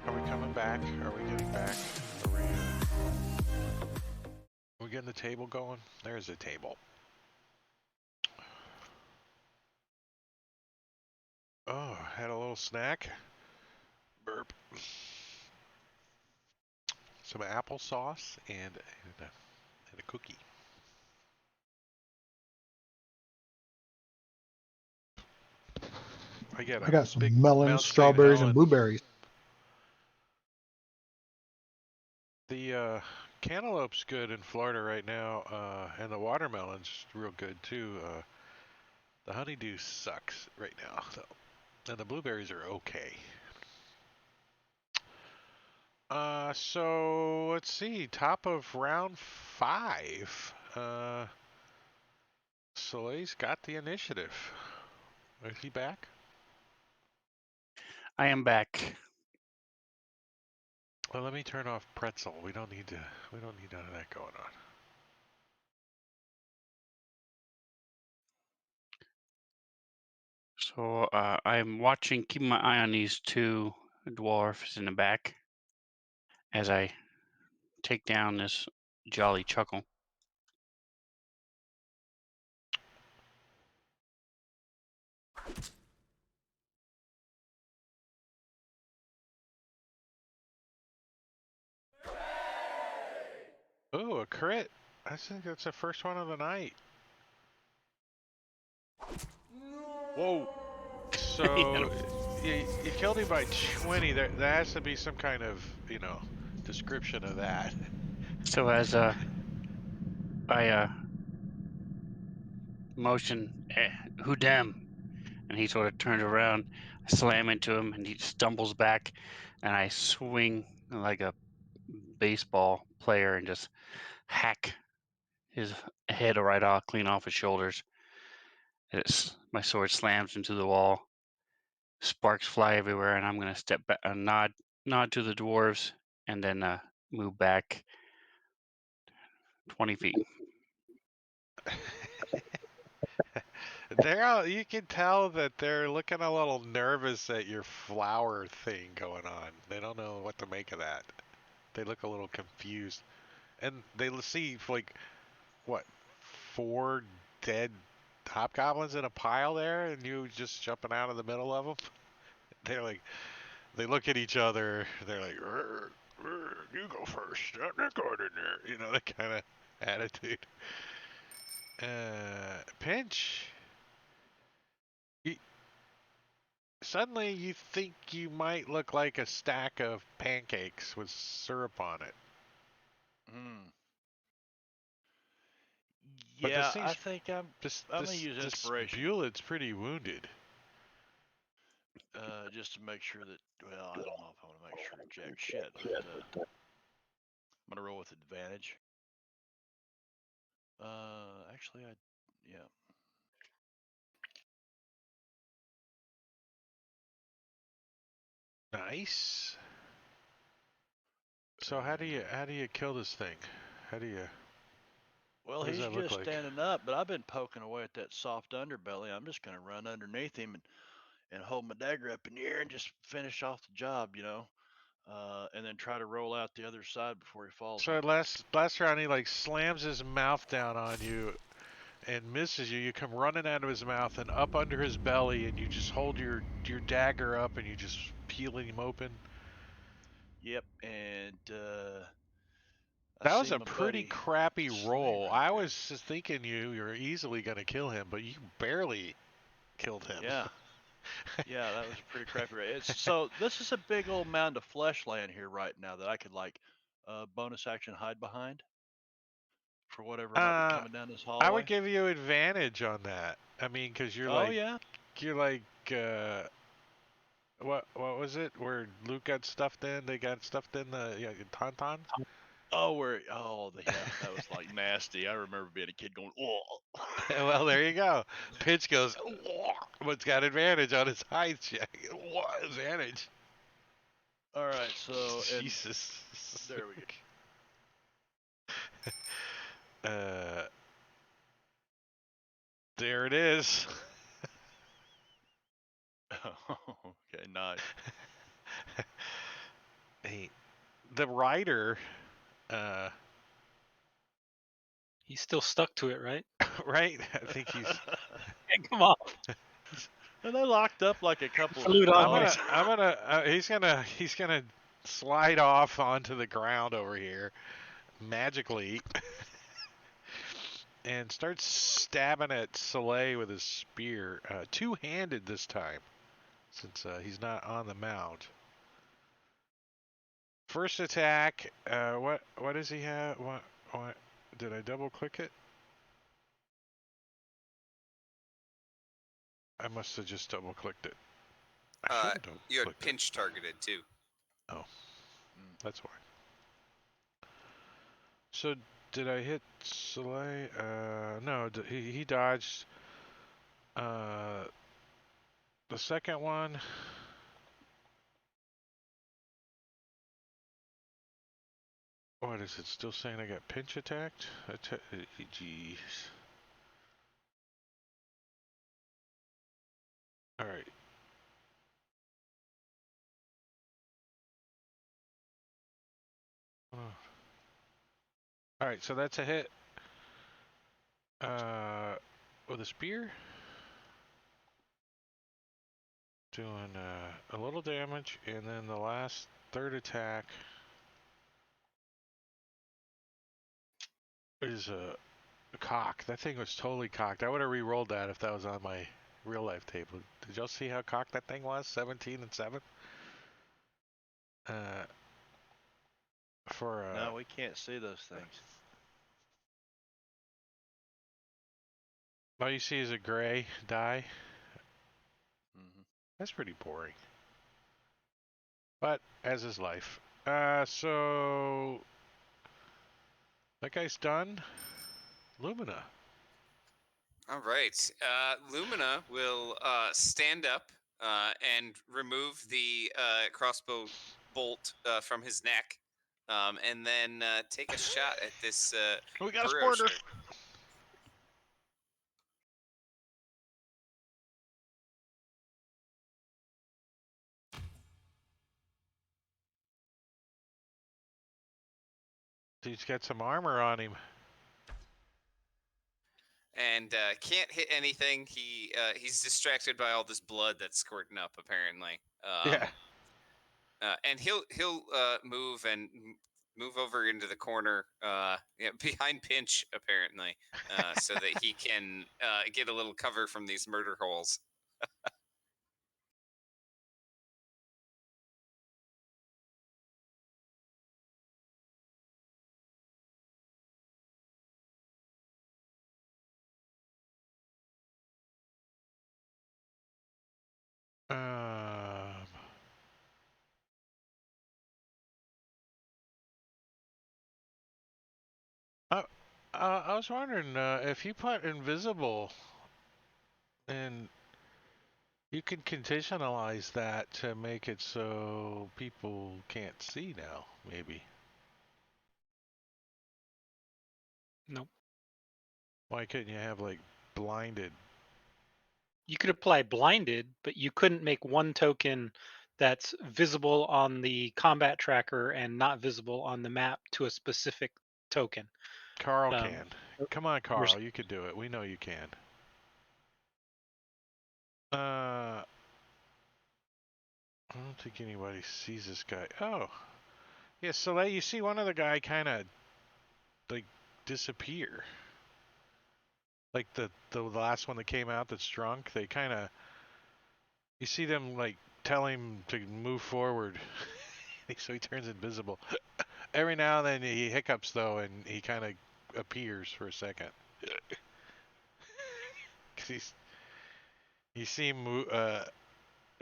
Are we coming back? Are we getting back? Are we getting the table going? There's a table. Oh, had a little snack. Burp. Some applesauce and a cookie. I got some big melons, Mount State strawberries, melon. and blueberries. The cantaloupe's good in Florida right now, and the watermelon's real good too. The honeydew sucks right now, though, and the blueberries are okay. So let's see. Top of round 5. Soleil's got the initiative. Is he back? I am back. Well, let me turn off pretzel. We don't need none of that going on. So I'm watching, keeping my eye on these two dwarfs in the back as I take down this Jolly Chuckle. Ooh, a crit. I think that's the first one of the night. Whoa. So you killed him by 20. There has to be some kind of, description of that. So as I motion, who dem? And he sort of turns around, I slam into him, and he stumbles back, and I swing like a baseball player and just hack his head right off, clean off his shoulders. My sword slams into the wall. Sparks fly everywhere, and I'm gonna step back, nod to the dwarves, and then move back 20 feet. You can tell that they're looking a little nervous at your flower thing going on. They don't know what to make of that. They look a little confused, and they see like what 4 dead hobgoblins in a pile there, and you just jumping out of the middle of them. They look at each other. They're like, "You go first. I'm not going in there." That kind of attitude. Pinch. Suddenly you think you might look like a stack of pancakes with syrup on it. But Yeah, I think I'm gonna use this inspiration Buelit's pretty wounded. just to make sure that. Well, I don't know if I want to make sure jack shit, but I'm gonna roll with advantage. Actually, yeah. Nice. So how do you kill this thing? How do you? Well, What does he's that look just like? standing up, but I've been poking away at that soft underbelly. I'm just gonna run underneath him and hold my dagger up in the air and just finish off the job, and then try to roll out the other side before he falls. So on. last round he like slams his mouth down on you and misses you. You come running out of his mouth and up under his belly, and you just hold your dagger up and you just peel him open. Yep, and I That was see a my pretty buddy crappy Slay roll. right I there. was just thinking you're easily gonna kill him, but you barely killed him. Yeah. Yeah, that was a pretty crappy rate. So this is a big old mound of flesh laying here right now that I could like bonus action hide behind for whatever might be coming down this hallway. I would give you advantage on that. I mean, because you're Oh yeah. you're like what was it where Luke got stuffed in? They got stuffed in the tauntaun. Oh, that was like nasty. I remember being a kid going, oh. Well, there you go. Pitch goes, but it's got advantage on his height check. What advantage? All right, so and Jesus. there we go. There it is. Okay, nice. Hey, the rider, He's still stuck to it, right? right? I think he's. Hey, come on. And they locked up like a couple Salute of on dogs. he's gonna slide off onto the ground over here, magically, and start stabbing at Soleil with his spear, two-handed this time, since he's not on the mount. First attack. What does he have? What did I double click it? I must have just double clicked it. You had pinch targeted too. Oh, that's why. So did I hit Soleil? No, he dodged. The second one. What is it? Still saying I got pinch attacked? Jeez. All right. Oh. All right, so that's a hit. With a spear. Doing a little damage, and then the last third attack is a cock. That thing was totally cocked. I would have re-rolled that if that was on my real life table. Did y'all see how cocked that thing was? 17 and 7. No, we can't see those things. All you see is a gray die. Mm-hmm. That's pretty boring. But as is life. So that guy's done. Lumina. All right. Lumina will stand up and remove the crossbow bolt from his neck, and then take a shot at this We got a burrow sporter. shape. He's got some armor on him. And can't hit anything. He's distracted by all this blood that's squirting up, apparently. Yeah. And he'll move and move over into the corner behind Pinch, apparently, so that he can get a little cover from these murder holes. I was wondering if you put invisible, and you can conditionalize that to make it so people can't see now, maybe. Nope. Why couldn't you have like blinded? You could apply blinded, but you couldn't make one token that's visible on the combat tracker and not visible on the map to a specific token. Carl Um, can. Come on, we're s- Carl. You could do it. We know you can. I don't think anybody sees this guy. Oh. Yeah, Soleil, you see one other guy kind of, like, disappear. Like the last one that came out that's drunk. They kind of... You see them, like, tell him to move forward. So he turns invisible. Every now and then he hiccups, though, and he kind of appears for a second. Because you see him...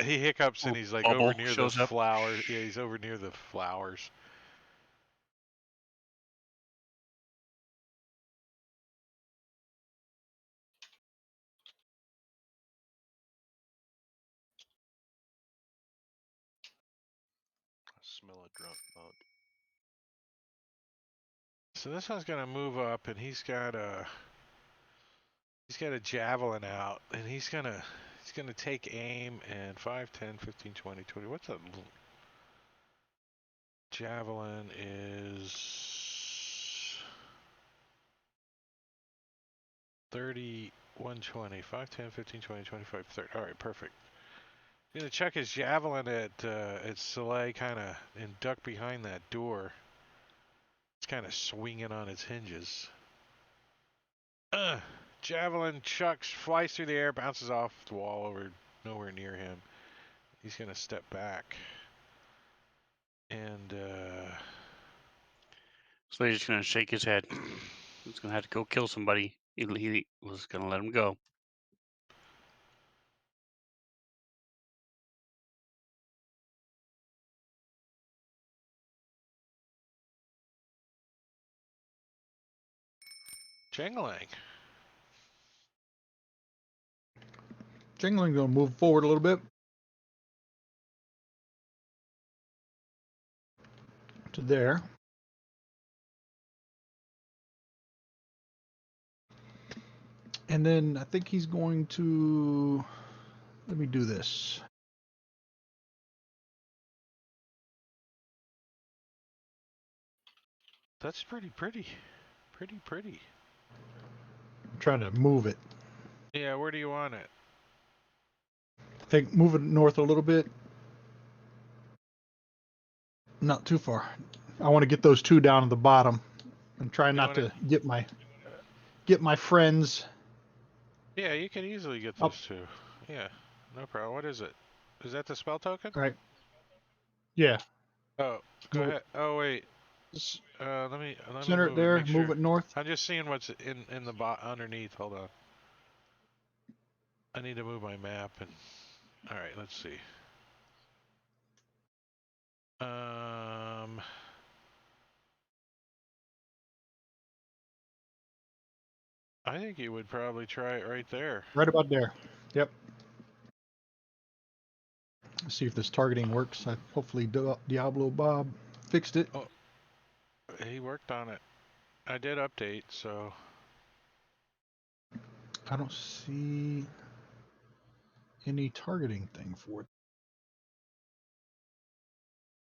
he hiccups and he's like over Bubble near the shows up. flowers. Yeah, he's over near the flowers. I smell a drunk monk. So this one's gonna move up, and he's got a javelin out, and he's gonna take aim and 5, 10, 15, 20, 20. What's a javelin is 30, 120, 5, 10, 15, 20, 25, 30. All right, perfect. He's gonna chuck his javelin at Soleil, kind of, and duck behind that door. It's kind of swinging on its hinges. Javelin chucks, flies through the air, bounces off the wall over nowhere near him. He's gonna step back. And So he's just gonna shake his head. He's gonna have to go kill somebody. He was gonna let him go. Jingling. Jingling gonna move forward a little bit to there. And then I think he's going to, let me do this. That's pretty. Pretty. I'm trying to move it. Yeah, where do you want it? I think move it north a little bit. Not too far. I want to get those two down at the bottom and try not to get my friends. Yeah, you can easily get Up. those two. Yeah, no problem. What is it? Is that the spell token? All right. Yeah. Oh, go Move ahead. Oh wait. Let me Center move it there. Make Move sure. it north. I'm just seeing what's in the underneath. Hold on. I need to move my map and. All right, let's see. I think you would probably try it right there. Right about there. Yep. Let's see if this targeting works. Hopefully Diablo Bob fixed it. Oh, he worked on it. I did update, so. I don't see any targeting thing for it.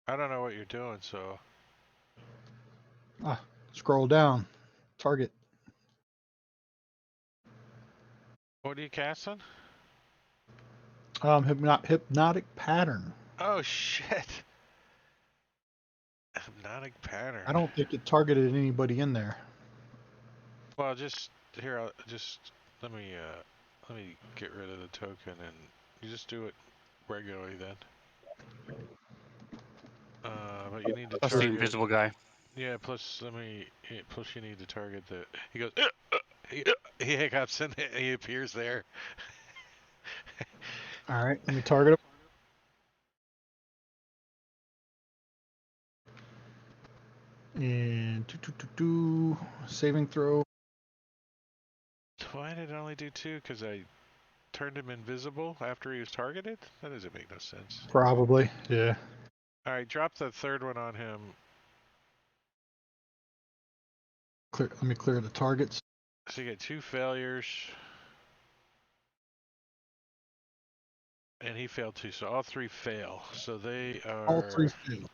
I don't know what you're doing, so. Scroll down. Target. What are you casting? Hypnotic pattern. Oh shit. Hypnotic pattern. I don't think it targeted anybody in there. Well, just here. Let me get rid of the token, and you just do it regularly then. But you need to Plus the target. invisible guy. Yeah. Plus, plus you need to target the. He goes. He hiccups and he appears there. All right, let me target him. And saving throw. Why did it only do 2? Because I turned him invisible after he was targeted? That doesn't make no sense. Probably, yeah. Alright, drop the third one on him. Let me clear the targets. So you get 2 failures. And he failed too, so all three fail. So they are. All three fail.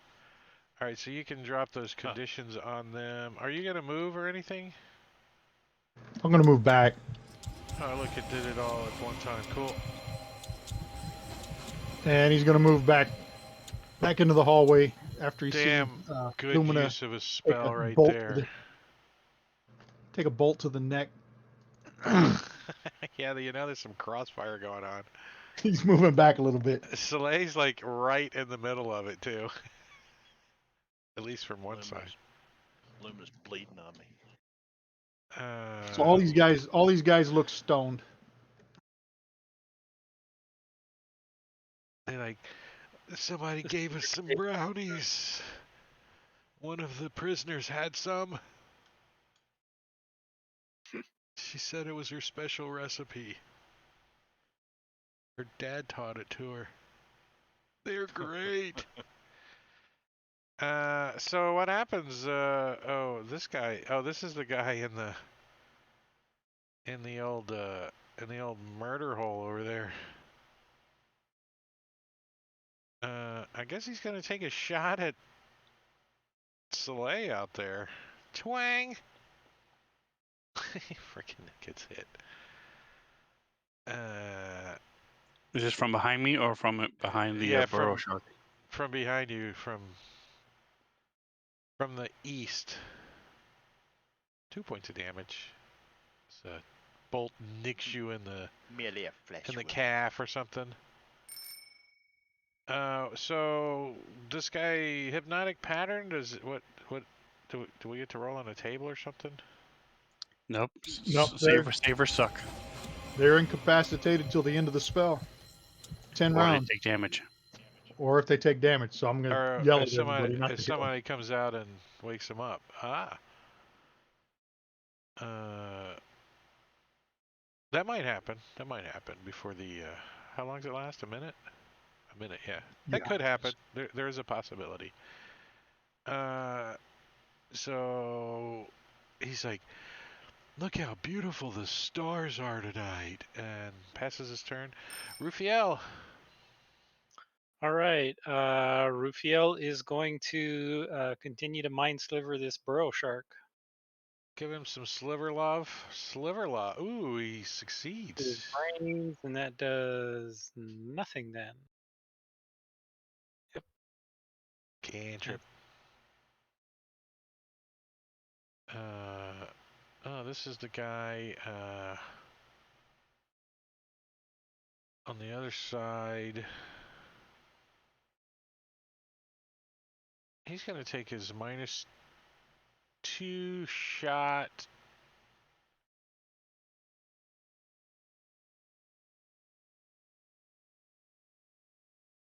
All right, so you can drop those conditions on them. Are you gonna move or anything? I'm gonna move back. Oh, look, it did it all at one time. Cool. And he's gonna move back into the hallway after he Damn sees good Lumina use of a take spell a right bolt there. take a bolt to the neck. Yeah, you know there's some crossfire going on. He's moving back a little bit. Soleil's like right in the middle of it too. At least from one side. Lumina's bleeding on me. So all these guys look stoned. They like, somebody gave us some brownies. One of the prisoners had some. She said it was her special recipe. Her dad taught it to her. They're great. So what happens? Oh, this guy. Oh, this is the guy in the old murder hole over there. I guess he's gonna take a shot at Soleil out there. Twang! He freaking gets hit. Is this from behind me or from behind the Yeah, burrow shark? from behind you, from the east. 2 points of damage. So bolt nicks you in the Merely a flesh wound. calf or something. So this guy hypnotic pattern, does it, what do we get to roll on a table or something? Nope. Nope, Save or suck. They're incapacitated till the end of the spell. 10 Or they rounds. take damage. Or if they take damage. So I'm gonna Or yell if at everybody not if to kill them. somebody comes out and wakes him up. That might happen. That might happen before the how long does it last? A minute? A minute, yeah. That Yeah. could happen. There is a possibility. So he's like, look how beautiful the stars are tonight, and passes his turn. Rufiel. All right. Rufiel is going to continue to mind sliver this burrow shark. Give him some sliver love. Sliver love. Ooh, he succeeds. His brains, and that does nothing then. Cantrip. Oh, this is the guy on the other side. He's going to take his -2 shot.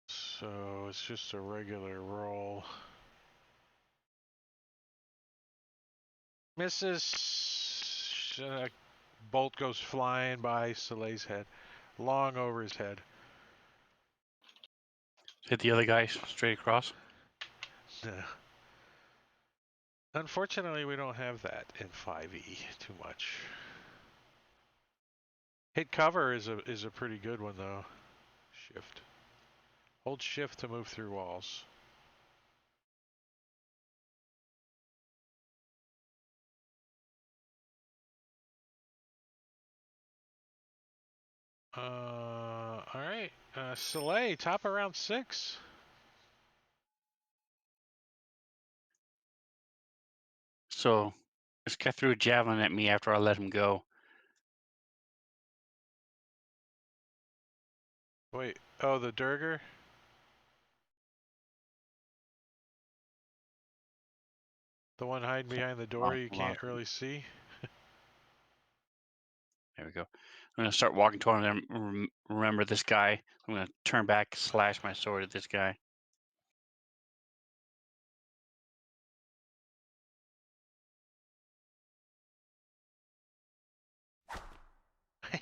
So it's just a regular roll. Misses. Bolt goes flying by Soleil's head, long over his head. Hit the other guy straight across. Unfortunately, we don't have that in 5e too much. Hit cover is a pretty good one though. Shift. Hold shift to move through walls. All right. Soleil, top around 6. So this guy threw a javelin at me after I let him go. Wait. Oh, the Durger? The one hiding behind the door you can't really see? There we go. I'm going to start walking toward him. Remember this guy. I'm going to turn back, slash my sword at this guy.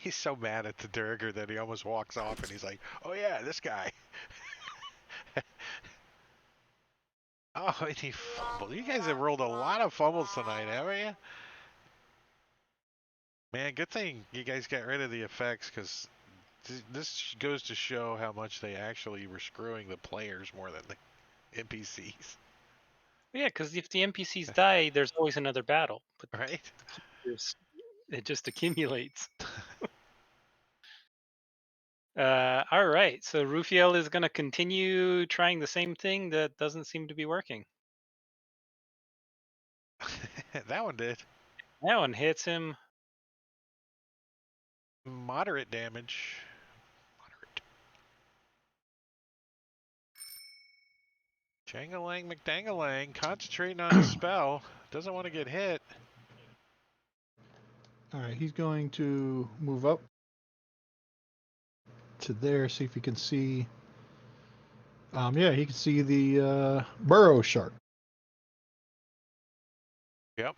He's so mad at the Durger that he almost walks off and he's like, oh yeah, this guy. Oh, and he fumbled. You guys have rolled a lot of fumbles tonight, haven't you? Man, good thing you guys got rid of the effects, because This goes to show how much they actually were screwing the players more than the NPCs, Yeah, because if the NPCs die, there's always another battle. But right? it just accumulates. All right, so Rufiel is going to continue trying the same thing that doesn't seem to be working. That one did. That one hits him. Moderate damage. Moderate. Jangalang McDangalang concentrating on his spell. Doesn't want to get hit. All right, he's going to move up to there, see if he can see. Yeah, he can see the burrow shark. Yep.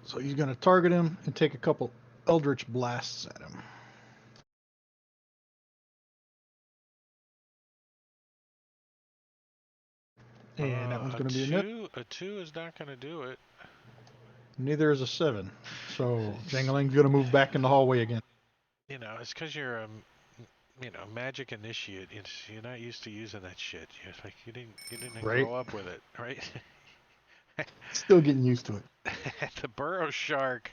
So he's going to target him and take a couple eldritch blasts at him. And that one's going to be a net. A 2 is not going to do it. Neither is a 7. So Jangalang's going to move back in the hallway again. You know, it's because you're a magic initiate. You're not used to using that shit. You're like you didn't Right. grow up with it, right? Still getting used to it. The burrow shark,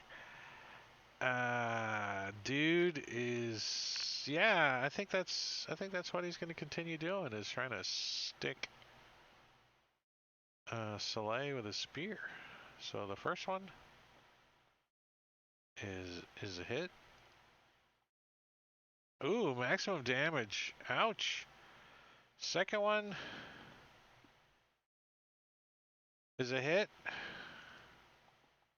dude is I think that's what he's going to continue doing is trying to stick Soleil with a spear. So the first one is a hit. Ooh, maximum damage. Ouch. Second one is a hit.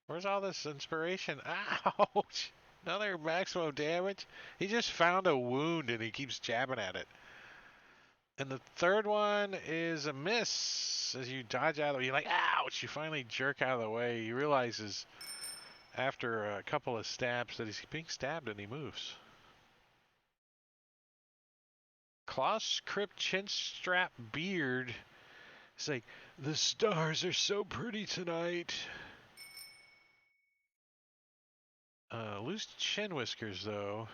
Where's all this inspiration? Ouch! Another maximum damage. He just found a wound and he keeps jabbing at it. And the third one is a miss. As you dodge out of the way, you're like, ouch! You finally jerk out of the way. He realizes after a couple of stabs that he's being stabbed and he moves. Klaus Crypt Chinstrap Beard. It's like, the stars are so pretty tonight. Loose chin whiskers though.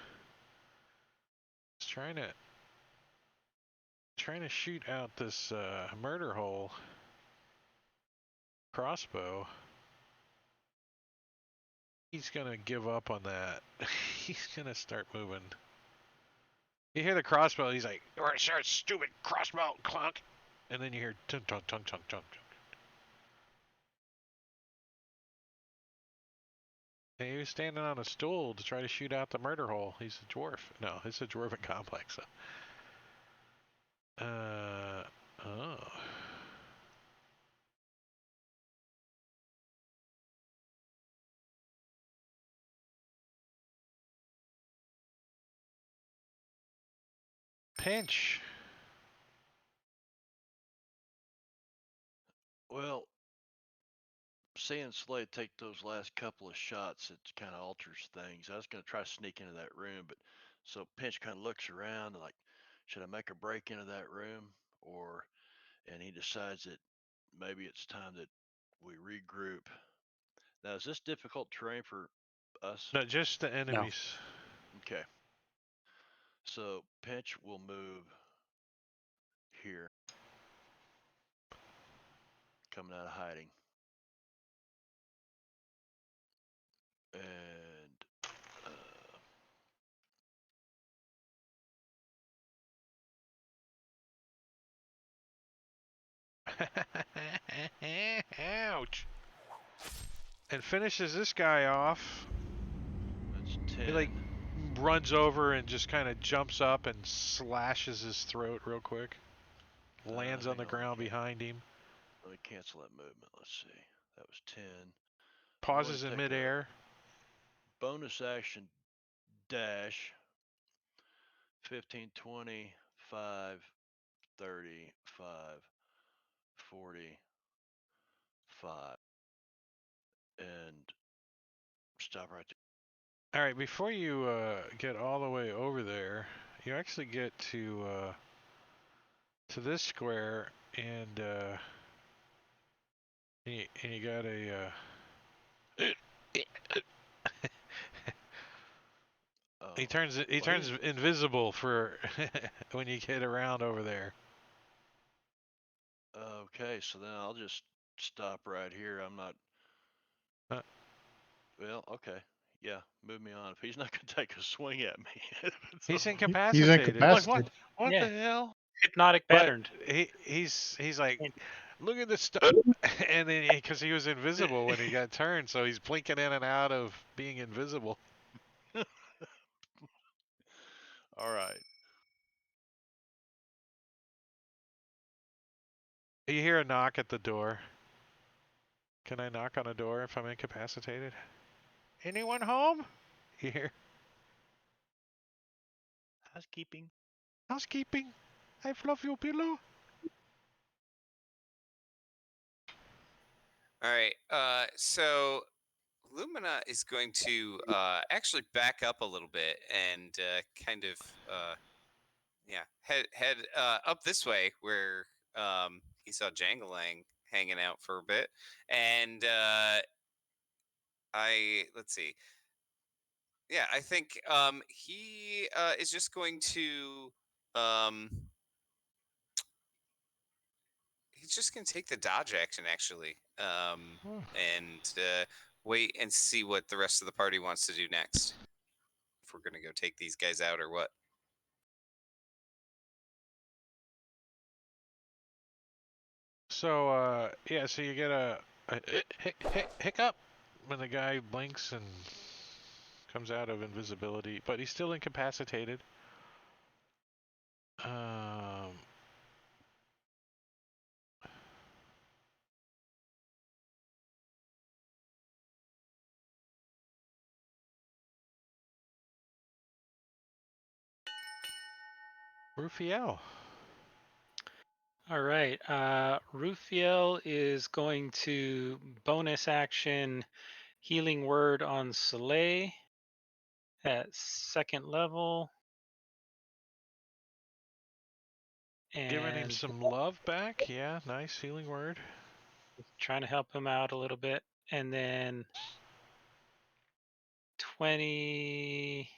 He's trying to shoot out this murder hole crossbow. He's gonna give up on that. He's gonna start moving. You hear the crossbow, he's like, "Sure, stupid crossbow, clunk," and then you hear tunk tunk tunk tunk tunk. And he was standing on a stool to try to shoot out the murder hole. He's a dwarf. No, it's a dwarven complex. Oh. Pinch. Well, seeing Slade take those last couple of shots, it kind of alters things. I was going to try to sneak into that room, but so Pinch kind of looks around and like, should I make a break into that room? And he decides that maybe it's time that we regroup. Now, is this difficult terrain for us? No, just the enemies. Okay. So Pinch will move here, coming out of hiding. And Ouch. And finishes this guy off. that's 10. He like runs over and just kind of jumps up and slashes his throat real quick. Lands on the ground behind him. Let me cancel that movement. Let's see. That was 10. Pauses in midair. Bonus action dash 15, 20, 5, 30, 5, 40, 5. And stop right there. All right, before you get all the way over there, you actually get to this square, and you got a. Oh, He turns well, invisible for when you get around over there. Okay, so then I'll just stop right here. I'm not. Well, okay. Yeah, move me on. If he's not gonna take a swing at me, He's so- incapacitated. He's like incapacitated. what Yeah. the hell? Hypnotic But patterned. he's like, look at this stuff, and then because he was invisible when he got turned, so he's blinking in and out of being invisible. All right. You hear a knock at the door. Can I knock on a door if I'm incapacitated? Anyone home? You hear Housekeeping. housekeeping? I fluff your pillow. All right. So Lumina is going to actually back up a little bit and kind of head up this way where he saw Jangalang hanging out for a bit, and let's see. Yeah, I think he is just going to he's just going to take the dodge action actually, and wait and see what the rest of the party wants to do next. If we're going to go take these guys out or what. So yeah, so you get a hiccup when the guy blinks and comes out of invisibility, but he's still incapacitated. Rufiel. All right. Rufiel is going to bonus action healing word on Soleil at 2nd level. Giving him And some love back. Yeah, nice healing word. trying to help him out a little bit. And then 20.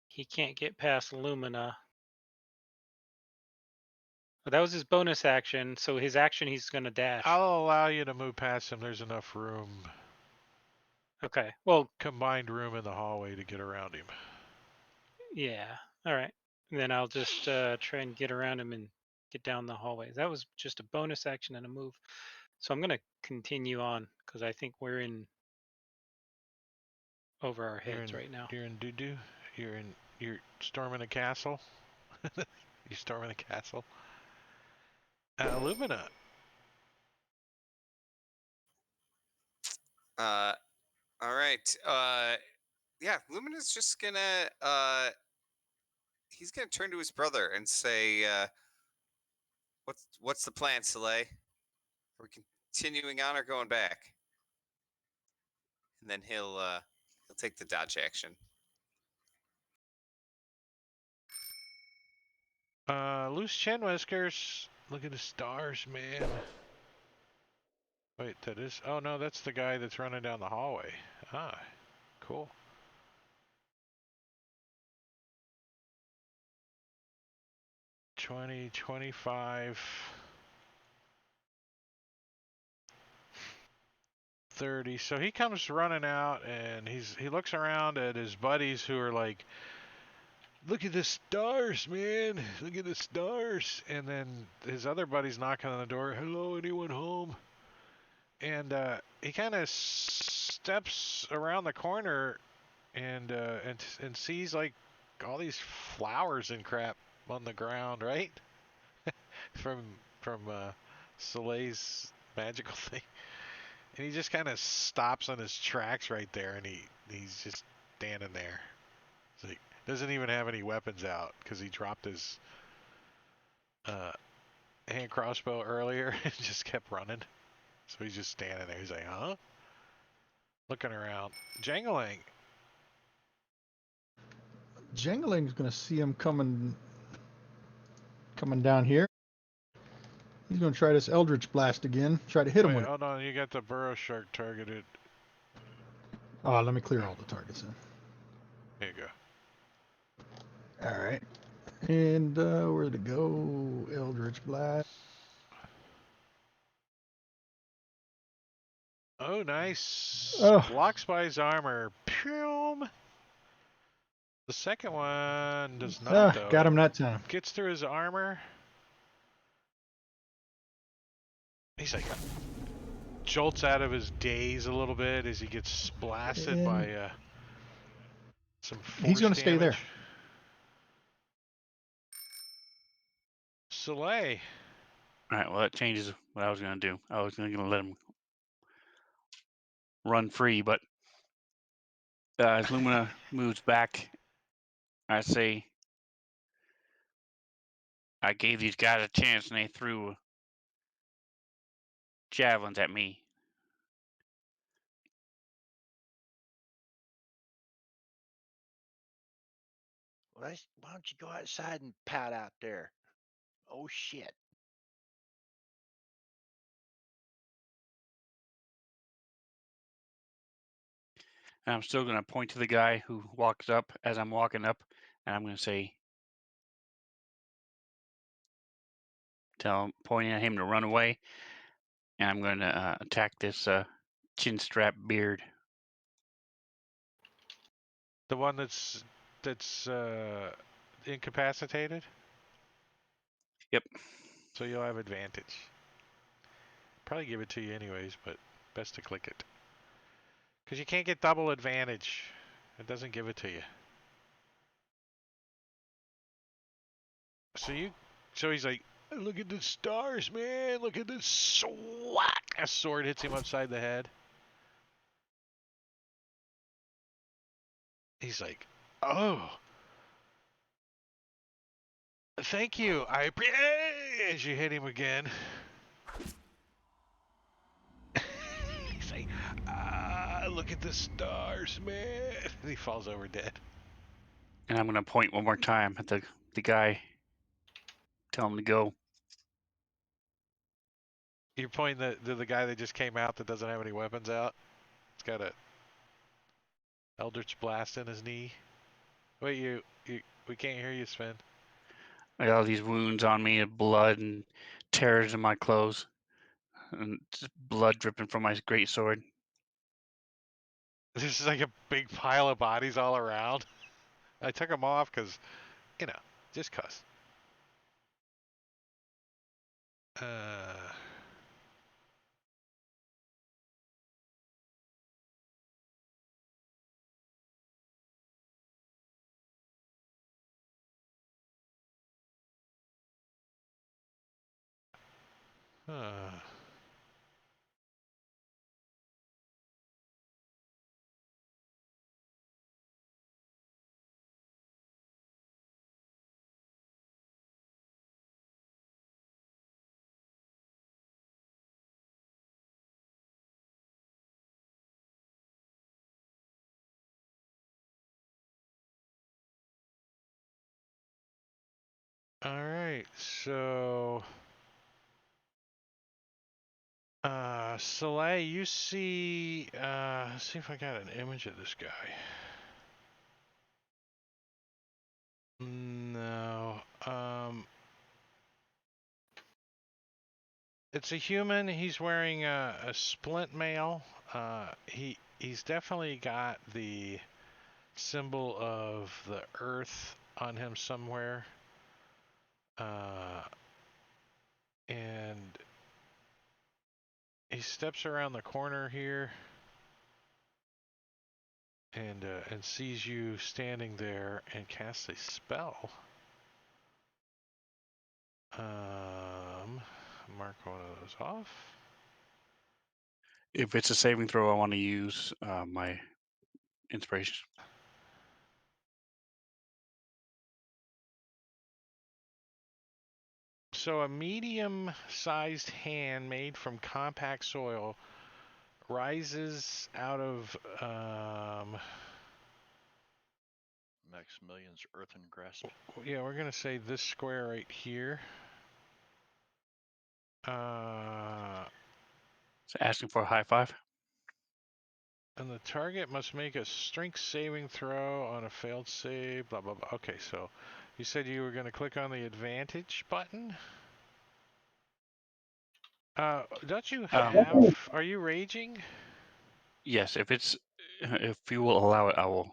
He can't get past Lumina. But that was his bonus action. So his action, he's going to dash. I'll allow you to move past him. There's enough room. Okay. Well, Combined room in the hallway to get around him. yeah. All right. And then I'll just try and get around him and get down the hallway. That was just a bonus action and a move. So I'm going to continue on because I think we're in over our heads right now. You're in doo-doo? You're storming a castle? You're storming a castle? Lumina. All right. Yeah, Lumina's just gonna he's gonna turn to his brother and say, what's the plan, Soleil? Are we continuing on or going back? And then he'll take the dodge action. Loose chin whiskers. Look at the stars, man. Wait, that is... Oh, no, that's the guy that's running down the hallway. Ah, cool. $20, $25... $30. So he comes running out and he looks around at his buddies who are like, look at the stars, man. Look at the stars. And then his other buddy's knocking on the door. Hello, anyone home? And he kind of steps around the corner and sees like all these flowers and crap on the ground, right? from Soleil's magical thing. And he just kind of stops on his tracks right there, and he's just standing there. It's like, doesn't even have any weapons out because he dropped his hand crossbow earlier and just kept running. So he's just standing there. He's like, huh? Looking around. Jangalang. Jangaling's gonna see him coming down here. He's gonna try this Eldritch Blast again. Try to hit him Wait, with it. hold on. You got the burrow shark targeted. Oh, let me clear all the targets then. There you go. All right. And where to go? Eldritch Blast. Oh, nice. Oh. Blocks by his armor. Pew! The second one does not, though. Got It him that time. gets through his armor. He's like jolts out of his daze a little bit as he gets blasted And by some force he's going to stay there. damage. Soleil. All right, well, that changes what I was going to do. I was going to let him run free, but as Lumina moves back, I say, I gave these guys a chance and they threw javelins at me. Why don't you go outside and pout out there? Oh shit. And I'm still going to point to the guy who walks up as I'm walking up, and I'm going to say, pointing at him to run away, and I'm going to attack this chin strap beard. The one that's incapacitated? Yep. So you'll have advantage. Probably give it to you anyways, but best to click it. Because you can't get double advantage. It doesn't give it to you. So he's like, look at the stars, man. Look at this swat. A sword hits him upside the head. He's like, oh. Thank you. As you hit him again. He's like, look at the stars, man. And he falls over dead. And I'm going to point one more time at the guy. Tell him to go. You're pointing to the guy that just came out that doesn't have any weapons out? It's got a Eldritch Blast in his knee. Wait, we can't hear you, Sven. I got all these wounds on me, and blood and tears in my clothes, and just blood dripping from my great sword. There's like a big pile of bodies all around. I took them off because, just cuss. All right, so Soleil, you see, let's see if I got an image of this guy. No, it's a human. He's wearing a splint mail. He's definitely got the symbol of the earth on him somewhere. And he steps around the corner here and sees you standing there and casts a spell. Mark one of those off. If it's a saving throw, I want to use my inspiration. So a medium-sized hand made from compact soil rises out of Maximilian's earthen grasp. yeah, we're gonna say this square right here. So asking for a high five. And the target must make a strength saving throw on a failed save, blah, blah, blah. Okay, so you said you were going to click on the advantage button? Don't you have... Are you raging? Yes, if you will allow it, I will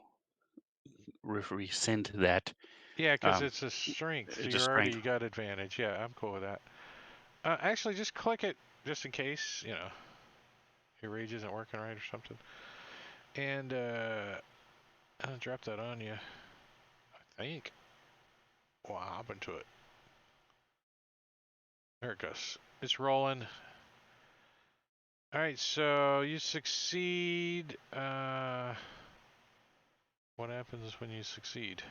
rescind that. Yeah, because it's a strength. It's a You're strength. already got advantage. Yeah, I'm cool with that. Actually, just click it just in case, you know, your rage isn't working right or something. And I'll drop that on you, I think. Wow, hop into it. There it goes. It's rolling. All right, so you succeed. What happens when you succeed?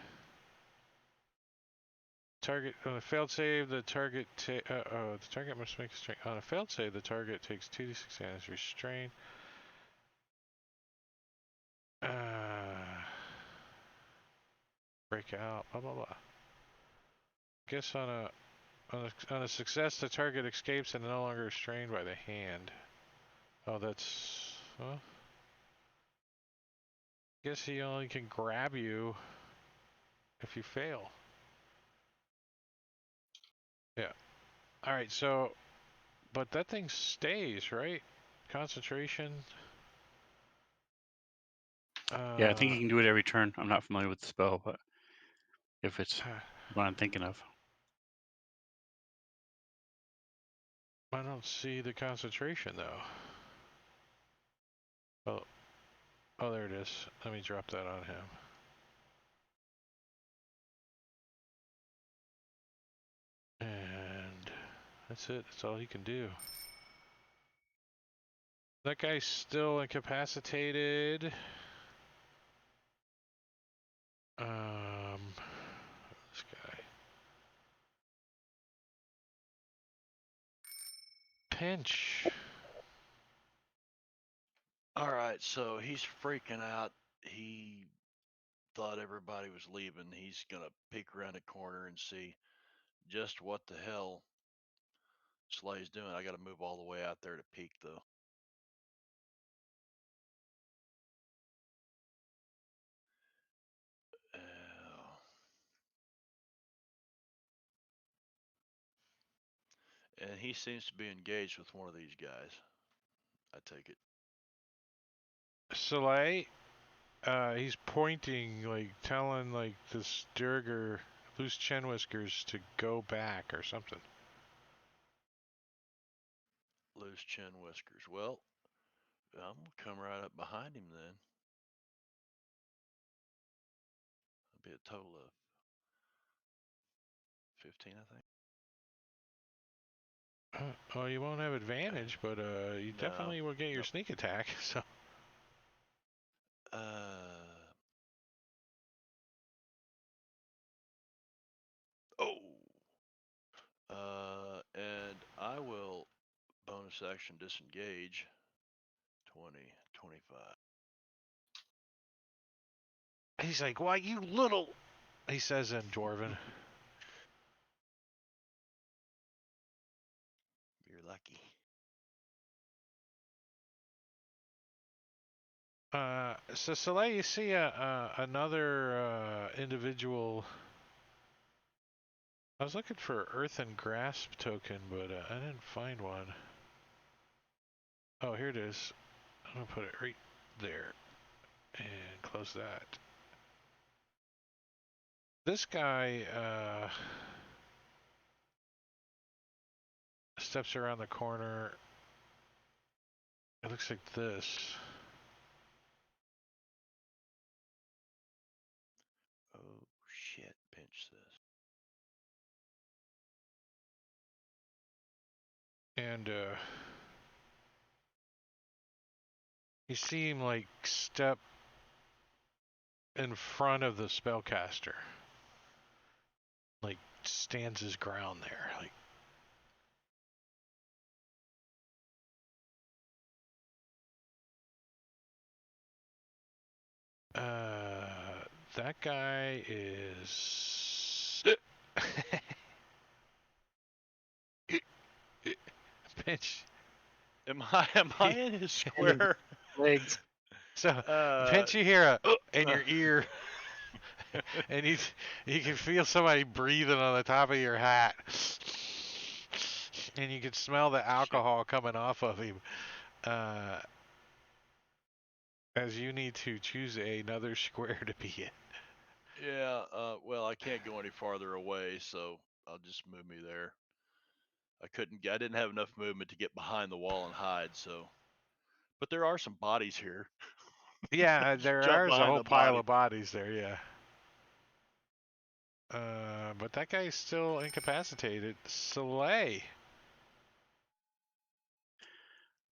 Target on a failed save, the target the target must make a strength. On a failed save, the target takes 2d6 damage restrain. Break out. Blah blah blah. Guess on a success, the target escapes and no longer restrained by the hand. Oh, that's... Well, guess he only can grab you if you fail. Yeah. Alright, so... But that thing stays, right? Concentration. Yeah, I think you can do it every turn. I'm not familiar with the spell, but if it's what I'm thinking of. I don't see the concentration, though. Oh, there it is. Let me drop that on him. And that's it. That's all he can do. That guy's still incapacitated. This guy. Pinch. All right, so he's freaking out. He thought everybody was leaving. He's gonna peek around a corner and see just what the hell Slay's doing. I got to move all the way out there to peek, though. And he seems to be engaged with one of these guys. I take it. Soleil, he's pointing, like, telling, like, this Durger, Loose Chin Whiskers to go back or something. Loose Chin Whiskers. Well, I'm going to come right up behind him then. That'll be a total of 15, I think. Oh, you won't have advantage, but you definitely will get your sneak attack, so... And I will bonus action disengage. 20, 25. He's like, why, you little... He says in Dwarven. You're lucky. So Soleil, you see another individual. I was looking for Earthen Grasp token, but I didn't find one. Oh, here it is. I'm gonna put it right there and close that. This guy steps around the corner. It looks like this. Oh shit, pinch this. And you see him like step in front of the spellcaster. Like stands his ground there. Like that guy is Pinch. Am I in his square? Legs. So Uh, Pinch, you hear a in your ear, and you can feel somebody breathing on the top of your hat, and you can smell the alcohol coming off of him. As you need to choose another square to be in. yeah. Well, I can't go any farther away, so I'll just move me there. I didn't have enough movement to get behind the wall and hide. So, but there are some bodies here. Yeah, Just there jump is a behind whole the pile body. of bodies there. Yeah. But that guy's still incapacitated. Soleil.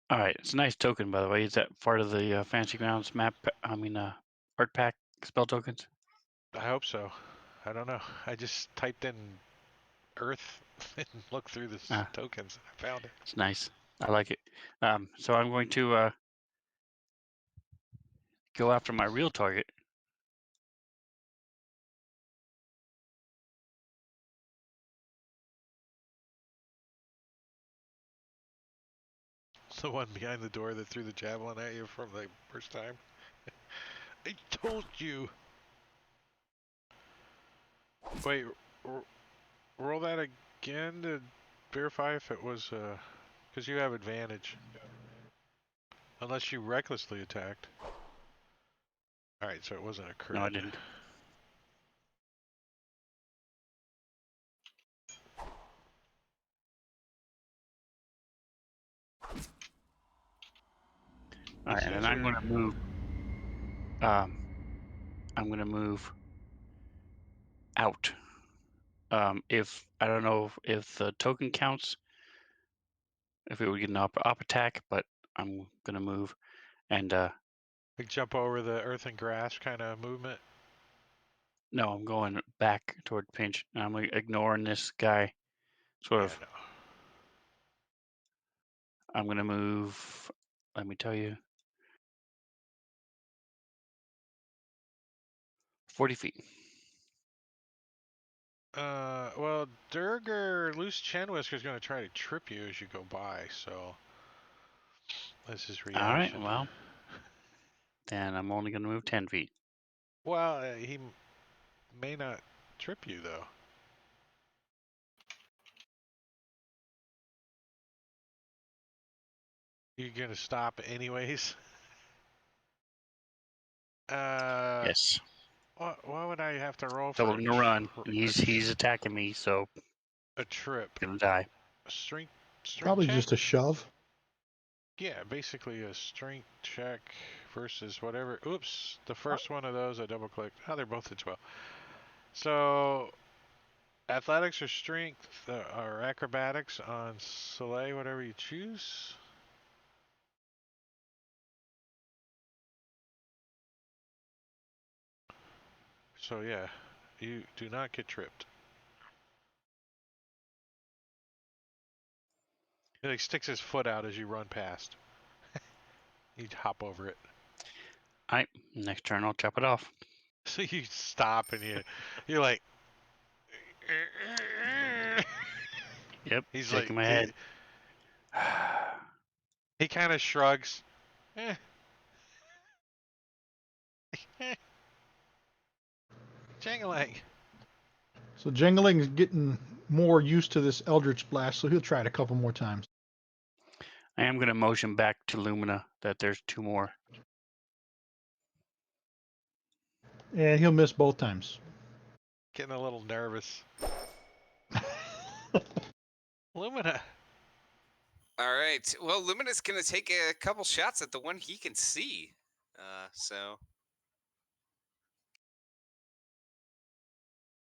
All right, it's a nice token, by the way. Is that part of the Fantasy Grounds map? Art pack spell tokens. I hope so. I don't know. I just typed in Earth and looked through the Ah. tokens. I found it. It's nice. I like it. So I'm going to go after my real target. The one behind the door that threw the javelin at you from the first time. I told you. Wait, roll that again to verify if it was, because you have advantage. Unless you recklessly attacked. Alright, so it wasn't a crit. No, I didn't. All right, and then I'm going to move. I'm going to move out. If I don't know if the token counts, if it would get an up attack, but I'm going to move and Like jump over the earth and grass kind of movement. no, I'm going back toward Pinch. And I'm ignoring this guy. Sort of. No. I'm going to move. Let me tell you. 40 feet. Well, Durger, Loose Chin Whisker's going to try to trip you as you go by, so that's his reaction. All right, well, then I'm only going to move 10 feet. Well, he may not trip you, though. You're going to stop anyways? Yes. Why would I have to roll So for we're going to run. He's attacking me, so a trip? going to die. Strength Probably check? just a shove. Yeah, basically a strength check versus whatever. Oops, the first one of those I double clicked. Oh, they're both a 12. So, athletics or strength or acrobatics on Soleil, whatever you choose. So yeah, you do not get tripped. He like sticks his foot out as you run past. You'd hop over it. All right, next turn I'll chop it off. So you stop and you're like. Yep. He's shaking like my head. He kind of shrugs. Jangling. So Jangling is getting more used to this Eldritch Blast, so he'll try it a couple more times. I am going to motion back to Lumina that there's 2 more. And he'll miss both times. Getting a little nervous. Lumina. All right. Well, Lumina's going to take a couple shots at the one he can see. So.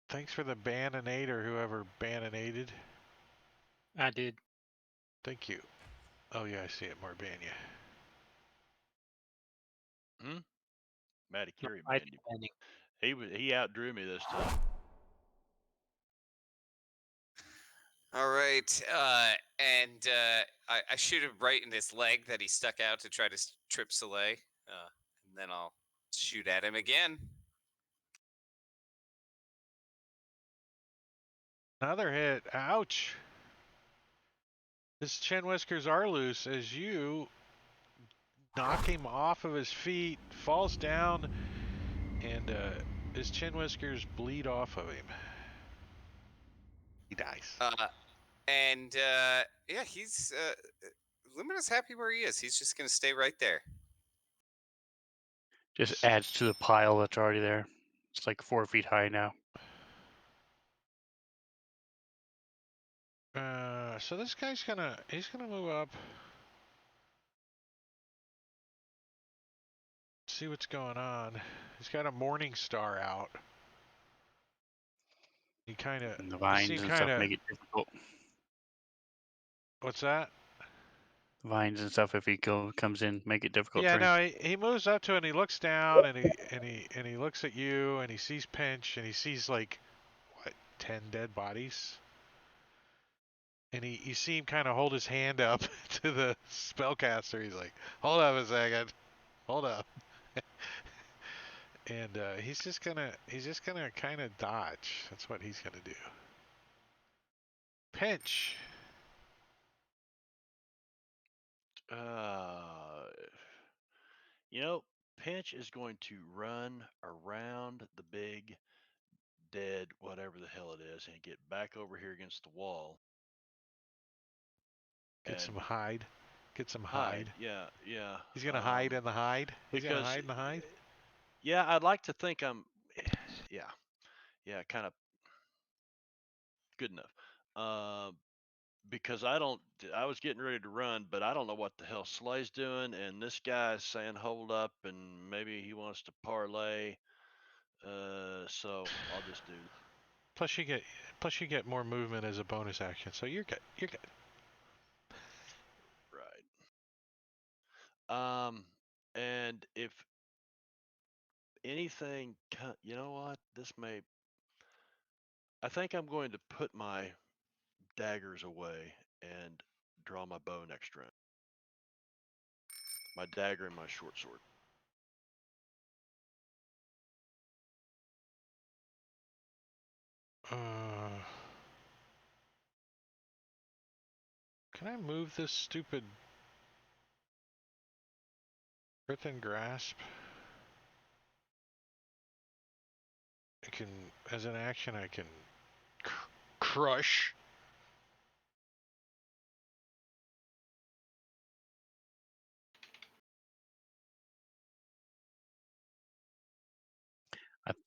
Thanks for the Banninade or whoever Banninated. I did. Thank you. Oh yeah, I see it. Morbania. Matty Curie, I man. He outdrew me this time. All right. And I shoot him right in his leg that he stuck out to try to trip Soleil. And then I'll shoot at him again. Another hit. Ouch. His chin whiskers are loose as you knock him off of his feet, falls down, and his chin whiskers bleed off of him. He dies. Yeah, he's Lumina's happy where he is. He's just gonna stay right there. Just adds to the pile that's already there. It's like 4 feet high now. So this guy's he's gonna move up. See what's going on. He's got a morning star out. He kind of. And the vines and stuff make it difficult. What's that? Vines and stuff, if he comes in, make it difficult. Yeah, no, he moves up to it and he looks down and he looks at you and he sees Pinch and he sees like what 10 dead bodies. And you see him kind of hold his hand up to the spellcaster. He's like, "Hold up a second, hold up." And he's just gonna kind of dodge. That's what he's gonna do. Pinch. You know, Pinch is going to run around the big dead whatever the hell it is and get back over here against the wall. Get some hide. Get some Hide. hide. Yeah, yeah. He's gonna hide in the hide. He's gonna hide in the hide. Yeah, I'd like to think I'm. Yeah, kind of good enough. Because I was getting ready to run, but I don't know what the hell Slay's doing, and this guy's saying hold up, and maybe he wants to parlay. So I'll just do. Plus you get more movement as a bonus action, so you're good. You're good. Right. And if anything, you know what? I think I'm going to put my daggers away and draw my bow next round. My dagger and my short sword. Can I move this stupid earthen grasp? I can, as an action, I can crush.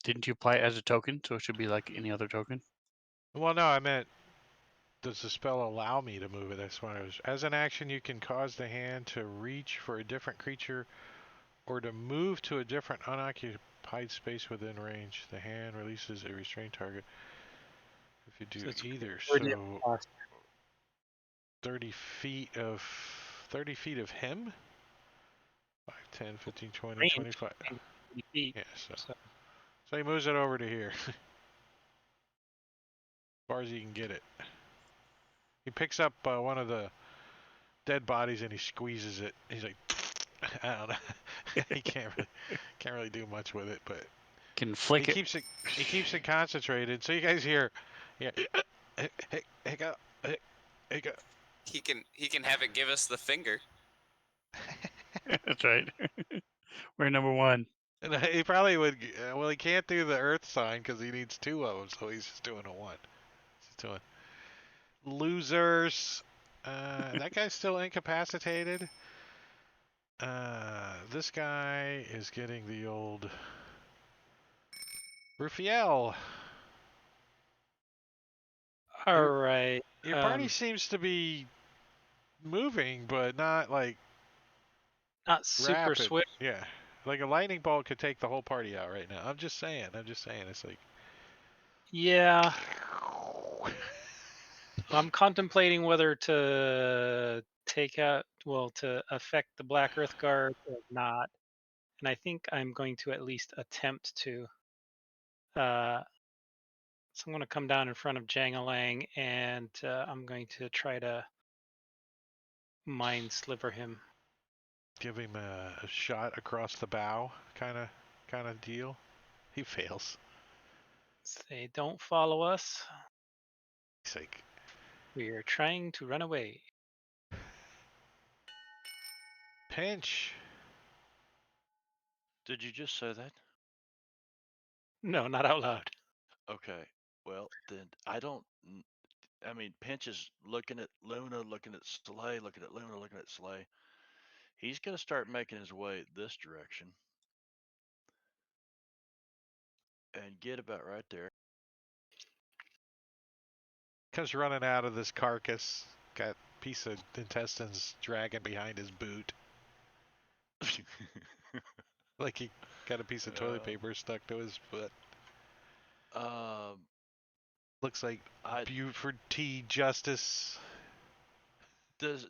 Didn't you apply it as a token? So it should be like any other token. Well, no, I meant, does the spell allow me to move it? That's why I was. As an action, you can cause the hand to reach for a different creature or to move to a different unoccupied space within range. The hand releases a restrained target. If you do either, so 30 feet of him? 5, 10, 15, 20, Range, 25. 20 feet. Yeah, so he moves it over to here. As far as he can get it. He picks up one of the dead bodies and he squeezes it. He's like, I don't know. He can't really do much with it, but can flick he keeps it concentrated. So you guys hear, yeah, hey, go. He can have it give us the finger. That's right. We're number one. And he probably would. Well, he can't do the earth sign because he needs 2 of them, so he's just doing a 1. He's doing losers. That guy's still incapacitated. This guy is getting the old Rufiel. All right. Your party seems to be moving, but not like not super rapid. swift. Yeah, like a lightning bolt could take the whole party out right now. I'm just saying. It's like. Yeah. I'm contemplating whether to to affect the Black Earth Guard or not. And I think I'm going to at least attempt to. So I'm going to come down in front of Jangalang and I'm going to try to mind sliver him. Give him a shot across the bow, kind of deal. He fails. Say, don't follow us. He's like, We are trying to run away. Pinch. Did you just say that? No, not out loud. Okay. Well, then I mean, Pinch is looking at Luna, looking at Slay, looking at Luna, looking at Slay. He's going to start making his way this direction and get about right there. Comes running out of this carcass. Got a piece of intestines dragging behind his boot. Like he got a piece of toilet paper stuck to his foot. Looks like Buford T. Justice. Is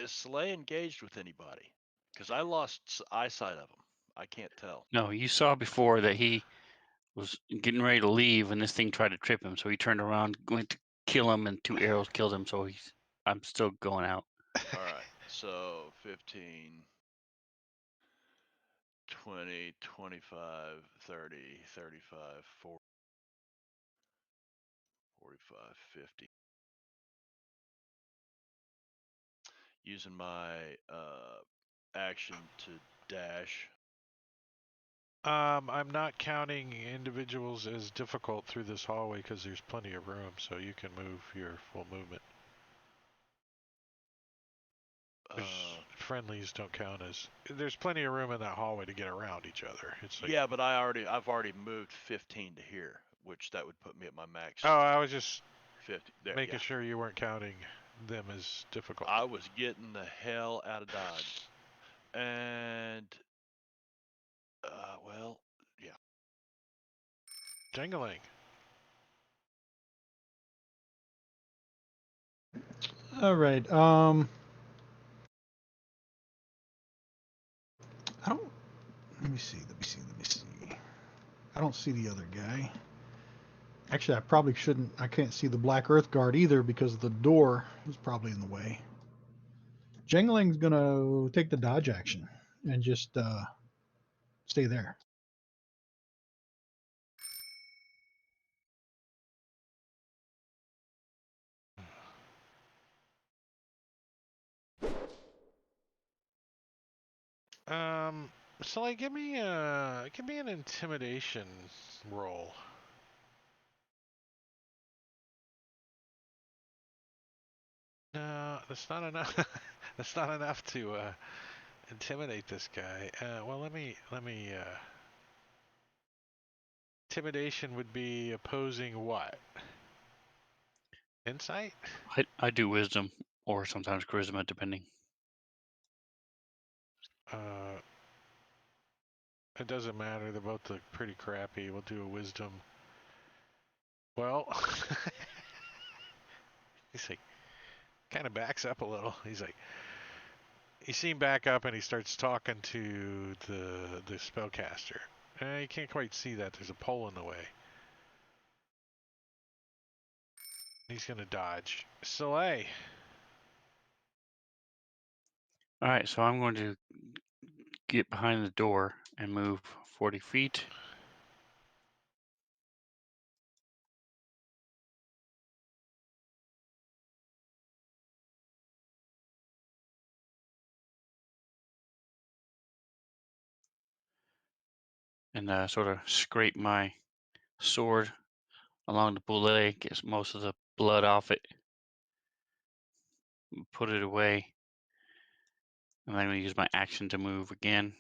Slay engaged with anybody? Because I lost eyesight of him. I can't tell. No, you saw before that he was getting ready to leave, and this thing tried to trip him. So he turned around, went to kill him, and 2 arrows killed him. So I'm still going out. All right. So 15, 20, 25, 30, 35, 40, 45, 50. Using my action to dash. I'm not counting individuals as difficult through this hallway because there's plenty of room, so you can move your full movement. Friendlies don't count as. There's plenty of room in that hallway to get around each other. It's like, yeah, but I've already moved 15 to here, which that would put me at my max. Oh, I was just 50. There, making sure you weren't counting them as difficult. I was getting the hell out of Dodge. And, well, yeah. Jangling. All right. I don't. Let me see. I don't see the other guy. Actually, I probably shouldn't. I can't see the Black Earth Guard either because the door is probably in the way. Jangling's gonna take the dodge action and just stay there. So like, give me an intimidation roll. No, that's not enough. That's not enough to intimidate this guy. Well, let me. Intimidation would be opposing what? Insight? I do wisdom or sometimes charisma, depending. It doesn't matter. They're both look pretty crappy. We'll do a wisdom. Well, he's like, kind of backs up a little. He's like, you see him back up and he starts talking to the spellcaster. You can't quite see that. There's a pole in the way. He's gonna dodge. Soleil. All right, so I'm going to get behind the door and move 40 feet. And sort of scrape my sword along the boulet, get most of the blood off it, put it away, and then I'm going to use my action to move again.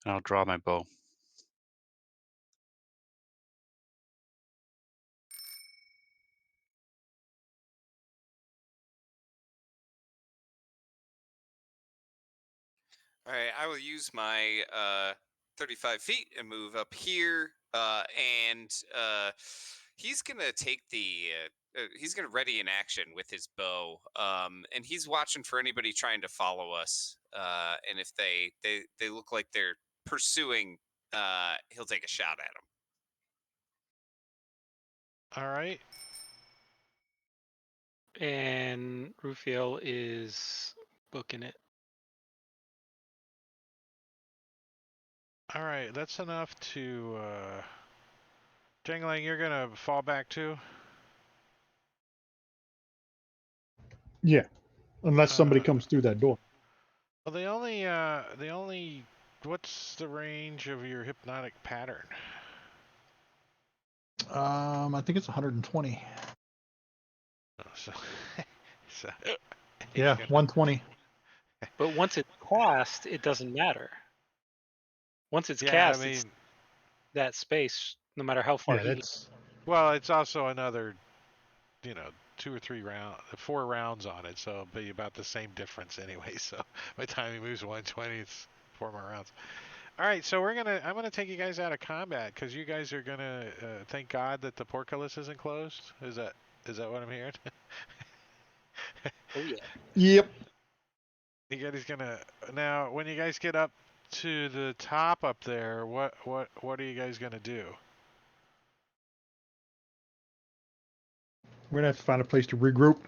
And I'll draw my bow. All right, I will use my 35 feet and move up here, and he's gonna take the. He's gonna ready an action with his bow, and he's watching for anybody trying to follow us. And if they look like they're pursuing, he'll take a shot at them. All right. And Rufiel is booking it. All right, that's enough to. Jangling, you're gonna fall back too. Yeah, unless somebody Uh, comes through that door. Well, what's the range of your hypnotic pattern? I think it's 120. Oh, so Yeah, gonna, 120. But once it's cast, it doesn't matter. Once it's yeah, cast, it's that space, no matter how far Yeah, he. that's well, it's also another, 4 rounds on it, so it'll be about the same difference anyway. So by the time he moves 120, it's 4 more rounds. All right, so I'm gonna take you guys out of combat because you guys are gonna thank God that the portcullis isn't closed. Is that what I'm hearing? Oh yeah. Yep. You guys gonna now when you guys get up to the top up there, what are you guys gonna do? We're gonna have to find a place to regroup.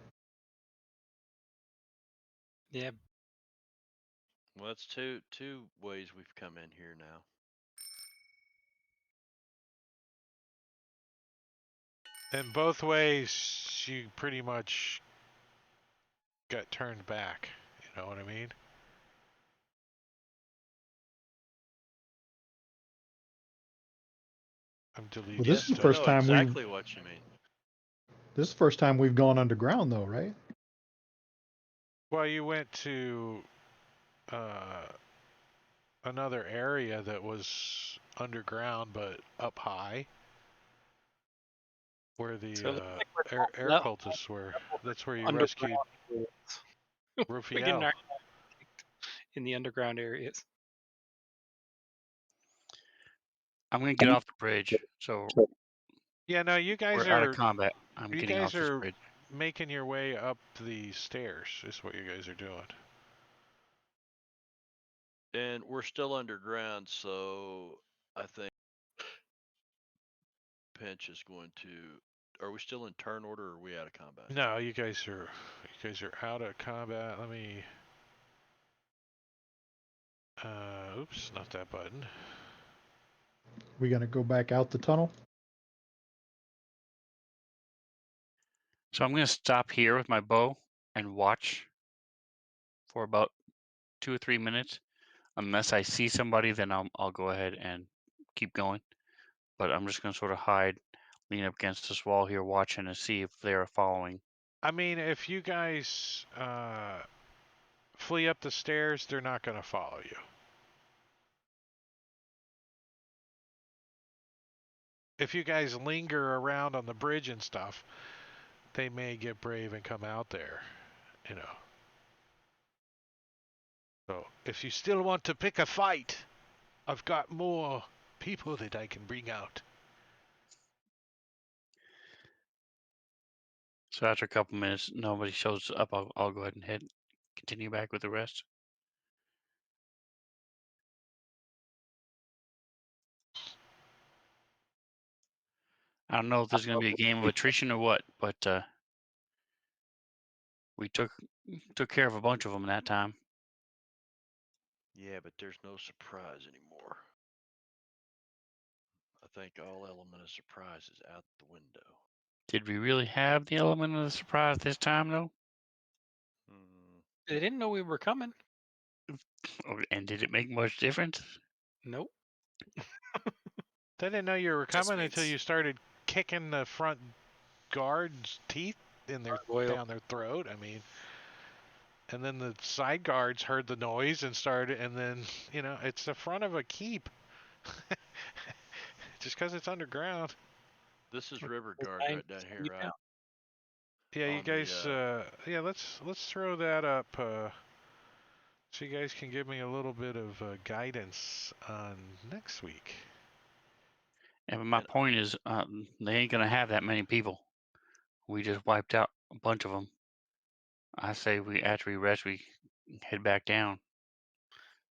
Yeah. Well, that's two ways we've come in here now. In both ways, you pretty much got turned back. You know what I mean? I'm deleting Well, this Yes, is the stuff. we first know time we've exactly what you mean. this is the first time we've gone underground, though, right? Well, you went to another area that was underground but up high, where the So it looks like we're air left cultists were. That's where you underground rescued areas. We're getting Rufiel. our in the underground areas. I'm gonna get off the bridge, so Yeah, no, you guys we're out of are combat. I'm getting off this bridge. making your way up the stairs. Is what you guys are doing. And we're still underground, so I think Pinch is going to. Are we still in turn order, or are we out of combat? No, you guys are out of combat. Let me. Oops, not that button. We gonna go back out the tunnel. So I'm gonna stop here with my bow and watch for about 2 or 3 minutes. Unless I see somebody, then I'll go ahead and keep going. But I'm just gonna sort of hide, lean up against this wall here, watching to see if they are following. I mean, if you guys flee up the stairs, they're not going to follow you. If you guys linger around on the bridge and stuff, they may get brave and come out there, you know. So if you still want to pick a fight, I've got more people that I can bring out. So after a couple minutes, nobody shows up. I'll go ahead and continue back with the rest. I don't know if there's gonna be a game of attrition or what, but we took care of a bunch of them that time. Yeah, but there's no surprise anymore. I think all element of surprise is out the window. Did we really have the element of the surprise this time, though? They didn't know we were coming. And did it make much difference? Nope. They didn't know you were Just coming until means- you started kicking the front guards' teeth in their Gargoyle. down their throat. I mean, and then the side guards heard the noise and started, and then it's the front of a keep. Just because it's underground. This is River Guard Fine. right down here, You right? know. Yeah, you On the, guys. Yeah, let's throw that up. So you guys can give me a little bit of guidance on next week. And my And- point is, they ain't gonna have that many people. We just wiped out a bunch of them. I say after we rest, we head back down.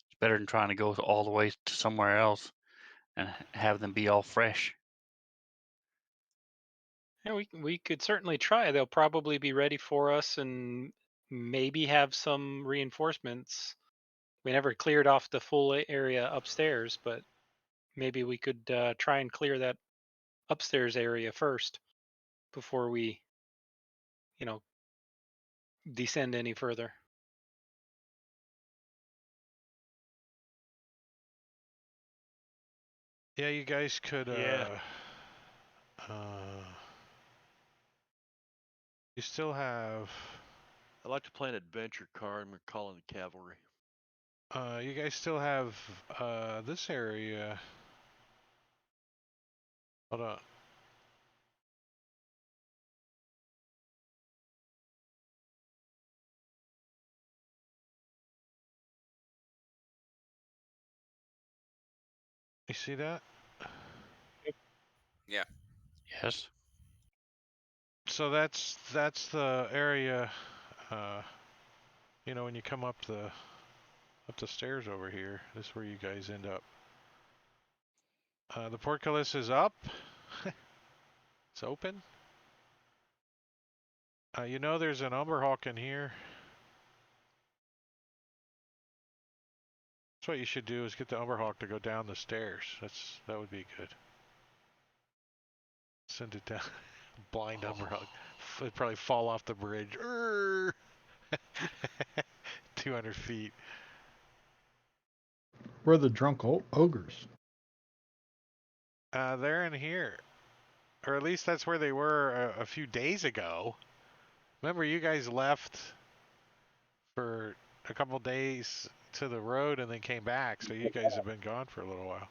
It's better than trying to go all the way to somewhere else and have them be all fresh. Yeah, we could certainly try. They'll probably be ready for us and maybe have some reinforcements. We never cleared off the full area upstairs, but maybe we could try and clear that upstairs area first before we, descend any further. Yeah, you guys could. Yeah. You still have. I'd like to play an adventure card. I'm gonna call in the cavalry. You guys still have this area. Hold on. You see that? Yeah. Yes. So that's the area. You know, when you come up the stairs over here, this is where you guys end up. The portcullis is up. It's open. You know, there's an Umberhawk in here. That's what you should do, is get the Umberhawk to go down the stairs. That would be good. Send it down. Blind Umberhawk. It'd probably fall off the bridge. 200 feet. Where are the drunk ogres? They're in here. Or at least that's where they were a few days ago. Remember, you guys left for a couple days to the road and then came back, so you guys have been gone for a little while.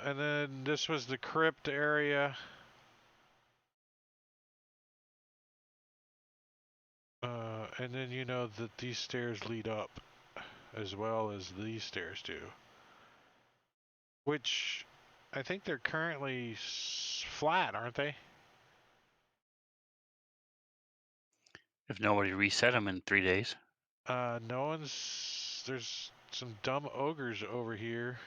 And then this was the crypt area. And then you know that these stairs lead up as well as these stairs do. Which I think they're currently flat, aren't they? If nobody reset them in 3 days. No one's. There's some dumb ogres over here.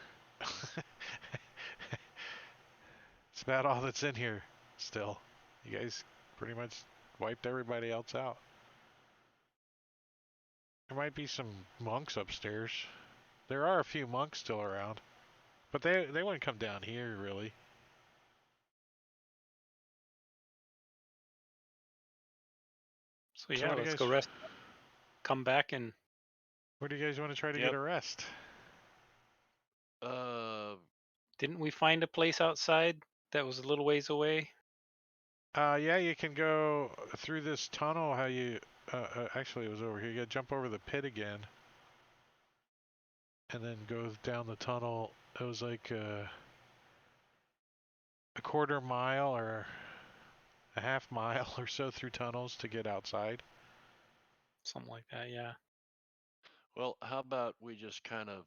It's about all that's in here still. You guys pretty much wiped everybody else out. There might be some monks upstairs. There are a few monks still around. But they wouldn't come down here, really. So yeah, let's go rest. Come back and. Where do you guys want to try to get a rest? Didn't we find a place outside that was a little ways away? Yeah, you can go through this tunnel. How you? Actually, it was over here. You got to jump over the pit again, and then go down the tunnel. It was like a quarter mile or a half mile or so through tunnels to get outside. Something like that, yeah. Well, how about we just kind of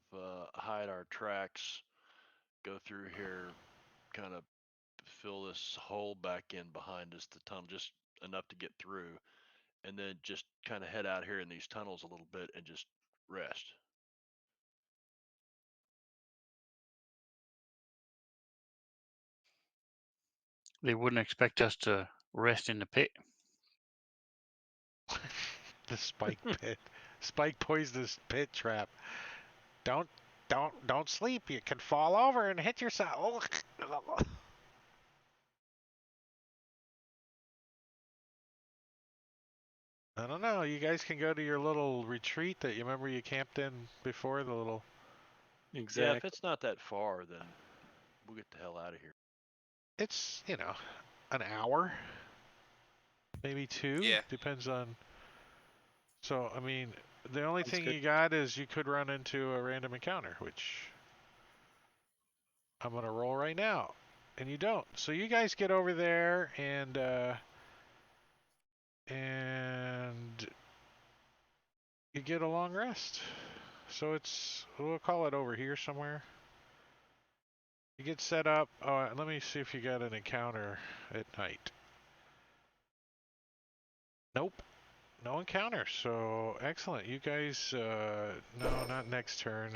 hide our tracks, go through here, kind of fill this hole back in behind us, the tunnel, just enough to get through, and then just kind of head out here in these tunnels a little bit and just rest. They wouldn't expect us to rest in the pit. The spike pit. Spike poisonous pit trap. Don't sleep. You can fall over and hit yourself. I don't know. You guys can go to your little retreat that you remember you camped in before, the little. Exactly. Yeah, if it's not that far, then we'll get the hell out of here. It's, you know, an hour, maybe 2. Yeah. Depends on. So, I mean, the only Sounds thing good. you got is you could run into a random encounter, which I'm going to roll right now. And you don't. So you guys get over there and you get a long rest. So we'll call it over here somewhere. You get set up. Oh, let me see if you got an encounter at night. Nope. No encounter. So excellent. You guys, no, not next turn.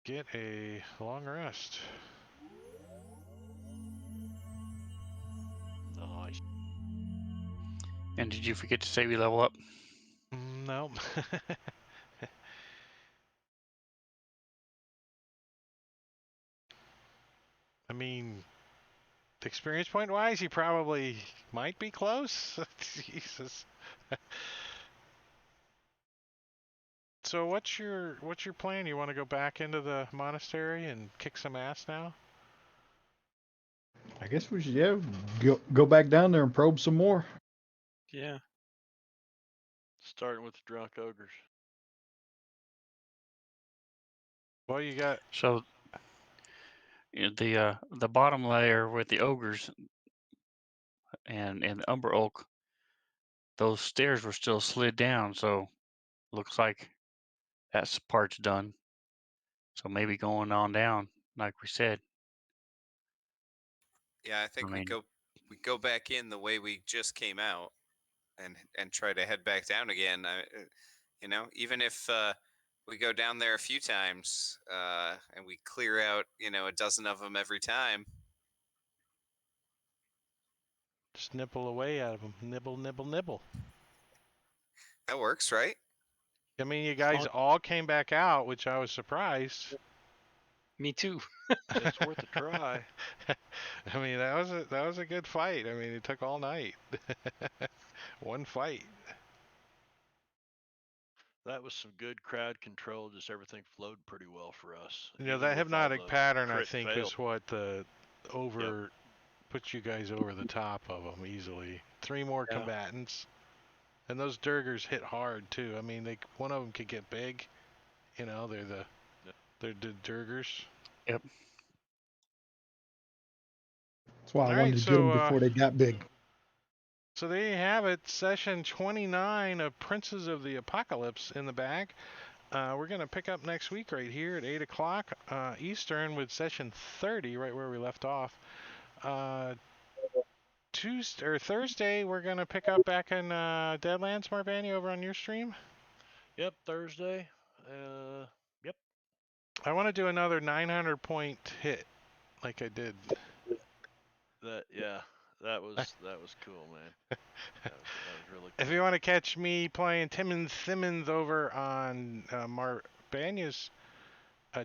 Get a long rest. Nice. And did you forget to say we level up? No. I mean, experience point wise, he probably might be close. Jesus. So what's your plan? You want to go back into the monastery and kick some ass now? I guess we should go back down there and probe some more. Yeah. Starting with the drunk ogres. Well, you got So the bottom layer with the ogres and the Umber Oak, those stairs were still slid down, so looks like that part's done. So maybe going on down, like we said. Yeah, I think I mean, we go back in the way we just came out, and try to head back down again. You know, even if we go down there a few times and we clear out, you know, a dozen of them every time. just nibble away at him. Nibble, nibble, nibble. That works, right? I mean, you guys all came back out, which I was surprised. Me too. It's worth a try. I mean, that was a good fight. I mean, it took all night. One fight. That was some good crowd control. Just everything flowed pretty well for us. You know, even that with all hypnotic the pattern, I crit think, fail. is what puts you guys over the top of them easily. 3 more Yeah. combatants, and those Durgers hit hard too. I mean, one of them could get big. You know, they're the Durgers. yep. That's why I All wanted right, to get so, them before they got big. So there you have it, session 29 of Princes of the Apocalypse in the bag. We're going to pick up next week right here at 8 o'clock Eastern with session 30, right where we left off. Thursday, we're going to pick up back in Deadlands, Marvani, over on your stream. Yep, Thursday. Yep. I want to do another 900 point hit like I did. That was cool, man. That was really cool. If you want to catch me playing Tim Simmons over on Marbanya's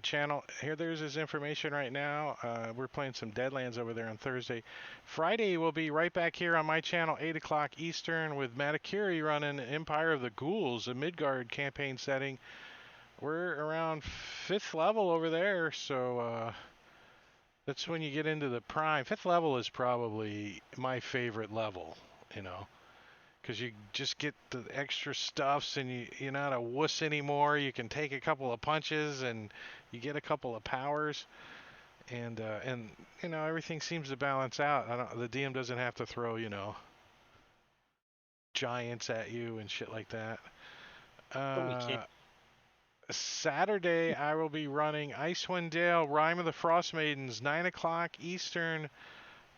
channel, there's his information right now. We're playing some Deadlands over there on Thursday. Friday, we'll be right back here on my channel, 8 o'clock Eastern, with Matakiri running Empire of the Ghouls, a Midgard campaign setting. We're around 5th level over there, so that's when you get into the prime. 5th level is probably my favorite level, you know, because you just get the extra stuffs and you're not a wuss anymore. You can take a couple of punches and you get a couple of powers, and you know, everything seems to balance out. The DM doesn't have to throw, you know, giants at you and shit like that. Saturday, I will be running Icewind Dale, Rime of the Frost Maidens, 9 o'clock Eastern,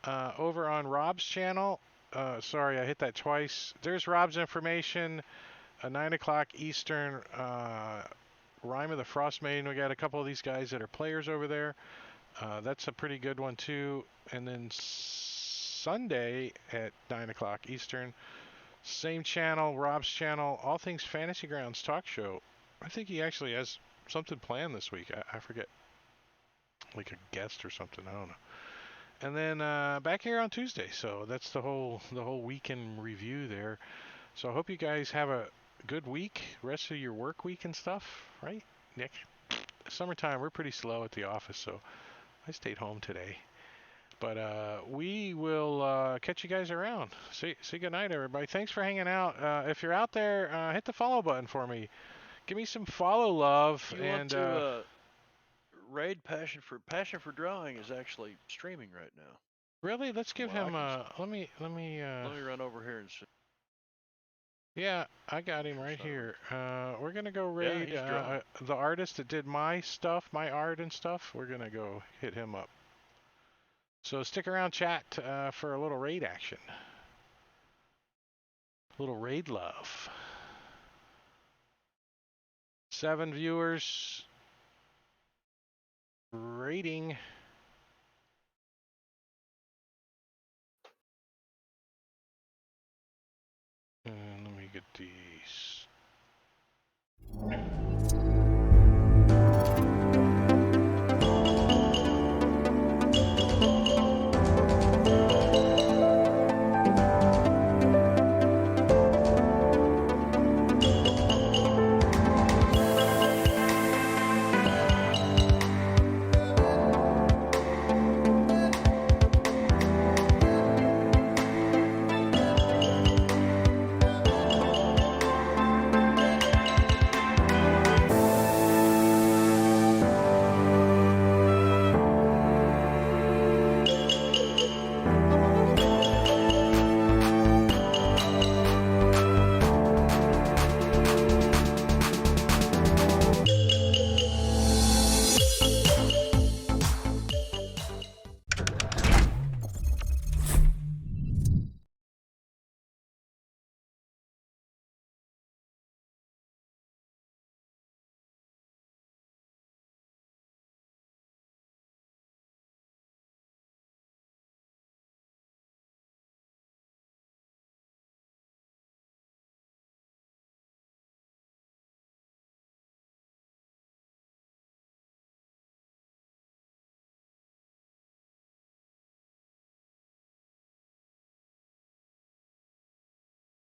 over on Rob's channel. Sorry, I hit that twice. There's Rob's information, 9 o'clock Eastern, Rime of the Frost Maiden. We got a couple of these guys that are players over there. That's a pretty good one too. And then Sunday at 9 o'clock Eastern, same channel, Rob's channel, All Things Fantasy Grounds talk show. I think he actually has something planned this week. I forget, like a guest or something. I don't know. And then back here on Tuesday. So that's the whole weekend review there. So I hope you guys have a good week, rest of your work week and stuff, right, Nick? Summertime, we're pretty slow at the office, so I stayed home today. But we will catch you guys around. Say good night, everybody. Thanks for hanging out. If you're out there, hit the follow button for me. Give me some follow love. You want to raid Passion for Drawing is actually streaming right now. Really? Let's give him. Let me. Let me run over here and see. Yeah, I got him right here. We're gonna go raid the artist that did my stuff, my art and stuff. We're gonna go hit him up. So stick around, chat, for a little raid action. A little raid love. 7 viewers. Rating.